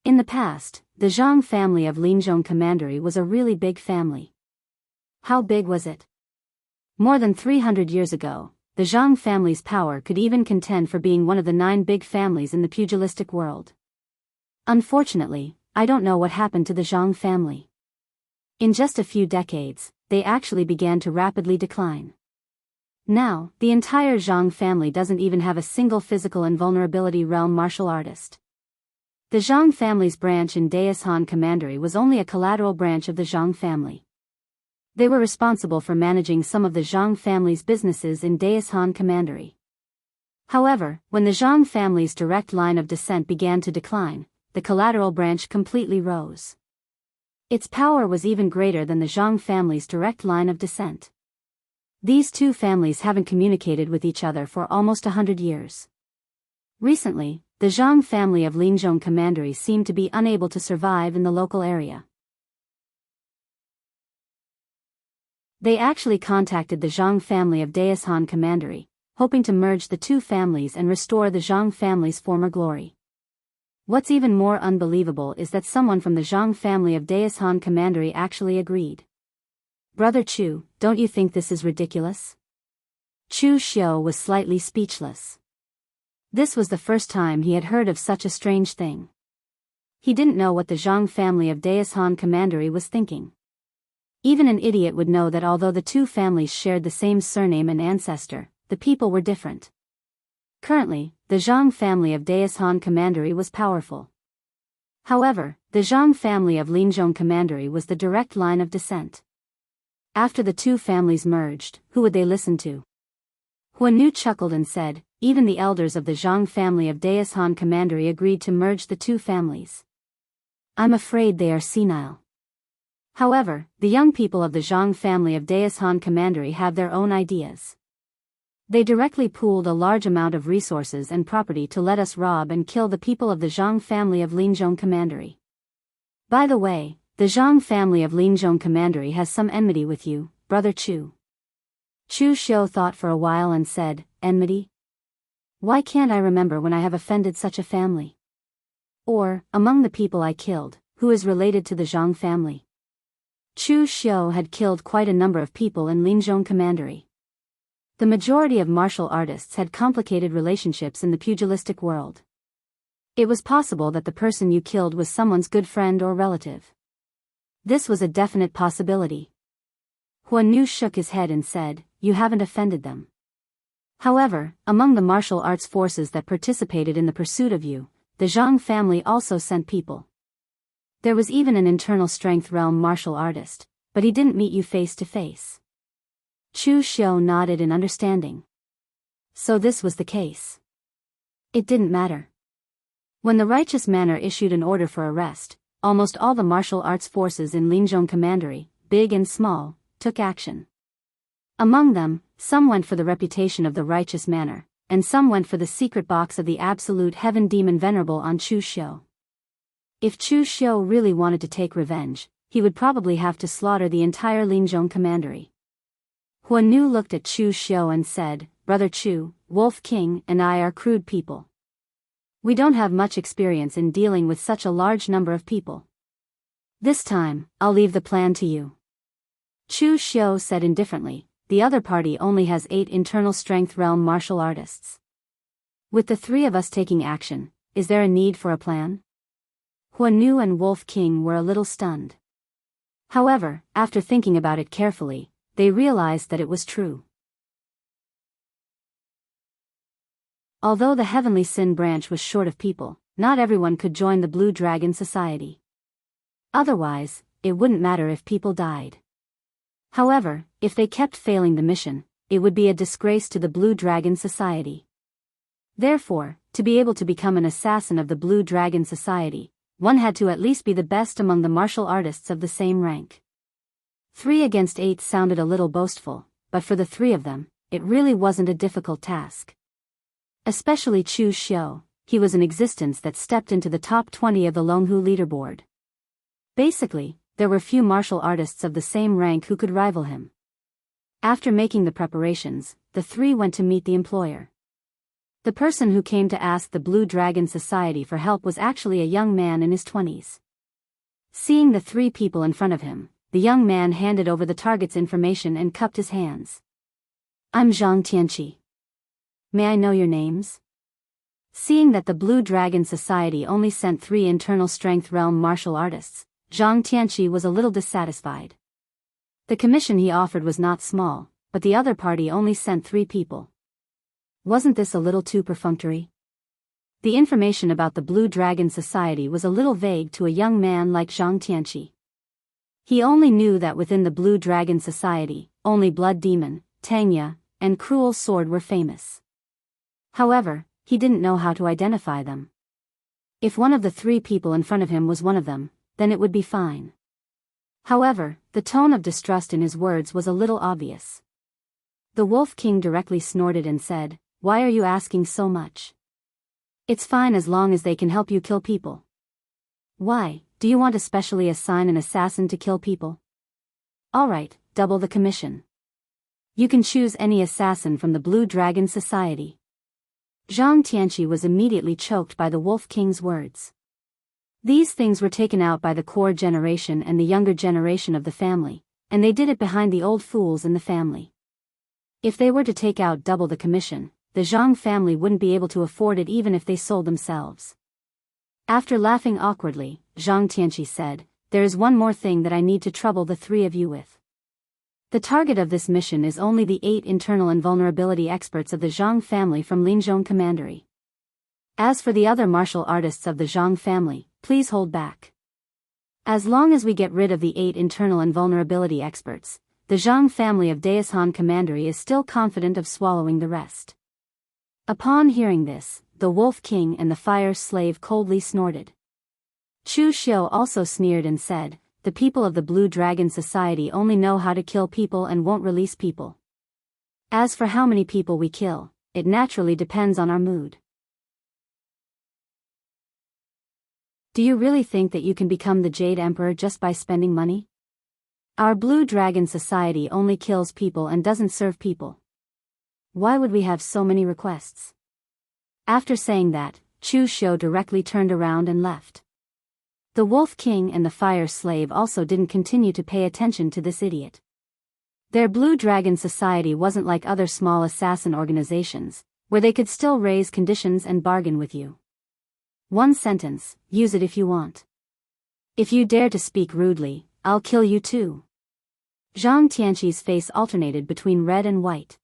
In the past, the Zhang family of Linzhong Commandery was a really big family." How big was it? More than 300 years ago, the Zhang family's power could even contend for being one of the 9 big families in the pugilistic world. Unfortunately, I don't know what happened to the Zhang family. In just a few decades, they actually began to rapidly decline. Now, the entire Zhang family doesn't even have a single physical invulnerability realm martial artist. The Zhang family's branch in Daoist Commandery was only a collateral branch of the Zhang family. They were responsible for managing some of the Zhang family's businesses in Daoist Commandery. However, when the Zhang family's direct line of descent began to decline, the collateral branch completely rose. Its power was even greater than the Zhang family's direct line of descent. These two families haven't communicated with each other for almost 100 years. Recently, the Zhang family of Linzhong Commandery seemed to be unable to survive in the local area. They actually contacted the Zhang family of Daoist Commandery, hoping to merge the two families and restore the Zhang family's former glory. What's even more unbelievable is that someone from the Zhang family of Daoist Commandery actually agreed. "Brother Chu, don't you think this is ridiculous?" Chu Xiu was slightly speechless. This was the first time he had heard of such a strange thing. He didn't know what the Zhang family of Daoist Commandery was thinking. Even an idiot would know that although the two families shared the same surname and ancestor, the people were different. Currently, the Zhang family of Daoist Commandery was powerful. However, the Zhang family of Linzhong Commandery was the direct line of descent. After the two families merged, who would they listen to? Huanu chuckled and said, "Even the elders of the Zhang family of Daoist Commandery agreed to merge the two families. I'm afraid they are senile." However, the young people of the Zhang family of Daoist Commandery have their own ideas. They directly pooled a large amount of resources and property to let us rob and kill the people of the Zhang family of Linzhong Commandery. By the way, the Zhang family of Linzhong Commandery has some enmity with you, Brother Chu. Chu Xiu thought for a while and said, "Enmity? Why can't I remember when I have offended such a family? Or, among the people I killed, who is related to the Zhang family?" Chu Xiu had killed quite a number of people in Linzhong Commandery. The majority of martial artists had complicated relationships in the pugilistic world. It was possible that the person you killed was someone's good friend or relative. This was a definite possibility. Huanu shook his head and said, "You haven't offended them. However, among the martial arts forces that participated in the pursuit of you, the Zhang family also sent people. There was even an internal strength realm martial artist, but he didn't meet you face to face." Chu Xiu nodded in understanding. So this was the case. It didn't matter. When the righteous manor issued an order for arrest, almost all the martial arts forces in Linzhong Commandery, big and small, took action. Among them, some went for the reputation of the righteous manor, and some went for the secret box of the absolute heaven demon venerable on Chu Xiu. If Chu Xiu really wanted to take revenge, he would probably have to slaughter the entire Linzhong Commandery. Huanu looked at Chu Xiu and said, "Brother Chu, Wolf King and I are crude people. We don't have much experience in dealing with such a large number of people. This time, I'll leave the plan to you." Chu Xiu said indifferently, "The other party only has 8 internal strength realm martial artists. With the 3 of us taking action, is there a need for a plan?" Huanu and Wolf King were a little stunned. However, after thinking about it carefully, they realized that it was true. Although the Heavenly Sin branch was short of people, not everyone could join the Blue Dragon Society. Otherwise, it wouldn't matter if people died. However, if they kept failing the mission, it would be a disgrace to the Blue Dragon Society. Therefore, to be able to become an assassin of the Blue Dragon Society, one had to at least be the best among the martial artists of the same rank. 3 against 8 sounded a little boastful, but for the 3 of them, it really wasn't a difficult task. Especially Chu Xiu, he was an existence that stepped into the top 20 of the Longhu leaderboard. Basically, there were few martial artists of the same rank who could rival him. After making the preparations, the three went to meet the employer. The person who came to ask the Blue Dragon Society for help was actually a young man in his 20s. Seeing the three people in front of him, the young man handed over the target's information and cupped his hands. "I'm Zhang Tianqi. May I know your names?" Seeing that the Blue Dragon Society only sent 3 internal strength realm martial artists, Zhang Tianqi was a little dissatisfied. The commission he offered was not small, but the other party only sent 3 people. Wasn't this a little too perfunctory? The information about the Blue Dragon Society was a little vague to a young man like Zhang Tianqi. He only knew that within the Blue Dragon Society, only Blood Demon, Tangya, and Cruel Sword were famous. However, he didn't know how to identify them. If one of the 3 people in front of him was one of them, then it would be fine. However, the tone of distrust in his words was a little obvious. The Wolf King directly snorted and said, "Why are you asking so much? It's fine as long as they can help you kill people. Why, do you want to specially assign an assassin to kill people? Alright, double the commission. You can choose any assassin from the Blue Dragon Society." Zhang Tianqi was immediately choked by the Wolf King's words. These things were taken out by the core generation and the younger generation of the family, and they did it behind the old fools in the family. If they were to take out double the commission, the Zhang family wouldn't be able to afford it even if they sold themselves. After laughing awkwardly, Zhang Tianqi said, "There is one more thing that I need to trouble the 3 of you with. The target of this mission is only the 8 internal invulnerability experts of the Zhang family from Linzhong Commandery. As for the other martial artists of the Zhang family, please hold back. As long as we get rid of the 8 internal invulnerability experts, the Zhang family of Daoist Commandery is still confident of swallowing the rest." Upon hearing this, the Wolf King and the Fire Slave coldly snorted. Chu Xiu also sneered and said, "The people of the Blue Dragon Society only know how to kill people and won't release people. As for how many people we kill, it naturally depends on our mood. Do you really think that you can become the Jade Emperor just by spending money? Our Blue Dragon Society only kills people and doesn't serve people. Why would we have so many requests?" After saying that, Chu Xiu directly turned around and left. The Wolf King and the Fire Slave also didn't continue to pay attention to this idiot. Their Blue Dragon Society wasn't like other small assassin organizations, where they could still raise conditions and bargain with you. One sentence, use it if you want. If you dare to speak rudely, I'll kill you too. Zhang Tianqi's face alternated between red and white.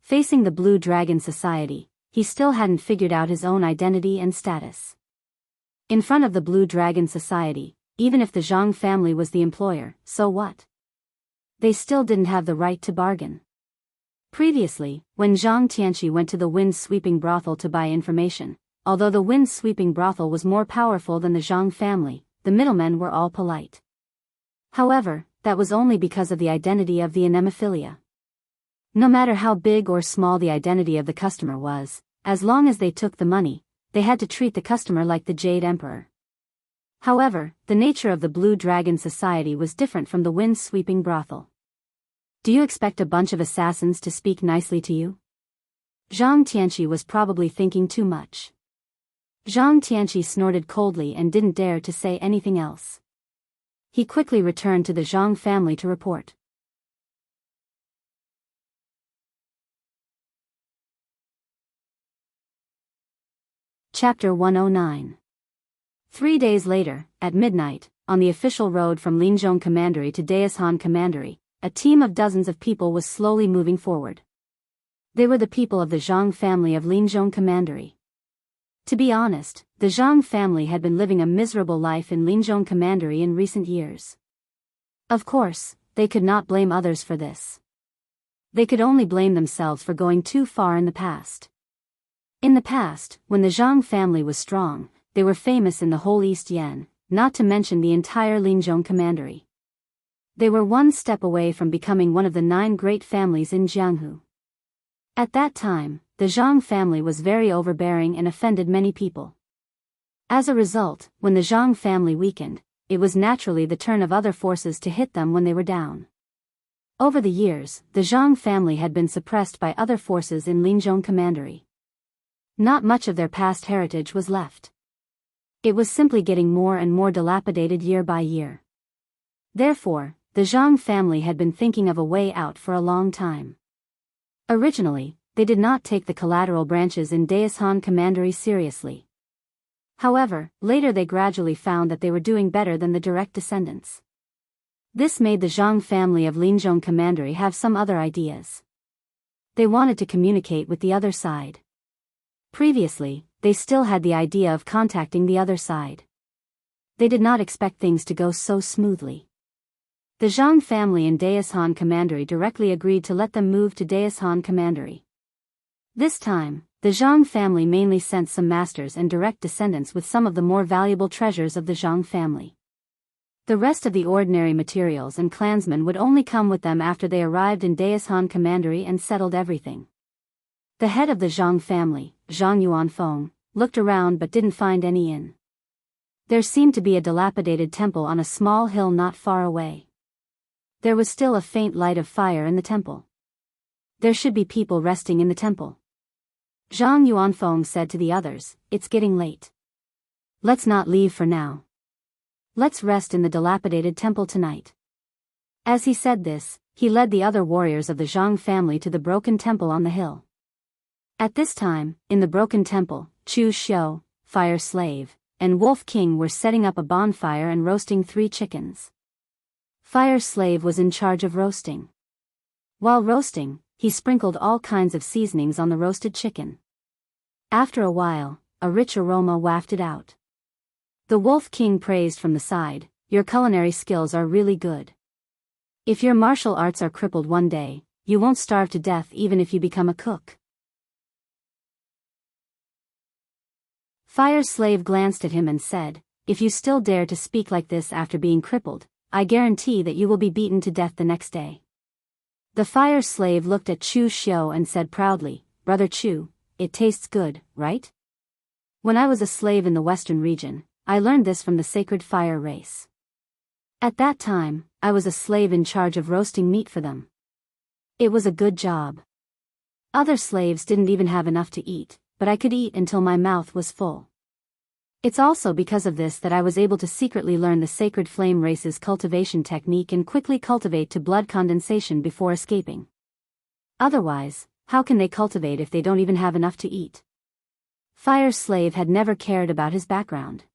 Facing the Blue Dragon Society, he still hadn't figured out his own identity and status. In front of the Blue Dragon Society, even if the Zhang family was the employer, so what? They still didn't have the right to bargain. Previously, when Zhang Tianqi went to the wind-sweeping brothel to buy information, although the wind-sweeping brothel was more powerful than the Zhang family, the middlemen were all polite. However, that was only because of the identity of the anemophilia. No matter how big or small the identity of the customer was, as long as they took the money, they had to treat the customer like the Jade Emperor. However, the nature of the Blue Dragon Society was different from the wind-sweeping brothel. Do you expect a bunch of assassins to speak nicely to you? Zhang Tianqi was probably thinking too much. Zhang Tianqi snorted coldly and didn't dare to say anything else. He quickly returned to the Zhang family to report. Chapter 109. 3 days later, at midnight, on the official road from Linzhong Commandery to Daoist Commandery, a team of dozens of people was slowly moving forward. They were the people of the Zhang family of Linzhong Commandery. To be honest, the Zhang family had been living a miserable life in Linzhong Commandery in recent years. Of course, they could not blame others for this. They could only blame themselves for going too far in the past. In the past, when the Zhang family was strong, they were famous in the whole East Yan, not to mention the entire Linzhong Commandery. They were one step away from becoming one of the 9 great families in Jianghu. At that time, the Zhang family was very overbearing and offended many people. As a result, when the Zhang family weakened, it was naturally the turn of other forces to hit them when they were down. Over the years, the Zhang family had been suppressed by other forces in Linzhong Commandery. Not much of their past heritage was left. It was simply getting more and more dilapidated year by year. Therefore, the Zhang family had been thinking of a way out for a long time. Originally, they did not take the collateral branches in Daoist Commandery seriously. However, later they gradually found that they were doing better than the direct descendants. This made the Zhang family of Linzhong Commandery have some other ideas. They wanted to communicate with the other side. Previously, they still had the idea of contacting the other side. They did not expect things to go so smoothly. The Zhang family in Daoist Commandery directly agreed to let them move to Daoist Commandery. This time, the Zhang family mainly sent some masters and direct descendants with some of the more valuable treasures of the Zhang family. The rest of the ordinary materials and clansmen would only come with them after they arrived in Daoist Commandery and settled everything. The head of the Zhang family, Zhang Yuanfeng, looked around but didn't find any inn. There seemed to be a dilapidated temple on a small hill not far away. There was still a faint light of fire in the temple. There should be people resting in the temple. Zhang Yuanfeng said to the others, "It's getting late. Let's not leave for now. Let's rest in the dilapidated temple tonight." As he said this, he led the other warriors of the Zhang family to the broken temple on the hill. At this time, in the broken temple, Chu Xiu, Fire Slave, and Wolf King were setting up a bonfire and roasting 3 chickens. Fire Slave was in charge of roasting. While roasting, he sprinkled all kinds of seasonings on the roasted chicken. After a while, a rich aroma wafted out. The Wolf King praised from the side, "Your culinary skills are really good. If your martial arts are crippled one day, you won't starve to death even if you become a cook." Fire Slave glanced at him and said, "If you still dare to speak like this after being crippled, I guarantee that you will be beaten to death the next day." The Fire Slave looked at Chu Xiu and said proudly, "Brother Chu, it tastes good, right? When I was a slave in the western region, I learned this from the sacred fire race. At that time, I was a slave in charge of roasting meat for them. It was a good job. Other slaves didn't even have enough to eat, but I could eat until my mouth was full. It's also because of this that I was able to secretly learn the sacred flame race's cultivation technique and quickly cultivate to blood condensation before escaping. Otherwise, how can they cultivate if they don't even have enough to eat?" Fire Slave had never cared about his background.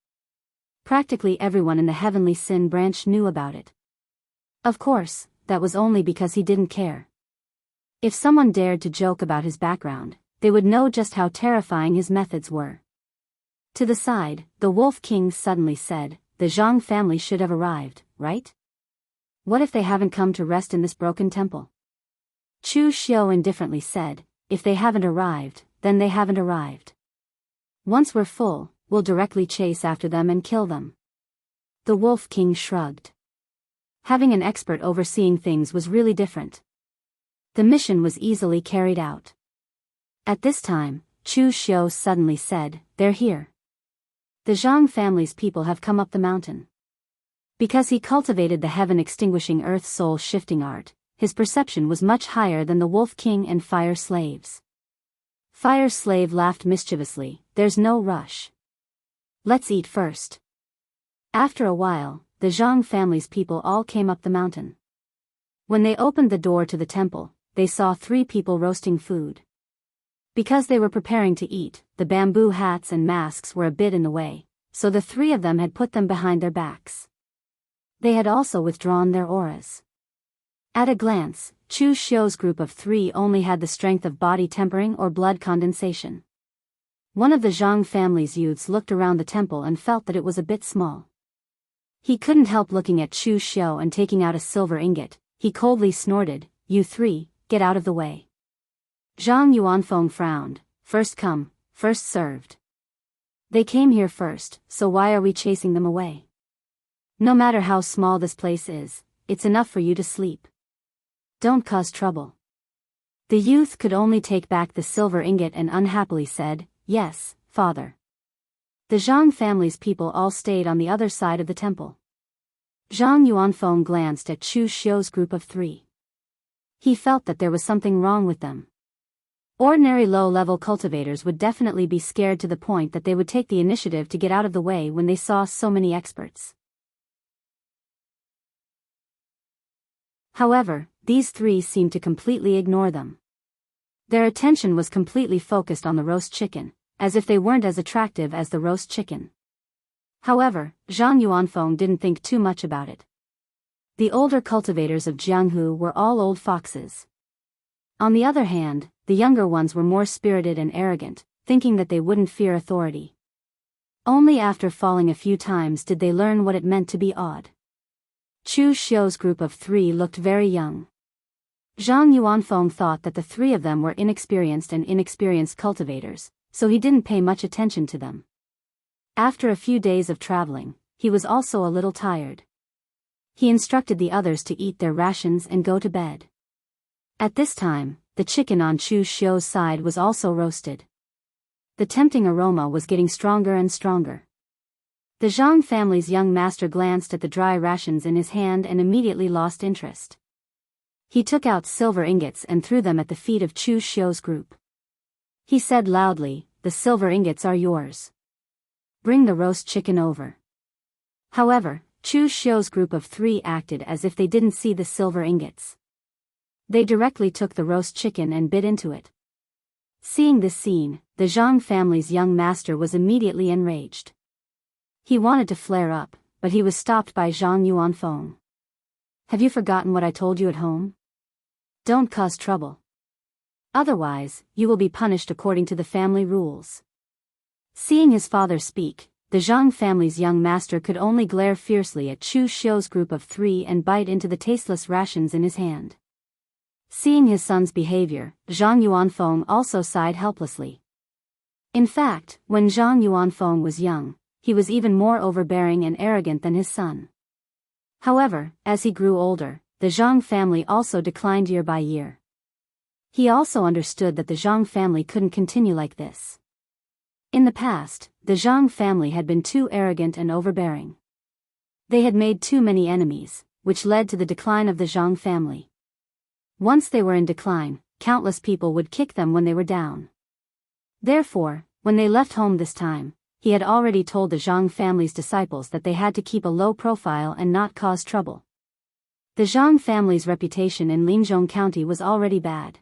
Practically everyone in the Heavenly Sin branch knew about it. Of course, that was only because he didn't care. If someone dared to joke about his background, they would know just how terrifying his methods were. To the side, the Wolf King suddenly said, "The Zhang family should have arrived, right? What if they haven't come to rest in this broken temple?" Chu Xiu indifferently said, "If they haven't arrived, then they haven't arrived. Once we're full, we'll directly chase after them and kill them." The Wolf King shrugged. Having an expert overseeing things was really different. The mission was easily carried out. At this time, Chu Xiu suddenly said, "They're here. The Zhang family's people have come up the mountain." Because he cultivated the heaven-extinguishing earth soul-shifting art, his perception was much higher than the Wolf King and Fire Slave's. Fire Slave laughed mischievously, "There's no rush. Let's eat first." After a while, the Zhang family's people all came up the mountain. When they opened the door to the temple, they saw 3 people roasting food. Because they were preparing to eat, the bamboo hats and masks were a bit in the way, so the 3 of them had put them behind their backs. They had also withdrawn their auras. At a glance, Chu Xiu's group of 3 only had the strength of body tempering or blood condensation. One of the Zhang family's youths looked around the temple and felt that it was a bit small. He couldn't help looking at Chu Xiu and taking out a silver ingot. He coldly snorted, "You 3, get out of the way." Zhang Yuanfeng frowned, "First come, first served. They came here first, so why are we chasing them away? No matter how small this place is, it's enough for you to sleep. Don't cause trouble." The youth could only take back the silver ingot and unhappily said, "Yes, father." The Zhang family's people all stayed on the other side of the temple. Zhang Yuanfeng glanced at Chu Xiu's group of 3. He felt that there was something wrong with them. Ordinary low-level cultivators would definitely be scared to the point that they would take the initiative to get out of the way when they saw so many experts. However, these 3 seemed to completely ignore them. Their attention was completely focused on the roast chicken, as if they weren't as attractive as the roast chicken. However, Zhang Yuanfeng didn't think too much about it. The older cultivators of Jianghu were all old foxes. On the other hand, the younger ones were more spirited and arrogant, thinking that they wouldn't fear authority. Only after falling a few times did they learn what it meant to be awed. Chu Xiu's group of 3 looked very young. Zhang Yuanfeng thought that the 3 of them were inexperienced cultivators, so he didn't pay much attention to them. After a few days of traveling, he was also a little tired. He instructed the others to eat their rations and go to bed. At this time, the chicken on Chu Xiu's side was also roasted. The tempting aroma was getting stronger and stronger. The Zhang family's young master glanced at the dry rations in his hand and immediately lost interest. He took out silver ingots and threw them at the feet of Chu Xiu's group. He said loudly, "The silver ingots are yours. Bring the roast chicken over." However, Chu Xiu's group of 3 acted as if they didn't see the silver ingots. They directly took the roast chicken and bit into it. Seeing this scene, the Zhang family's young master was immediately enraged. He wanted to flare up, but he was stopped by Zhang Yuanfeng. "Have you forgotten what I told you at home? Don't cause trouble. Otherwise, you will be punished according to the family rules." Seeing his father speak, the Zhang family's young master could only glare fiercely at Chu Xiu's group of 3 and bite into the tasteless rations in his hand. Seeing his son's behavior, Zhang Yuanfeng also sighed helplessly. In fact, when Zhang Yuanfeng was young, he was even more overbearing and arrogant than his son. However, as he grew older, the Zhang family also declined year by year. He also understood that the Zhang family couldn't continue like this. In the past, the Zhang family had been too arrogant and overbearing. They had made too many enemies, which led to the decline of the Zhang family. Once they were in decline, countless people would kick them when they were down. Therefore, when they left home this time, he had already told the Zhang family's disciples that they had to keep a low profile and not cause trouble. The Zhang family's reputation in Linzhong County was already bad.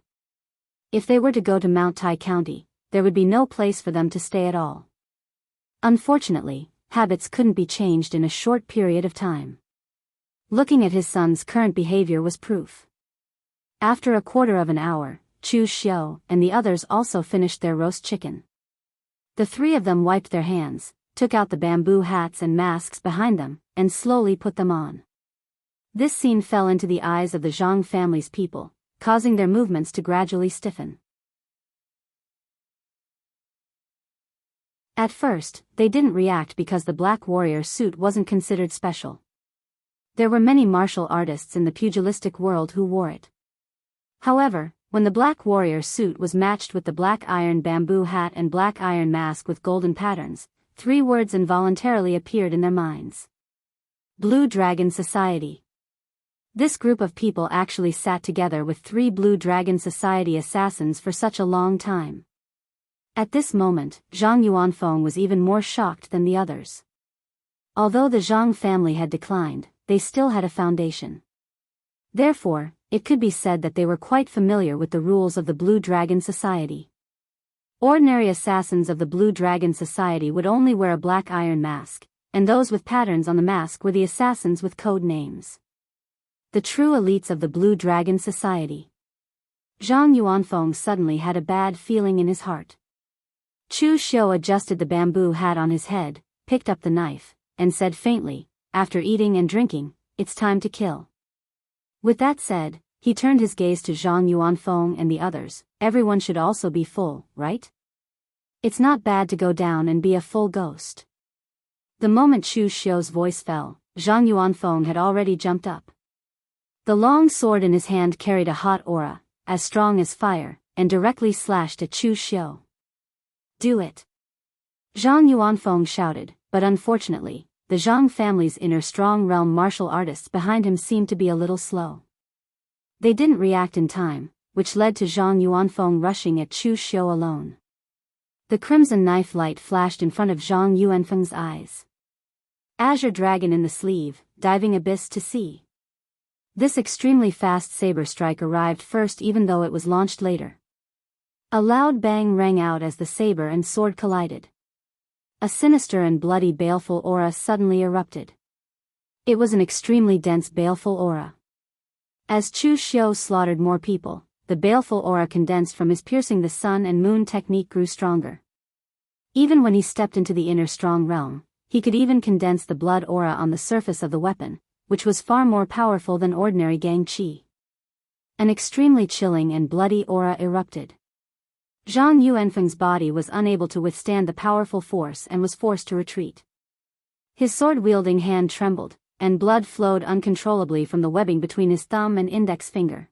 If they were to go to Mount Tai County, there would be no place for them to stay at all. Unfortunately, habits couldn't be changed in a short period of time. Looking at his son's current behavior was proof. After a quarter of an hour, Chu Xiu and the others also finished their roast chicken. The 3 of them wiped their hands, took out the bamboo hats and masks behind them, and slowly put them on. This scene fell into the eyes of the Zhang family's people, causing their movements to gradually stiffen. At first, they didn't react because the black warrior suit wasn't considered special. There were many martial artists in the pugilistic world who wore it. However, when the black warrior suit was matched with the black iron bamboo hat and black iron mask with golden patterns, 3 words involuntarily appeared in their minds. Blue Dragon Society. This group of people actually sat together with 3 Blue Dragon Society assassins for such a long time. At this moment, Zhang Yuanfeng was even more shocked than the others. Although the Zhang family had declined, they still had a foundation. Therefore, it could be said that they were quite familiar with the rules of the Blue Dragon Society. Ordinary assassins of the Blue Dragon Society would only wear a black iron mask, and those with patterns on the mask were the assassins with code names. The true elites of the Blue Dragon Society. Zhang Yuanfeng suddenly had a bad feeling in his heart. Chu Xiu adjusted the bamboo hat on his head, picked up the knife, and said faintly, "After eating and drinking, it's time to kill." With that said, he turned his gaze to Zhang Yuanfeng and the others. "Everyone should also be full, right? It's not bad to go down and be a full ghost." The moment Chu Xiu's voice fell, Zhang Yuanfeng had already jumped up. The long sword in his hand carried a hot aura, as strong as fire, and directly slashed at Chu Xiu. Do it! Zhang Yuanfeng shouted, but unfortunately, the Zhang family's inner strong realm martial artists behind him seemed to be a little slow. They didn't react in time, which led to Zhang Yuanfeng rushing at Chu Xiu alone. The crimson knife light flashed in front of Zhang Yuanfeng's eyes. Azure dragon in the sleeve, diving abyss to sea. This extremely fast saber strike arrived first even though it was launched later. A loud bang rang out as the saber and sword collided. A sinister and bloody baleful aura suddenly erupted. It was an extremely dense baleful aura. As Chu Xiu slaughtered more people, the baleful aura condensed from his piercing the sun and moon technique grew stronger. Even when he stepped into the inner strong realm, he could even condense the blood aura on the surface of the weapon, which was far more powerful than ordinary gang qi. An extremely chilling and bloody aura erupted. Zhang Yuanfeng's body was unable to withstand the powerful force and was forced to retreat. His sword-wielding hand trembled, and blood flowed uncontrollably from the webbing between his thumb and index finger.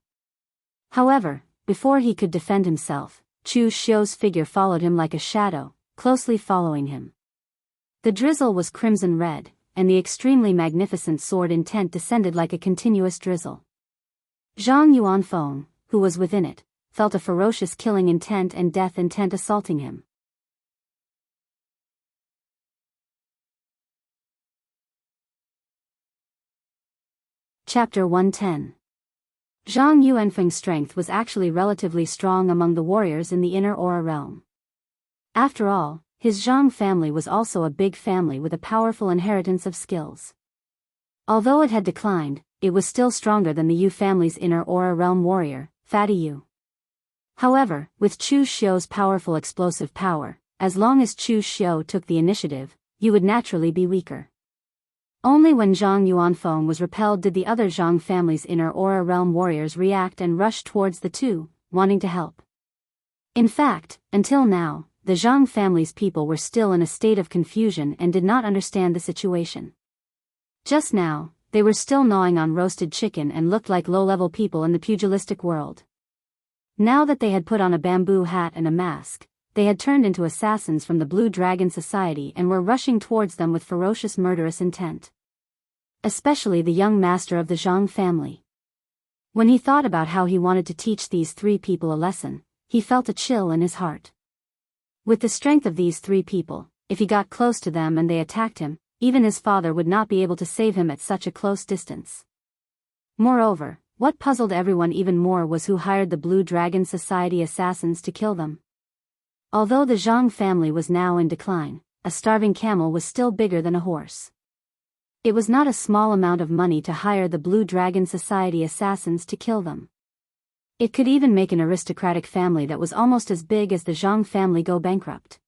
However, before he could defend himself, Chu Xiu's figure followed him like a shadow, closely following him. The drizzle was crimson red, and the extremely magnificent sword intent descended like a continuous drizzle. Zhang Yuanfeng, who was within it, felt a ferocious killing intent and death intent assaulting him. Chapter 110. Zhang Yuanfeng's strength was actually relatively strong among the warriors in the inner aura realm. After all, his Zhang family was also a big family with a powerful inheritance of skills. Although it had declined, it was still stronger than the Yu family's inner aura realm warrior, Fatty Yu. However, with Chu Xiu's powerful explosive power, as long as Chu Xiu took the initiative, you would naturally be weaker. Only when Zhang Yuanfeng was repelled did the other Zhang family's inner aura realm warriors react and rush towards the two, wanting to help. In fact, until now, the Zhang family's people were still in a state of confusion and did not understand the situation. Just now, they were still gnawing on roasted chicken and looked like low-level people in the pugilistic world. Now that they had put on a bamboo hat and a mask, they had turned into assassins from the Blue Dragon Society and were rushing towards them with ferocious murderous intent. Especially the young master of the Zhang family. When he thought about how he wanted to teach these three people a lesson, he felt a chill in his heart. With the strength of these three people, if he got close to them and they attacked him, even his father would not be able to save him at such a close distance. Moreover, what puzzled everyone even more was who hired the Blue Dragon Society assassins to kill them. Although the Zhang family was now in decline, a starving camel was still bigger than a horse. It was not a small amount of money to hire the Blue Dragon Society assassins to kill them. It could even make an aristocratic family that was almost as big as the Zhang family go bankrupt.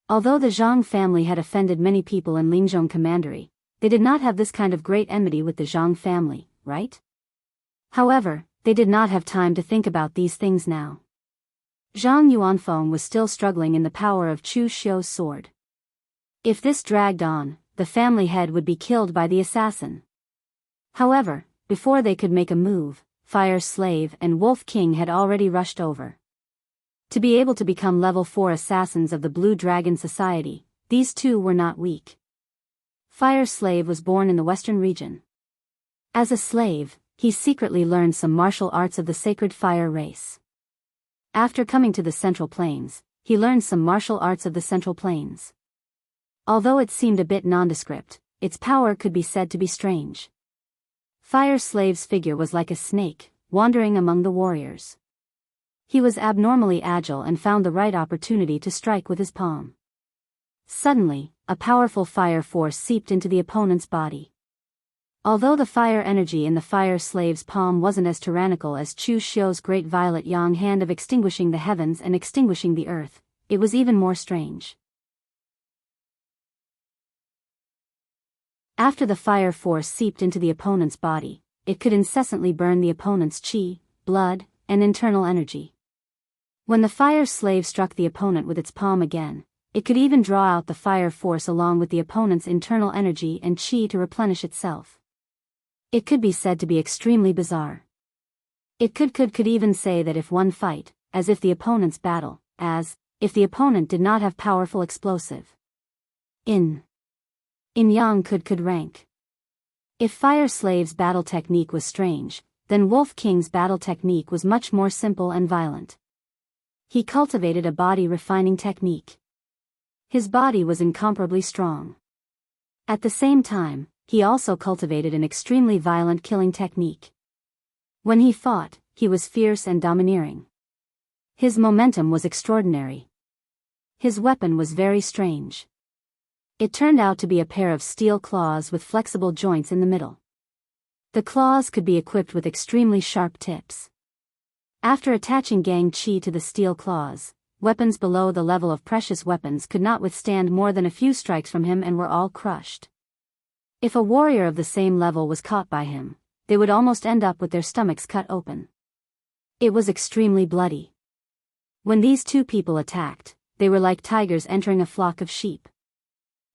Although the Zhang family had offended many people in Linzhong Commandery, they did not have this kind of great enmity with the Zhang family, right? However, they did not have time to think about these things now. Zhang Yuanfeng was still struggling in the power of Chu Xiu's sword. If this dragged on, the family head would be killed by the assassin. However, before they could make a move, Fire Slave and Wolf King had already rushed over. To be able to become level 4 assassins of the Blue Dragon Society, these two were not weak. Fire Slave was born in the western region. As a slave, he secretly learned some martial arts of the sacred fire race. After coming to the Central Plains, he learned some martial arts of the Central Plains. Although it seemed a bit nondescript, its power could be said to be strange. Fire Slave's figure was like a snake, wandering among the warriors. He was abnormally agile and found the right opportunity to strike with his palm. Suddenly, a powerful fire force seeped into the opponent's body. Although the fire energy in the Fire Slave's palm wasn't as tyrannical as Chu Xiu's great violet yang hand of extinguishing the heavens and extinguishing the earth, it was even more strange. After the fire force seeped into the opponent's body, it could incessantly burn the opponent's qi, blood, and internal energy. When the Fire Slave struck the opponent with its palm again, it could even draw out the fire force along with the opponent's internal energy and qi to replenish itself. It could be said to be extremely bizarre. It could even say that if one fight, as if the opponent's battle, as if the opponent did not have powerful explosive. In Yang could rank. If Fire Slave's battle technique was strange, then Wolf King's battle technique was much more simple and violent. He cultivated a body refining technique. His body was incomparably strong. At the same time, he also cultivated an extremely violent killing technique. When he fought, he was fierce and domineering. His momentum was extraordinary. His weapon was very strange. It turned out to be a pair of steel claws with flexible joints in the middle. The claws could be equipped with extremely sharp tips. After attaching Gang Qi to the steel claws, weapons below the level of precious weapons could not withstand more than a few strikes from him and were all crushed. If a warrior of the same level was caught by him, they would almost end up with their stomachs cut open. It was extremely bloody. When these two people attacked, they were like tigers entering a flock of sheep.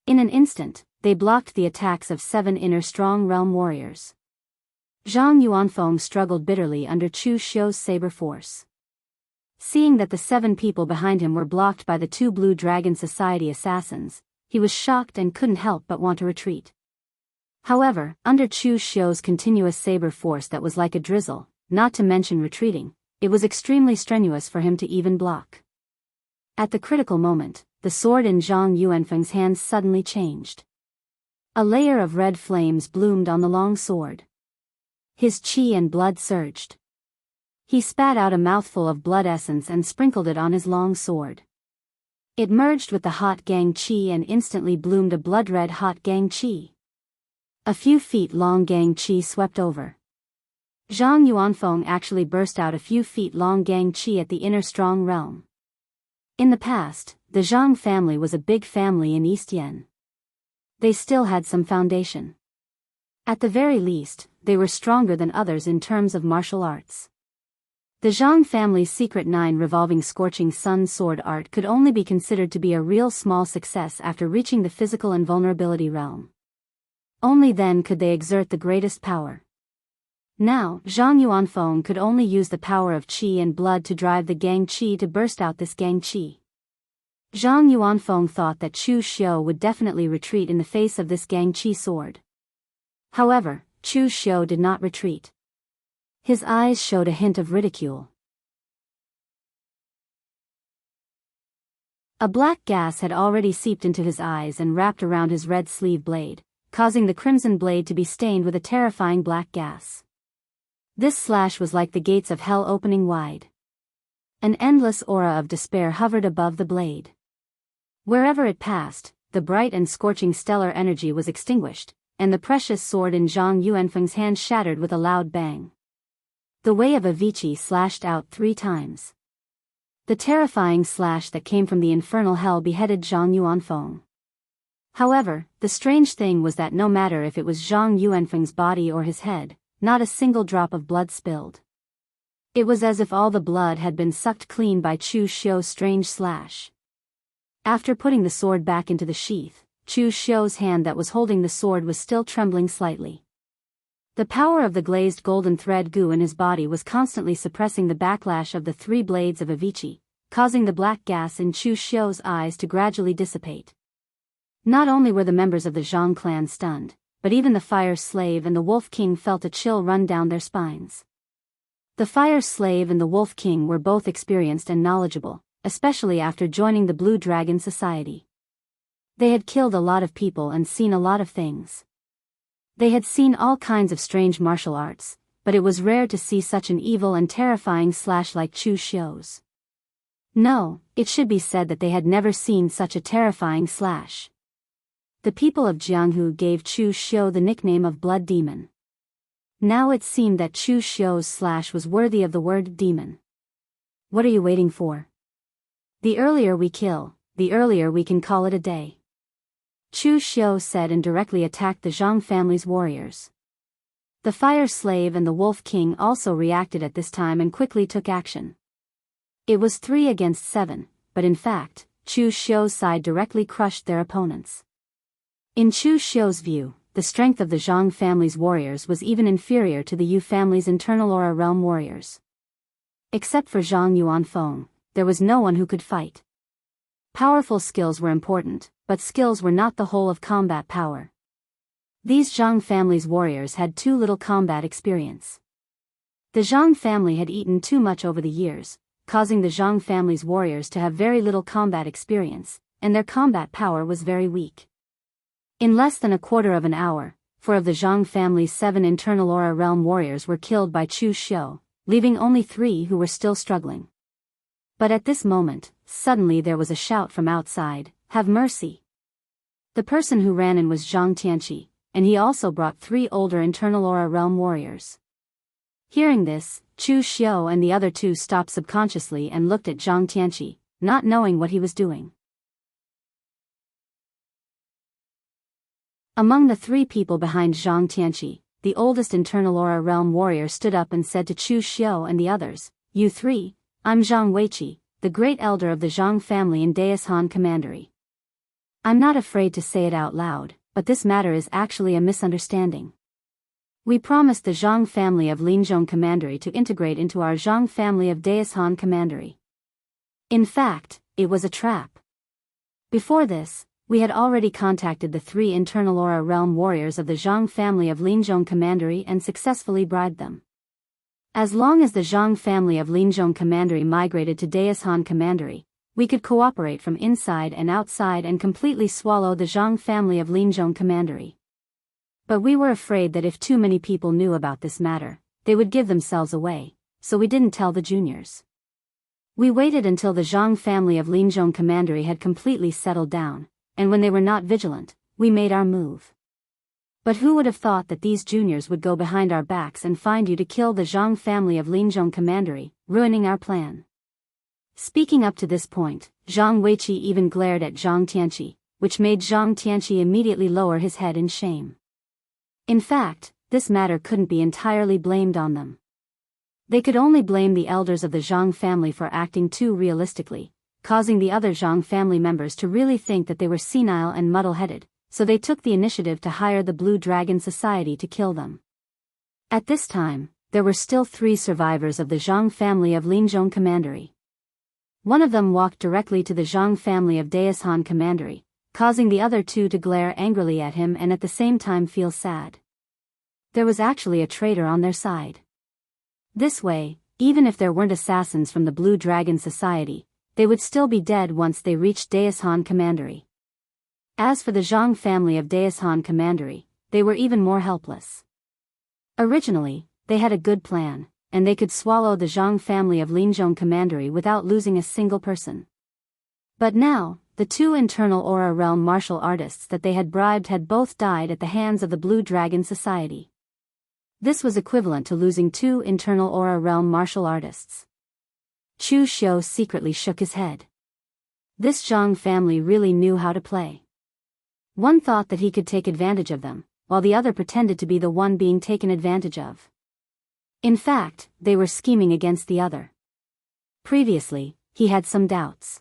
In an instant, they blocked the attacks of 7 inner strong realm warriors. Zhang Yuanfeng struggled bitterly under Chu Xiu's saber force. Seeing that the 7 people behind him were blocked by the 2 Blue Dragon Society assassins, he was shocked and couldn't help but want to retreat. However, under Chu Xiu's continuous saber force that was like a drizzle, not to mention retreating, it was extremely strenuous for him to even block. At the critical moment, the sword in Zhang Yuanfeng's hands suddenly changed. A layer of red flames bloomed on the long sword. His qi and blood surged. He spat out a mouthful of blood essence and sprinkled it on his long sword. It merged with the hot Gang Qi and instantly bloomed a blood-red hot Gang Qi. A few feet long Gang Qi swept over. Zhang Yuanfeng actually burst out a few feet long Gang Qi at the inner strong realm. In the past, the Zhang family was a big family in East Yen. They still had some foundation. At the very least, they were stronger than others in terms of martial arts. The Zhang family's secret 9 revolving scorching sun sword art could only be considered to be a real small success after reaching the physical invulnerability realm. Only then could they exert the greatest power. Now, Zhang Yuanfeng could only use the power of qi and blood to drive the Gang Qi to burst out this Gang Qi. Zhang Yuanfeng thought that Chu Xiu would definitely retreat in the face of this Gang Qi sword. However, Chu Xiu did not retreat. His eyes showed a hint of ridicule. A black gas had already seeped into his eyes and wrapped around his red sleeve blade, causing the crimson blade to be stained with a terrifying black gas. This slash was like the gates of hell opening wide. An endless aura of despair hovered above the blade. Wherever it passed, the bright and scorching stellar energy was extinguished, and the precious sword in Zhang Yuanfeng's hand shattered with a loud bang. The way of Avicii slashed out 3 times. The terrifying slash that came from the infernal hell beheaded Zhang Yuanfeng. However, the strange thing was that no matter if it was Zhang Yuanfeng's body or his head, not a single drop of blood spilled. It was as if all the blood had been sucked clean by Chu Xiu's strange slash. After putting the sword back into the sheath, Chu Xiu's hand that was holding the sword was still trembling slightly. The power of the glazed golden thread goo in his body was constantly suppressing the backlash of the 3 blades of Avicii, causing the black gas in Chu Xiu's eyes to gradually dissipate. Not only were the members of the Zhang clan stunned, but even the Fire Slave and the Wolf King felt a chill run down their spines. The Fire Slave and the Wolf King were both experienced and knowledgeable, especially after joining the Blue Dragon Society. They had killed a lot of people and seen a lot of things. They had seen all kinds of strange martial arts, but it was rare to see such an evil and terrifying slash like Chu Xiu's. No, it should be said that they had never seen such a terrifying slash. The people of Jianghu gave Chu Xiu the nickname of Blood Demon. Now it seemed that Chu Xiu's slash was worthy of the word demon. What are you waiting for? The earlier we kill, the earlier we can call it a day. Chu Xiu said and directly attacked the Zhang family's warriors. The Fire Slave and the Wolf King also reacted at this time and quickly took action. It was 3 against 7, but in fact, Chu Xiu's side directly crushed their opponents. In Chu Xiu's view, the strength of the Zhang family's warriors was even inferior to the Yu family's internal aura realm warriors. Except for Zhang Yuanfeng, there was no one who could fight. Powerful skills were important, but skills were not the whole of combat power. These Zhang family's warriors had too little combat experience. The Zhang family had eaten too much over the years, causing the Zhang family's warriors to have very little combat experience, and their combat power was very weak. In less than a quarter of an hour, 4 of the Zhang family's 7 internal aura realm warriors were killed by Chu Xiu, leaving only 3 who were still struggling. But at this moment, suddenly there was a shout from outside, "Have mercy!" The person who ran in was Zhang Tianqi, and he also brought 3 older internal aura realm warriors. Hearing this, Chu Xiu and the other 2 stopped subconsciously and looked at Zhang Tianqi, not knowing what he was doing. Among the 3 people behind Zhang Tianqi, the oldest internal aura realm warrior stood up and said to Chu Xiu and the others, "You 3, I'm Zhang Weiqi, the great elder of the Zhang family in Daoist Han Commandery. I'm not afraid to say it out loud, but this matter is actually a misunderstanding. We promised the Zhang family of Linzhong Commandery to integrate into our Zhang family of Daoist Han Commandery. In fact, it was a trap. Before this, we had already contacted the 3 internal aura realm warriors of the Zhang family of Linzhong Commandery and successfully bribed them. As long as the Zhang family of Linzhong Commandery migrated to Daoist Han Commandery, we could cooperate from inside and outside and completely swallow the Zhang family of Linzhong Commandery. But we were afraid that if too many people knew about this matter, they would give themselves away, so we didn't tell the juniors. We waited until the Zhang family of Linzhong Commandery had completely settled down, and when they were not vigilant, we made our move. But who would have thought that these juniors would go behind our backs and find you to kill the Zhang family of Linzhong Commandery, ruining our plan? Speaking up to this point, Zhang Weiqi even glared at Zhang Tianqi, which made Zhang Tianqi immediately lower his head in shame. In fact, this matter couldn't be entirely blamed on them. They could only blame the elders of the Zhang family for acting too realistically, causing the other Zhang family members to really think that they were senile and muddle-headed, so they took the initiative to hire the Blue Dragon Society to kill them. At this time, there were still 3 survivors of the Zhang family of Linzhong Commandery. One of them walked directly to the Zhang family of Daoist Han Commandery, causing the other 2 to glare angrily at him and at the same time feel sad. There was actually a traitor on their side. This way, even if there weren't assassins from the Blue Dragon Society, they would still be dead once they reached Daoist Han Commandery. As for the Zhang family of Daoist Han Commandery, they were even more helpless. Originally, they had a good plan, and they could swallow the Zhang family of Linzhong Commandery without losing a single person. But now, the 2 internal aura realm martial artists that they had bribed had both died at the hands of the Blue Dragon Society. This was equivalent to losing 2 internal aura realm martial artists. Chu Xiu secretly shook his head. This Zhang family really knew how to play. One thought that he could take advantage of them, while the other pretended to be the one being taken advantage of. In fact, they were scheming against the other. Previously, he had some doubts.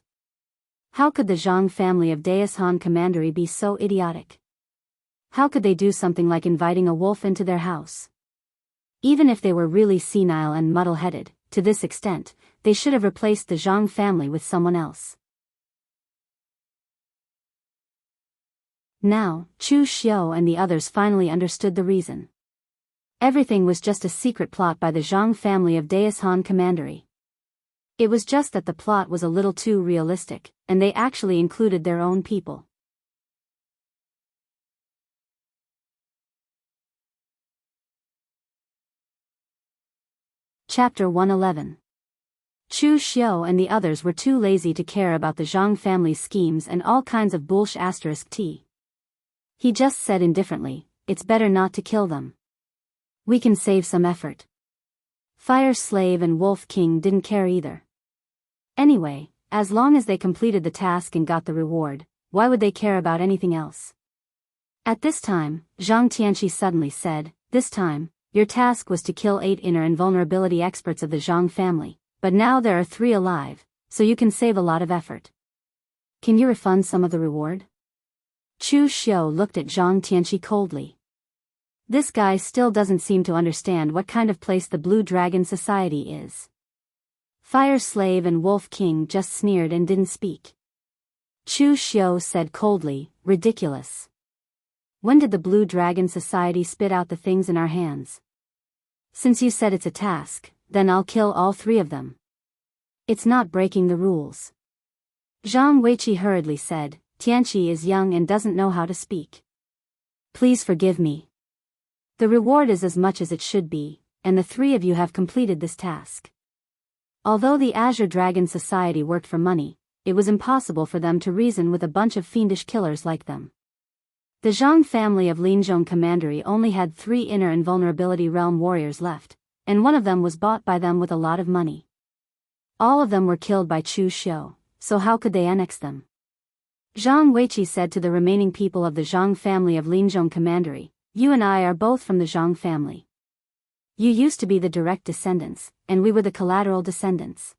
How could the Zhang family of Daoist Han Commandery be so idiotic? How could they do something like inviting a wolf into their house? Even if they were really senile and muddle-headed, to this extent, they should have replaced the Zhang family with someone else. Now, Chu Xiu and the others finally understood the reason. Everything was just a secret plot by the Zhang family of Daoist Han Commandery. It was just that the plot was a little too realistic, and they actually included their own people. Chapter 111. Chu Xiu and the others were too lazy to care about the Zhang family's schemes and all kinds of bullshit. He just said indifferently, "It's better not to kill them. We can save some effort." Fire Slave and Wolf King didn't care either. Anyway, as long as they completed the task and got the reward, why would they care about anything else? At this time, Zhang Tianqi suddenly said, "This time, your task was to kill 8 inner invulnerability experts of the Zhang family, but now there are 3 alive, so you can save a lot of effort. Can you refund some of the reward?" Chu Xiu looked at Zhang Tianqi coldly. This guy still doesn't seem to understand what kind of place the Blue Dragon Society is. Fire Slave and Wolf King just sneered and didn't speak. Chu Xiu said coldly, ridiculous. When did the Blue Dragon Society spit out the things in our hands? Since you said it's a task, then I'll kill all three of them. It's not breaking the rules. Zhang Weiqi hurriedly said, Tianqi is young and doesn't know how to speak. Please forgive me. The reward is as much as it should be, and the three of you have completed this task. Although the Azure Dragon Society worked for money, it was impossible for them to reason with a bunch of fiendish killers like them. The Zhang family of Linzhong Commandery only had 3 inner invulnerability realm warriors left, and one of them was bought by them with a lot of money. All of them were killed by Chu Xiu, so how could they annex them? Zhang Weiqi said to the remaining people of the Zhang family of Linzhong Commandery, you and I are both from the Zhang family. You used to be the direct descendants, and we were the collateral descendants.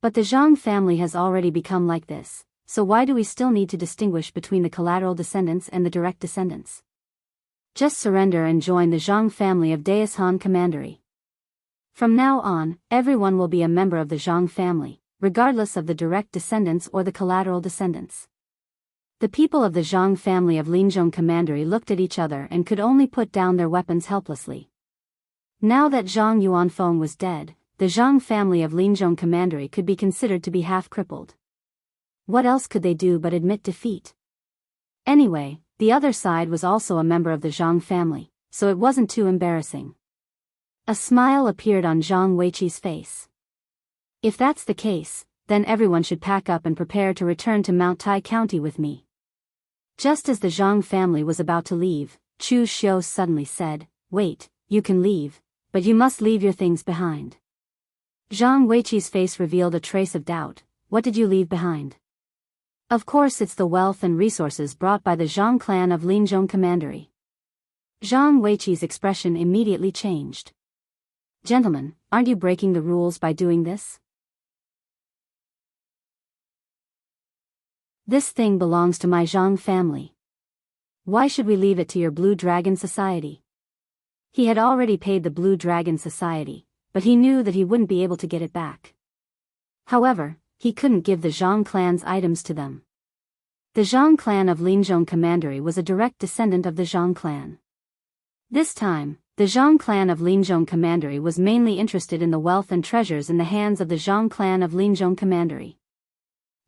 But the Zhang family has already become like this, so why do we still need to distinguish between the collateral descendants and the direct descendants? Just surrender and join the Zhang family of Daoist Commandery. From now on, everyone will be a member of the Zhang family, regardless of the direct descendants or the collateral descendants. The people of the Zhang family of Linzhong Commandery looked at each other and could only put down their weapons helplessly. Now that Zhang Yuanfeng was dead, the Zhang family of Linzhong Commandery could be considered to be half-crippled. What else could they do but admit defeat? Anyway, the other side was also a member of the Zhang family, so it wasn't too embarrassing. A smile appeared on Zhang Weiqi's face. If that's the case, then everyone should pack up and prepare to return to Mount Tai County with me. Just as the Zhang family was about to leave, Chu Xiu suddenly said, wait, you can leave, but you must leave your things behind. Zhang Weiqi's face revealed a trace of doubt. What did you leave behind? Of course it's the wealth and resources brought by the Zhang clan of Linzhong Commandery. Zhang Weiqi's expression immediately changed. Gentlemen, aren't you breaking the rules by doing this? This thing belongs to my Zhang family. Why should we leave it to your Blue Dragon Society? He had already paid the Blue Dragon Society, but he knew that he wouldn't be able to get it back. However, he couldn't give the Zhang clan's items to them. The Zhang clan of Linzhong Commandery was a direct descendant of the Zhang clan. This time, the Zhang clan of Linzhong Commandery was mainly interested in the wealth and treasures in the hands of the Zhang clan of Linzhong Commandery.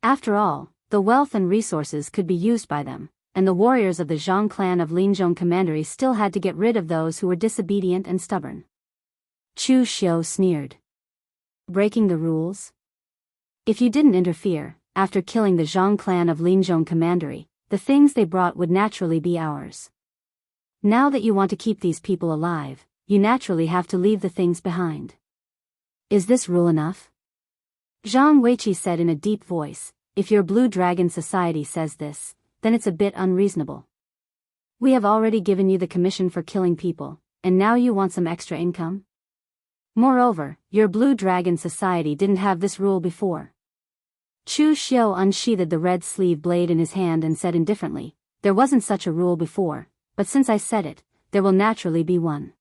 After all, the wealth and resources could be used by them, and the warriors of the Zhang clan of Linzhong Commandery still had to get rid of those who were disobedient and stubborn. Chu Xiu sneered. Breaking the rules? If you didn't interfere, after killing the Zhang clan of Linzhong Commandery, the things they brought would naturally be ours. Now that you want to keep these people alive, you naturally have to leave the things behind. Is this rule enough? Zhang Weiqi said in a deep voice, if your Blue Dragon Society says this, then it's a bit unreasonable. We have already given you the commission for killing people, and now you want some extra income? Moreover, your Blue Dragon Society didn't have this rule before. Chu Xiu unsheathed the red sleeve blade in his hand and said indifferently, there wasn't such a rule before, but since I said it, there will naturally be one.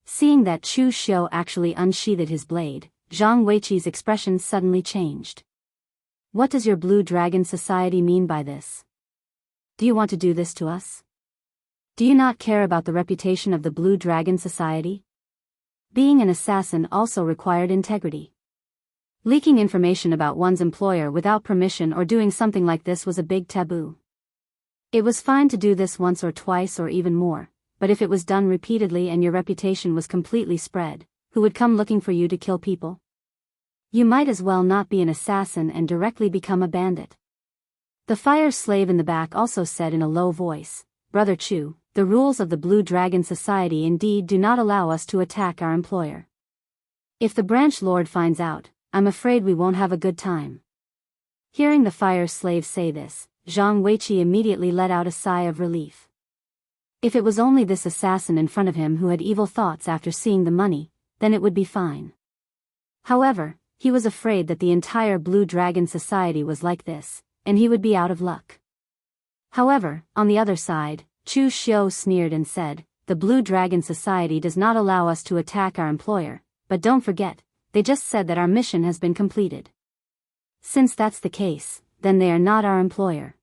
Seeing that Chu Xiu actually unsheathed his blade, Zhang Weiqi's expression suddenly changed. What does your Blue Dragon Society mean by this? Do you want to do this to us? Do you not care about the reputation of the Blue Dragon Society? Being an assassin also required integrity. Leaking information about one's employer without permission or doing something like this was a big taboo. It was fine to do this once or twice or even more, but if it was done repeatedly and your reputation was completely spread, who would come looking for you to kill people? You might as well not be an assassin and directly become a bandit. The fire slave in the back also said in a low voice, Brother Chu, the rules of the Blue Dragon Society indeed do not allow us to attack our employer. If the branch lord finds out, I'm afraid we won't have a good time. Hearing the fire slave say this, Zhang Weiqi immediately let out a sigh of relief. If it was only this assassin in front of him who had evil thoughts after seeing the money, then it would be fine. However, he was afraid that the entire Blue Dragon Society was like this, and he would be out of luck. However, on the other side, Chu Xiu sneered and said, the Blue Dragon Society does not allow us to attack our employer, but don't forget, they just said that our mission has been completed. Since that's the case, then they are not our employer.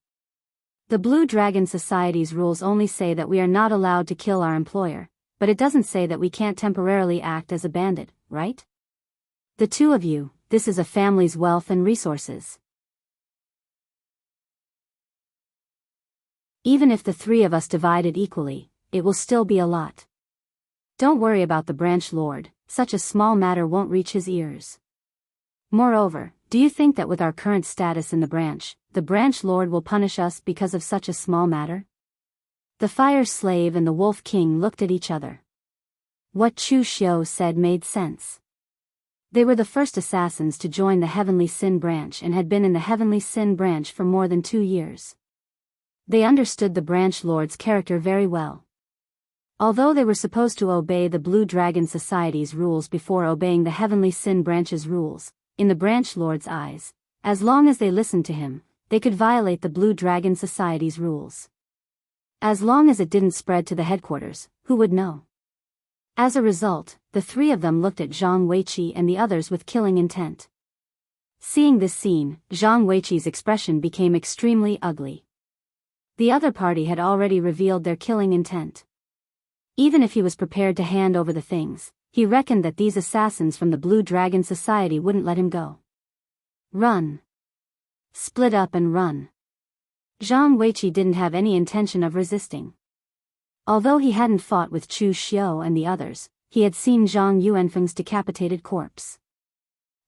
The Blue Dragon Society's rules only say that we are not allowed to kill our employer, but it doesn't say that we can't temporarily act as a bandit, right? The two of you, this is a family's wealth and resources. Even if the three of us divide it equally, it will still be a lot. Don't worry about the branch lord, such a small matter won't reach his ears. Moreover, do you think that with our current status in the branch lord will punish us because of such a small matter? The fire slave and the wolf king looked at each other. What Chu Xiu said made sense. They were the first assassins to join the Heavenly Sin branch and had been in the Heavenly Sin branch for more than 2 years. They understood the branch lord's character very well. Although they were supposed to obey the Blue Dragon Society's rules before obeying the Heavenly Sin branch's rules, in the branch lord's eyes, as long as they listened to him, they could violate the Blue Dragon Society's rules. As long as it didn't spread to the headquarters, who would know? As a result, the three of them looked at Zhang Weiqi and the others with killing intent. Seeing this scene, Zhang Weiqi's expression became extremely ugly. The other party had already revealed their killing intent. Even if he was prepared to hand over the things, he reckoned that these assassins from the Blue Dragon Society wouldn't let him go. Run. Split up and run. Zhang Weiqi didn't have any intention of resisting. Although he hadn't fought with Chu Xiu and the others, he had seen Zhang Yuanfeng's decapitated corpse.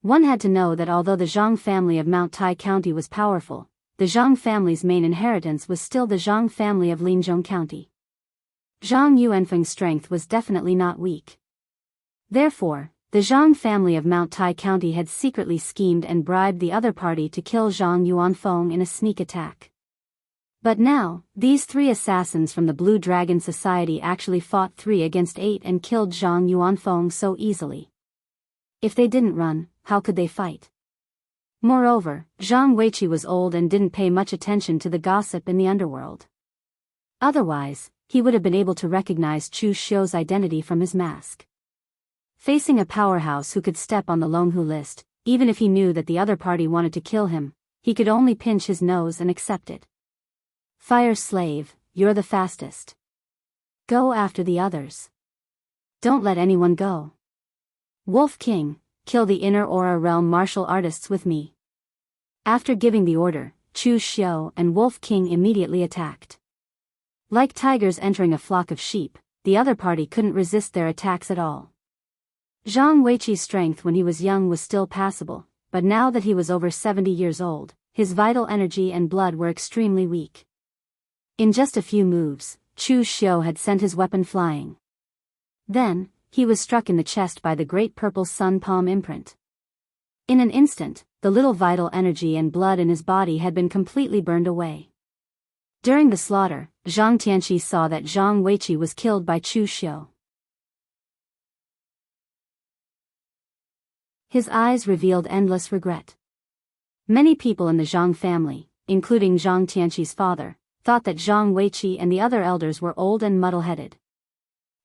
One had to know that although the Zhang family of Mount Tai County was powerful, the Zhang family's main inheritance was still the Zhang family of Linzhong County. Zhang Yuanfeng's strength was definitely not weak. Therefore, the Zhang family of Mount Tai County had secretly schemed and bribed the other party to kill Zhang Yuanfeng in a sneak attack. But now, these three assassins from the Blue Dragon Society actually fought 3 against 8 and killed Zhang Yuanfeng so easily. If they didn't run, how could they fight? Moreover, Zhang Weiqi was old and didn't pay much attention to the gossip in the underworld. Otherwise, he would have been able to recognize Chu Xiu's identity from his mask. Facing a powerhouse who could step on the Longhu list, even if he knew that the other party wanted to kill him, he could only pinch his nose and accept it. Fire slave, you're the fastest. Go after the others. Don't let anyone go. Wolf King, kill the inner aura realm martial artists with me. After giving the order, Chu Xiu and Wolf King immediately attacked. Like tigers entering a flock of sheep, the other party couldn't resist their attacks at all. Zhang Weiqi's strength when he was young was still passable, but now that he was over 70 years old, his vital energy and blood were extremely weak. In just a few moves, Chu Xiu had sent his weapon flying. Then, he was struck in the chest by the great purple sun palm imprint. In an instant, the little vital energy and blood in his body had been completely burned away. During the slaughter, Zhang Tianqi saw that Zhang Weiqi was killed by Chu Xiu. His eyes revealed endless regret. Many people in the Zhang family, including Zhang Tianqi's father, thought that Zhang Weiqi and the other elders were old and muddle-headed.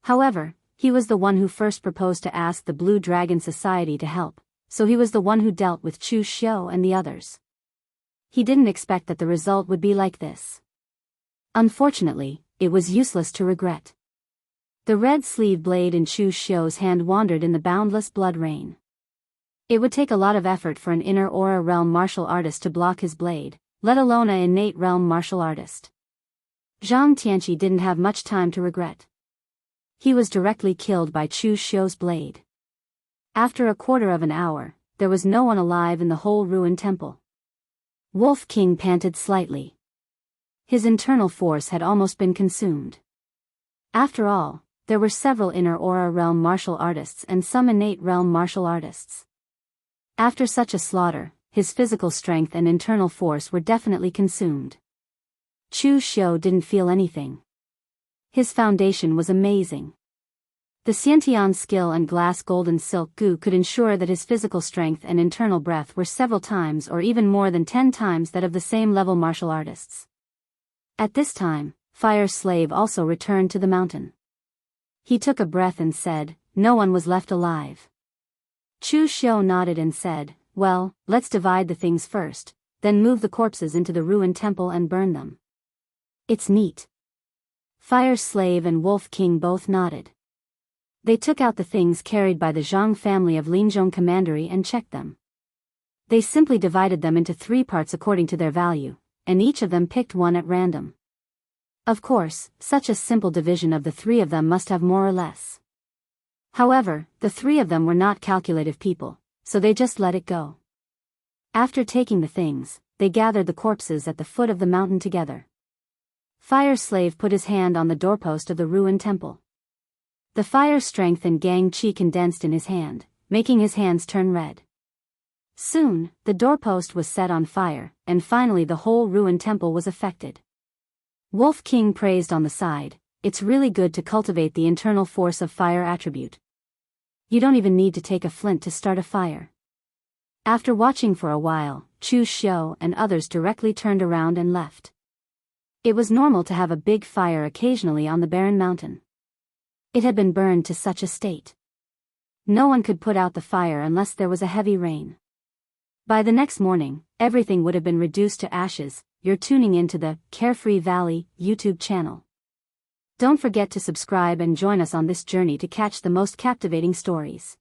However, he was the one who first proposed to ask the Blue Dragon Society to help, so he was the one who dealt with Chu Xiu and the others. He didn't expect that the result would be like this. Unfortunately, it was useless to regret. The red sleeve blade in Chu Xiu's hand wandered in the boundless blood rain. It would take a lot of effort for an inner aura realm martial artist to block his blade, let alone an innate realm martial artist. Zhang Tianqi didn't have much time to regret. He was directly killed by Chu Xiu's blade. After a quarter of an hour, there was no one alive in the whole ruined temple. Wolf King panted slightly. His internal force had almost been consumed. After all, there were several inner aura realm martial artists and some innate realm martial artists. After such a slaughter, his physical strength and internal force were definitely consumed. Chu Xiu didn't feel anything. His foundation was amazing. The Xiantian skill and glass golden silk goo could ensure that his physical strength and internal breath were several times or even more than 10 times that of the same level martial artists. At this time, Fire Slave also returned to the mountain. He took a breath and said, "No one was left alive." Chu Xiu nodded and said, "Well, let's divide the things first, then move the corpses into the ruined temple and burn them." "It's neat." Fire Slave and Wolf King both nodded. They took out the things carried by the Zhang family of Linzhong Commandery and checked them. They simply divided them into 3 parts according to their value, and each of them picked one at random. Of course, such a simple division of the 3 of them must have more or less. However, the 3 of them were not calculative people, so they just let it go. After taking the things, they gathered the corpses at the foot of the mountain together. Fire Slave put his hand on the doorpost of the ruined temple. The fire strength and gang qi condensed in his hand, making his hands turn red. Soon, the doorpost was set on fire, and finally the whole ruined temple was affected. Wolf King praised on the side, "It's really good to cultivate the internal force of fire attribute. You don't even need to take a flint to start a fire." After watching for a while, Chu Xiu and others directly turned around and left. It was normal to have a big fire occasionally on the barren mountain. It had been burned to such a state. No one could put out the fire unless there was a heavy rain. By the next morning, everything would have been reduced to ashes. You're tuning into the Carefree Valley YouTube channel. Don't forget to subscribe and join us on this journey to catch the most captivating stories.